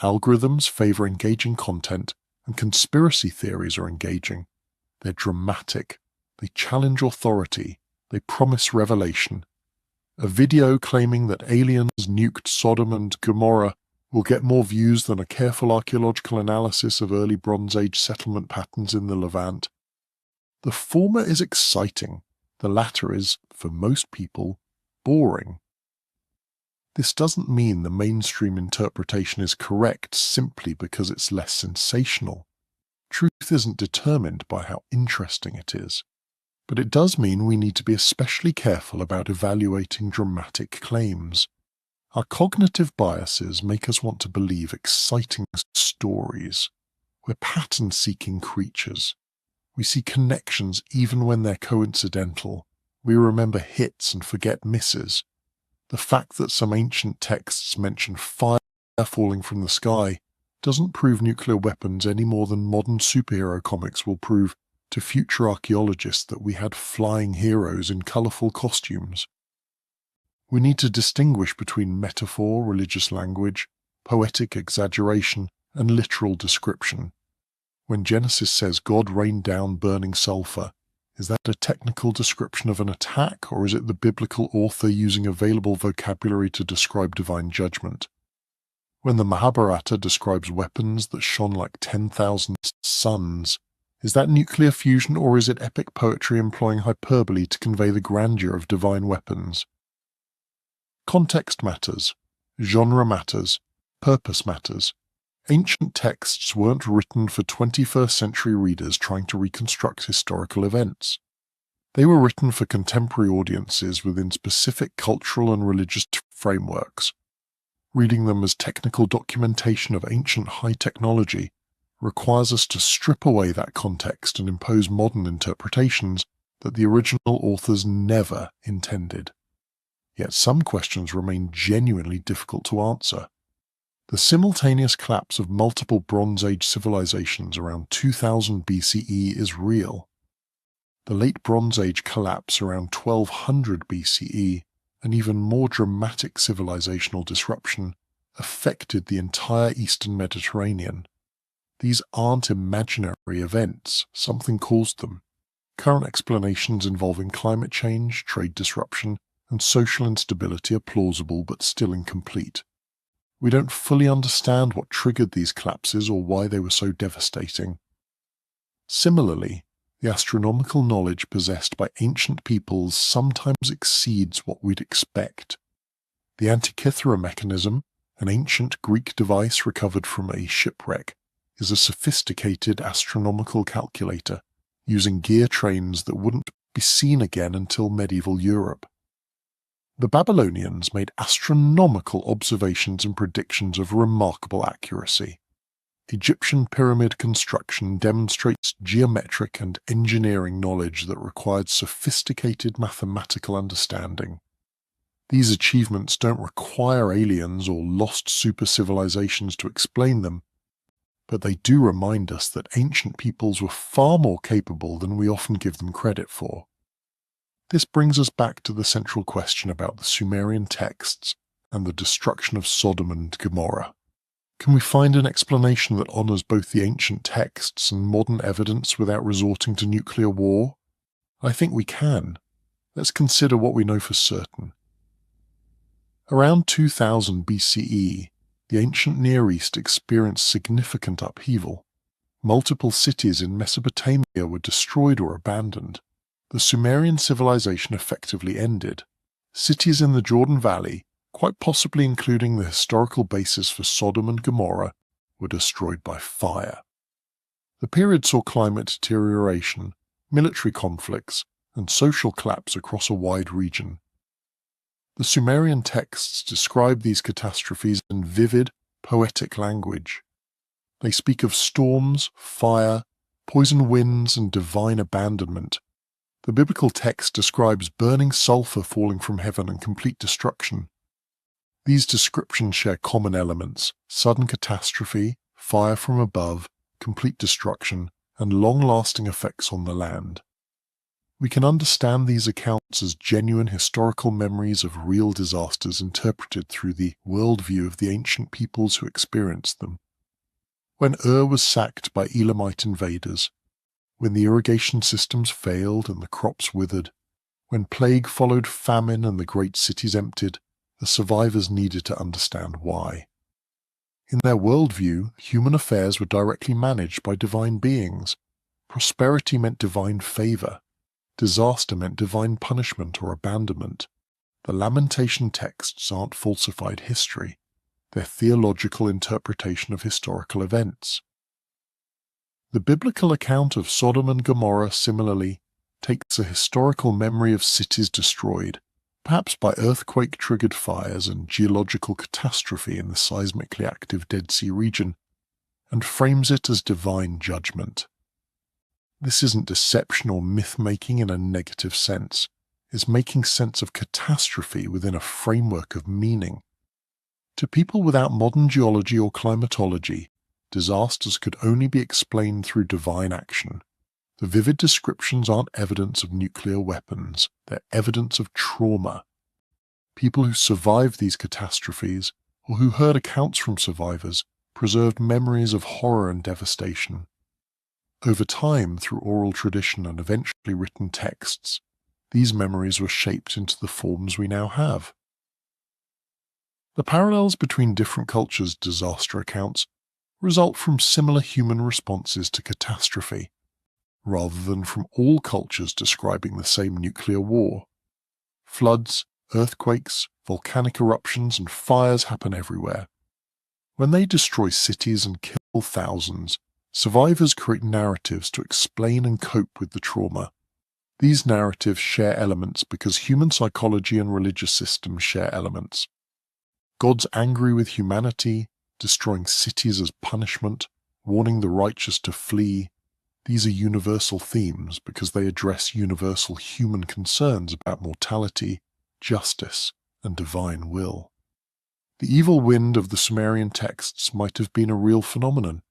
Speaker 1: Algorithms favor engaging content, and conspiracy theories are engaging. They're dramatic. They challenge authority. They promise revelation. A video claiming that aliens nuked Sodom and Gomorrah will get more views than a careful archaeological analysis of early Bronze Age settlement patterns in the Levant. The former is exciting. The latter is, for most people, boring. This doesn't mean the mainstream interpretation is correct simply because it's less sensational. Truth isn't determined by how interesting it is. But it does mean we need to be especially careful about evaluating dramatic claims. Our cognitive biases make us want to believe exciting stories. We're pattern-seeking creatures. We see connections even when they're coincidental. We remember hits and forget misses. The fact that some ancient texts mention fire falling from the sky doesn't prove nuclear weapons any more than modern superhero comics will prove to future archaeologists that we had flying heroes in colourful costumes. We need to distinguish between metaphor, religious language, poetic exaggeration, and literal description. When Genesis says God rained down burning sulphur, is that a technical description of an attack, or is it the biblical author using available vocabulary to describe divine judgment? When the Mahabharata describes weapons that shone like 10,000 suns, is that nuclear fusion, or is it epic poetry employing hyperbole to convey the grandeur of divine weapons? Context matters, genre matters, purpose matters. Ancient texts weren't written for 21st century readers trying to reconstruct historical events. They were written for contemporary audiences within specific cultural and religious frameworks. Reading them as technical documentation of ancient high technology requires us to strip away that context and impose modern interpretations that the original authors never intended. Yet some questions remain genuinely difficult to answer. The simultaneous collapse of multiple Bronze Age civilizations around 2000 BCE is real. The late Bronze Age collapse around 1200 BCE, an even more dramatic civilizational disruption, affected the entire Eastern Mediterranean. These aren't imaginary events, something caused them. Current explanations involving climate change, trade disruption, and social instability are plausible but still incomplete. We don't fully understand what triggered these collapses or why they were so devastating. Similarly, the astronomical knowledge possessed by ancient peoples sometimes exceeds what we'd expect. The Antikythera mechanism, an ancient Greek device recovered from a shipwreck, is a sophisticated astronomical calculator using gear trains that wouldn't be seen again until medieval Europe. The Babylonians made astronomical observations and predictions of remarkable accuracy. Egyptian pyramid construction demonstrates geometric and engineering knowledge that required sophisticated mathematical understanding. These achievements don't require aliens or lost super civilizations to explain them, but they do remind us that ancient peoples were far more capable than we often give them credit for. This brings us back to the central question about the Sumerian texts and the destruction of Sodom and Gomorrah. Can we find an explanation that honors both the ancient texts and modern evidence without resorting to nuclear war? I think we can. Let's consider what we know for certain. Around 2000 BCE, the ancient Near East experienced significant upheaval. Multiple cities in Mesopotamia were destroyed or abandoned. The Sumerian civilization effectively ended. Cities in the Jordan Valley, quite possibly including the historical basis for Sodom and Gomorrah, were destroyed by fire. The period saw climate deterioration, military conflicts, and social collapse across a wide region. The Sumerian texts describe these catastrophes in vivid, poetic language. They speak of storms, fire, poison winds, and divine abandonment. The biblical text describes burning sulphur falling from heaven and complete destruction. These descriptions share common elements: sudden catastrophe, fire from above, complete destruction, and long-lasting effects on the land. We can understand these accounts as genuine historical memories of real disasters interpreted through the worldview of the ancient peoples who experienced them. When Ur was sacked by Elamite invaders, when the irrigation systems failed and the crops withered, when plague followed famine and the great cities emptied, the survivors needed to understand why. In their worldview, human affairs were directly managed by divine beings. Prosperity meant divine favor. Disaster meant divine punishment or abandonment. the lamentation texts aren't falsified history, they're theological interpretation of historical events. The biblical account of Sodom and Gomorrah, similarly, takes a historical memory of cities destroyed, perhaps by earthquake-triggered fires and geological catastrophe in the seismically active Dead Sea region, and frames it as divine judgment. This isn't deception or myth-making in a negative sense. It's making sense of catastrophe within a framework of meaning. To people without modern geology or climatology, disasters could only be explained through divine action. The vivid descriptions aren't evidence of nuclear weapons, they're evidence of trauma. People who survived these catastrophes, or who heard accounts from survivors, preserved memories of horror and devastation. Over time, through oral tradition and eventually written texts, these memories were shaped into the forms we now have. The parallels between different cultures' disaster accounts result from similar human responses to catastrophe, rather than from all cultures describing the same nuclear war. Floods, earthquakes, volcanic eruptions, and fires happen everywhere. When they destroy cities and kill thousands, survivors create narratives to explain and cope with the trauma. These narratives share elements because human psychology and religious systems share elements. God's angry with humanity, destroying cities as punishment, warning the righteous to flee. These are universal themes because they address universal human concerns about mortality, justice, and divine will. The evil wind of the Sumerian texts might have been a real phenomenon.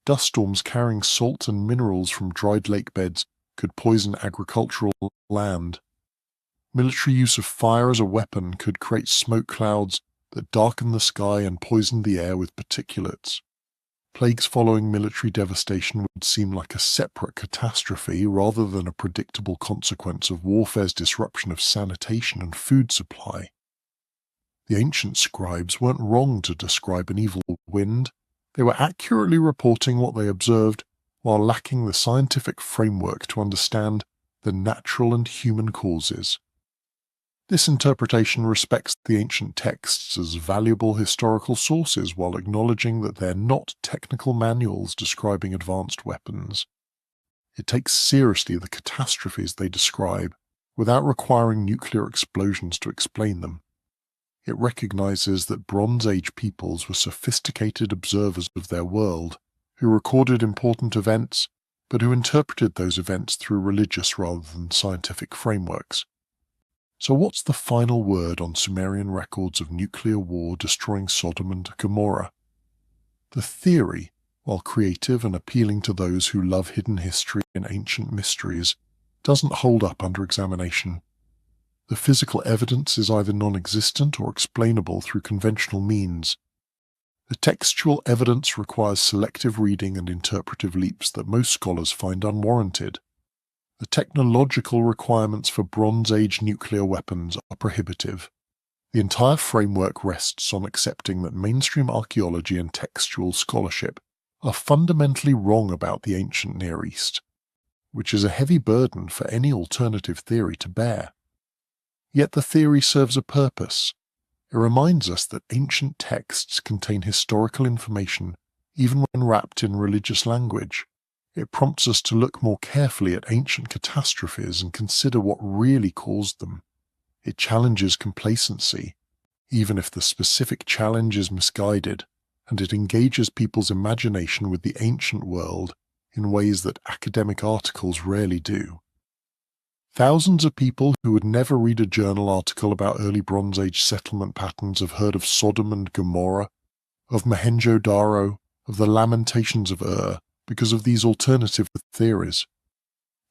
Speaker 1: Dust storms carrying salt and minerals from dried lake beds could poison agricultural land. Military use of fire as a weapon could create smoke clouds that darkened the sky and poisoned the air with particulates. Plagues following military devastation would seem like a separate catastrophe rather than a predictable consequence of warfare's disruption of sanitation and food supply. The ancient scribes weren't wrong to describe an evil wind. They were accurately reporting what they observed while lacking the scientific framework to understand the natural and human causes. This interpretation respects the ancient texts as valuable historical sources while acknowledging that they're not technical manuals describing advanced weapons. It takes seriously the catastrophes they describe without requiring nuclear explosions to explain them. It recognizes that Bronze Age peoples were sophisticated observers of their world, who recorded important events, but who interpreted those events through religious rather than scientific frameworks. So what's the final word on Sumerian records of nuclear war destroying Sodom and Gomorrah? The theory, while creative and appealing to those who love hidden history and ancient mysteries, doesn't hold up under examination. The physical evidence is either non-existent or explainable through conventional means. The textual evidence requires selective reading and interpretive leaps that most scholars find unwarranted. The technological requirements for Bronze Age nuclear weapons are prohibitive. The entire framework rests on accepting that mainstream archaeology and textual scholarship are fundamentally wrong about the ancient Near East, which is a heavy burden for any alternative theory to bear. Yet the theory serves a purpose. It reminds us that ancient texts contain historical information even when wrapped in religious language. It prompts us to look more carefully at ancient catastrophes and consider what really caused them. It challenges complacency, even if the specific challenge is misguided, and it engages people's imagination with the ancient world in ways that academic articles rarely do. Thousands of people who would never read a journal article about early Bronze Age settlement patterns have heard of Sodom and Gomorrah, of Mohenjo-Daro, of the Lamentations of because of these alternative theories.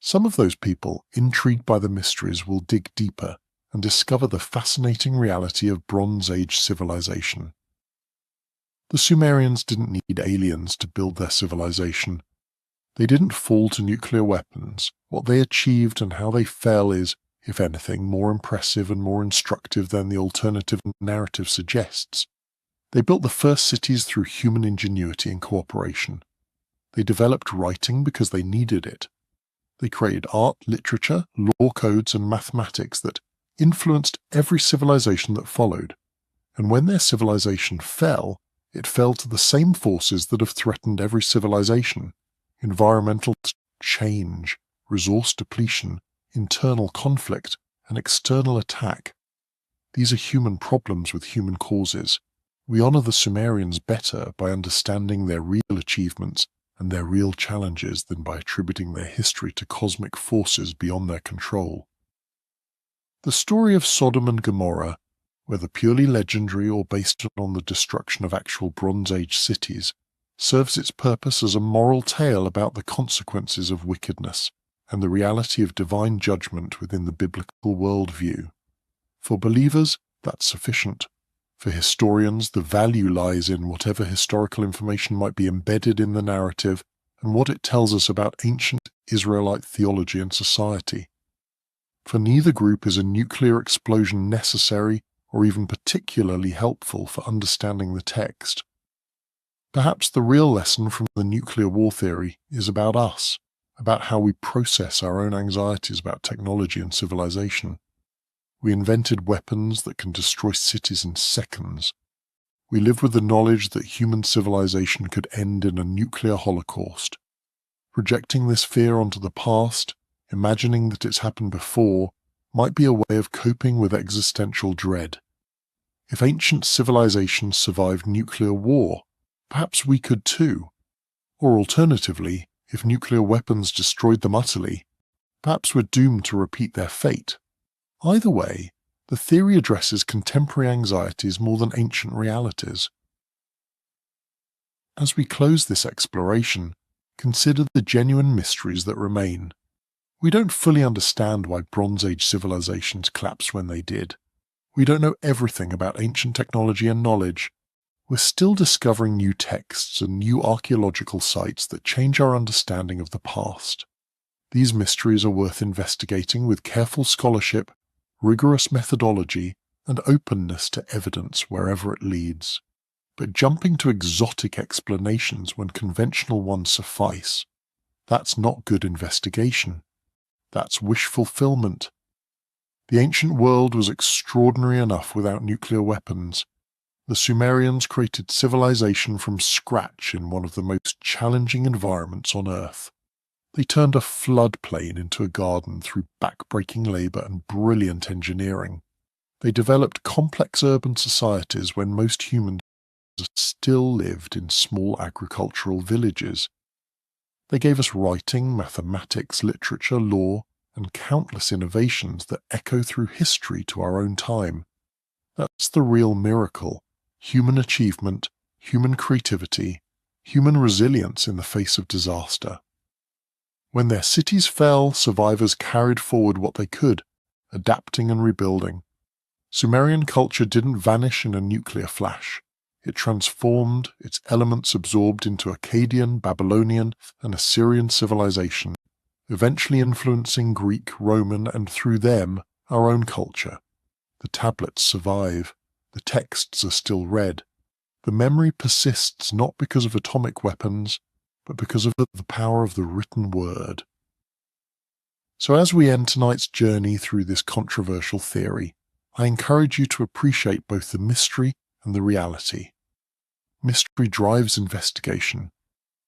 Speaker 1: Some of those people, intrigued by the mysteries, will dig deeper and discover the fascinating reality of Bronze Age civilization. The Sumerians didn't need aliens to build their civilization. They didn't fall to nuclear weapons. What they achieved and how they fell is, if anything, more impressive and more instructive than the alternative narrative suggests. They built the first cities through human ingenuity and cooperation. They developed writing because they needed it. They created art, literature, law codes, and mathematics that, influenced every civilization that followed, and when their civilization fell, it fell to the same forces that have threatened every civilization: environmental change, resource depletion, internal conflict, and external attack. These are human problems with human causes. We honor the Sumerians better by understanding their real achievements and their real challenges than by attributing their history to cosmic forces beyond their control. The story of Sodom and Gomorrah, whether purely legendary or based on the destruction of actual Bronze Age cities, serves its purpose as a moral tale about the consequences of wickedness and the reality of divine judgment within the biblical worldview. For believers, that's sufficient. For historians, the value lies in whatever historical information might be embedded in the narrative and what it tells us about ancient Israelite theology and society. For neither group is a nuclear explosion necessary or even particularly helpful for understanding the text. Perhaps the real lesson from the nuclear war theory is about us, about how we process our own anxieties about technology and civilization. We invented weapons that can destroy cities in seconds. We live with the knowledge that human civilization could end in a nuclear holocaust. Projecting this fear onto the past, imagining that it's happened before, might be a way of coping with existential dread. If ancient civilizations survived nuclear war, perhaps we could too. Or alternatively, if nuclear weapons destroyed them utterly, perhaps we're doomed to repeat their fate. Either way, the theory addresses contemporary anxieties more than ancient realities. As we close this exploration, consider the genuine mysteries that remain. We don't fully understand why Bronze Age civilizations collapsed when they did. We don't know everything about ancient technology and knowledge. We're still discovering new texts and new archaeological sites that change our understanding of the past. These mysteries are worth investigating with careful scholarship, rigorous methodology, and openness to evidence wherever it leads. But jumping to exotic explanations when conventional ones suffice, that's not good investigation. That's wish fulfillment. The ancient world was extraordinary enough without nuclear weapons. The Sumerians created civilization from scratch in one of the most challenging environments on Earth. They turned a floodplain into a garden through back-breaking labor and brilliant engineering. They developed complex urban societies when most humans still lived in small agricultural villages. They gave us writing, mathematics, literature, law, and countless innovations that echo through history to our own time. That's the real miracle: human achievement, human creativity, human resilience in the face of disaster. When their cities fell, survivors carried forward what they could, adapting and rebuilding. Sumerian culture didn't vanish in a nuclear flash. It transformed, its elements absorbed into Akkadian, Babylonian, and Assyrian civilization, eventually influencing Greek, Roman, and through them, our own culture. The tablets survive. The texts are still read. The memory persists not because of atomic weapons, but because of the power of the written word. So as we end tonight's journey through this controversial theory, I encourage you to appreciate both the mystery and the reality. Mystery drives investigation.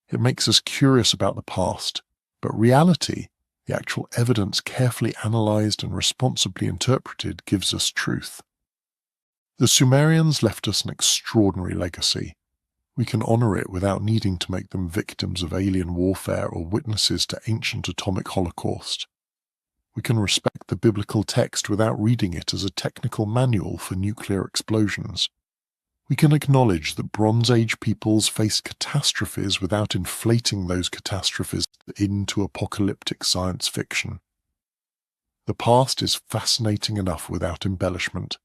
Speaker 1: It makes us curious about the past, but reality, the actual evidence carefully analyzed and responsibly interpreted, gives us truth. The Sumerians left us an extraordinary legacy. We can honor it without needing to make them victims of alien warfare or witnesses to ancient atomic holocaust. We can respect the biblical text without reading it as a technical manual for nuclear explosions. We can acknowledge that Bronze Age peoples faced catastrophes without inflating those catastrophes into apocalyptic science fiction. The past is fascinating enough without embellishment.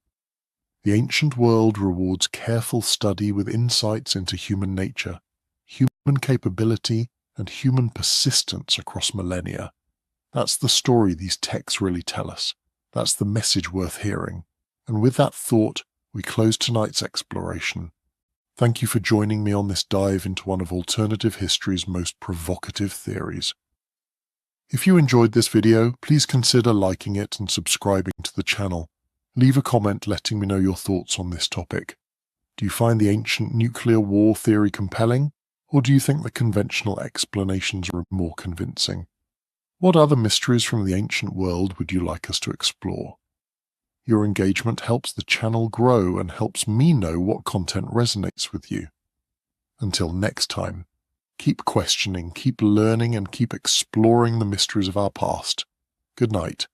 Speaker 1: The ancient world rewards careful study with insights into human nature, human capability, and human persistence across millennia. That's the story these texts really tell us. That's the message worth hearing. And with that thought, we close tonight's exploration. Thank you for joining me on this dive into one of alternative history's most provocative theories. If you enjoyed this video, please consider liking it and subscribing to the channel. Leave a comment letting me know your thoughts on this topic. Do you find the ancient nuclear war theory compelling, or do you think the conventional explanations are more convincing? What other mysteries from the ancient world would you like us to explore? Your engagement helps the channel grow and helps me know what content resonates with you. Until next time, keep questioning, keep learning, and keep exploring the mysteries of our past. Good night.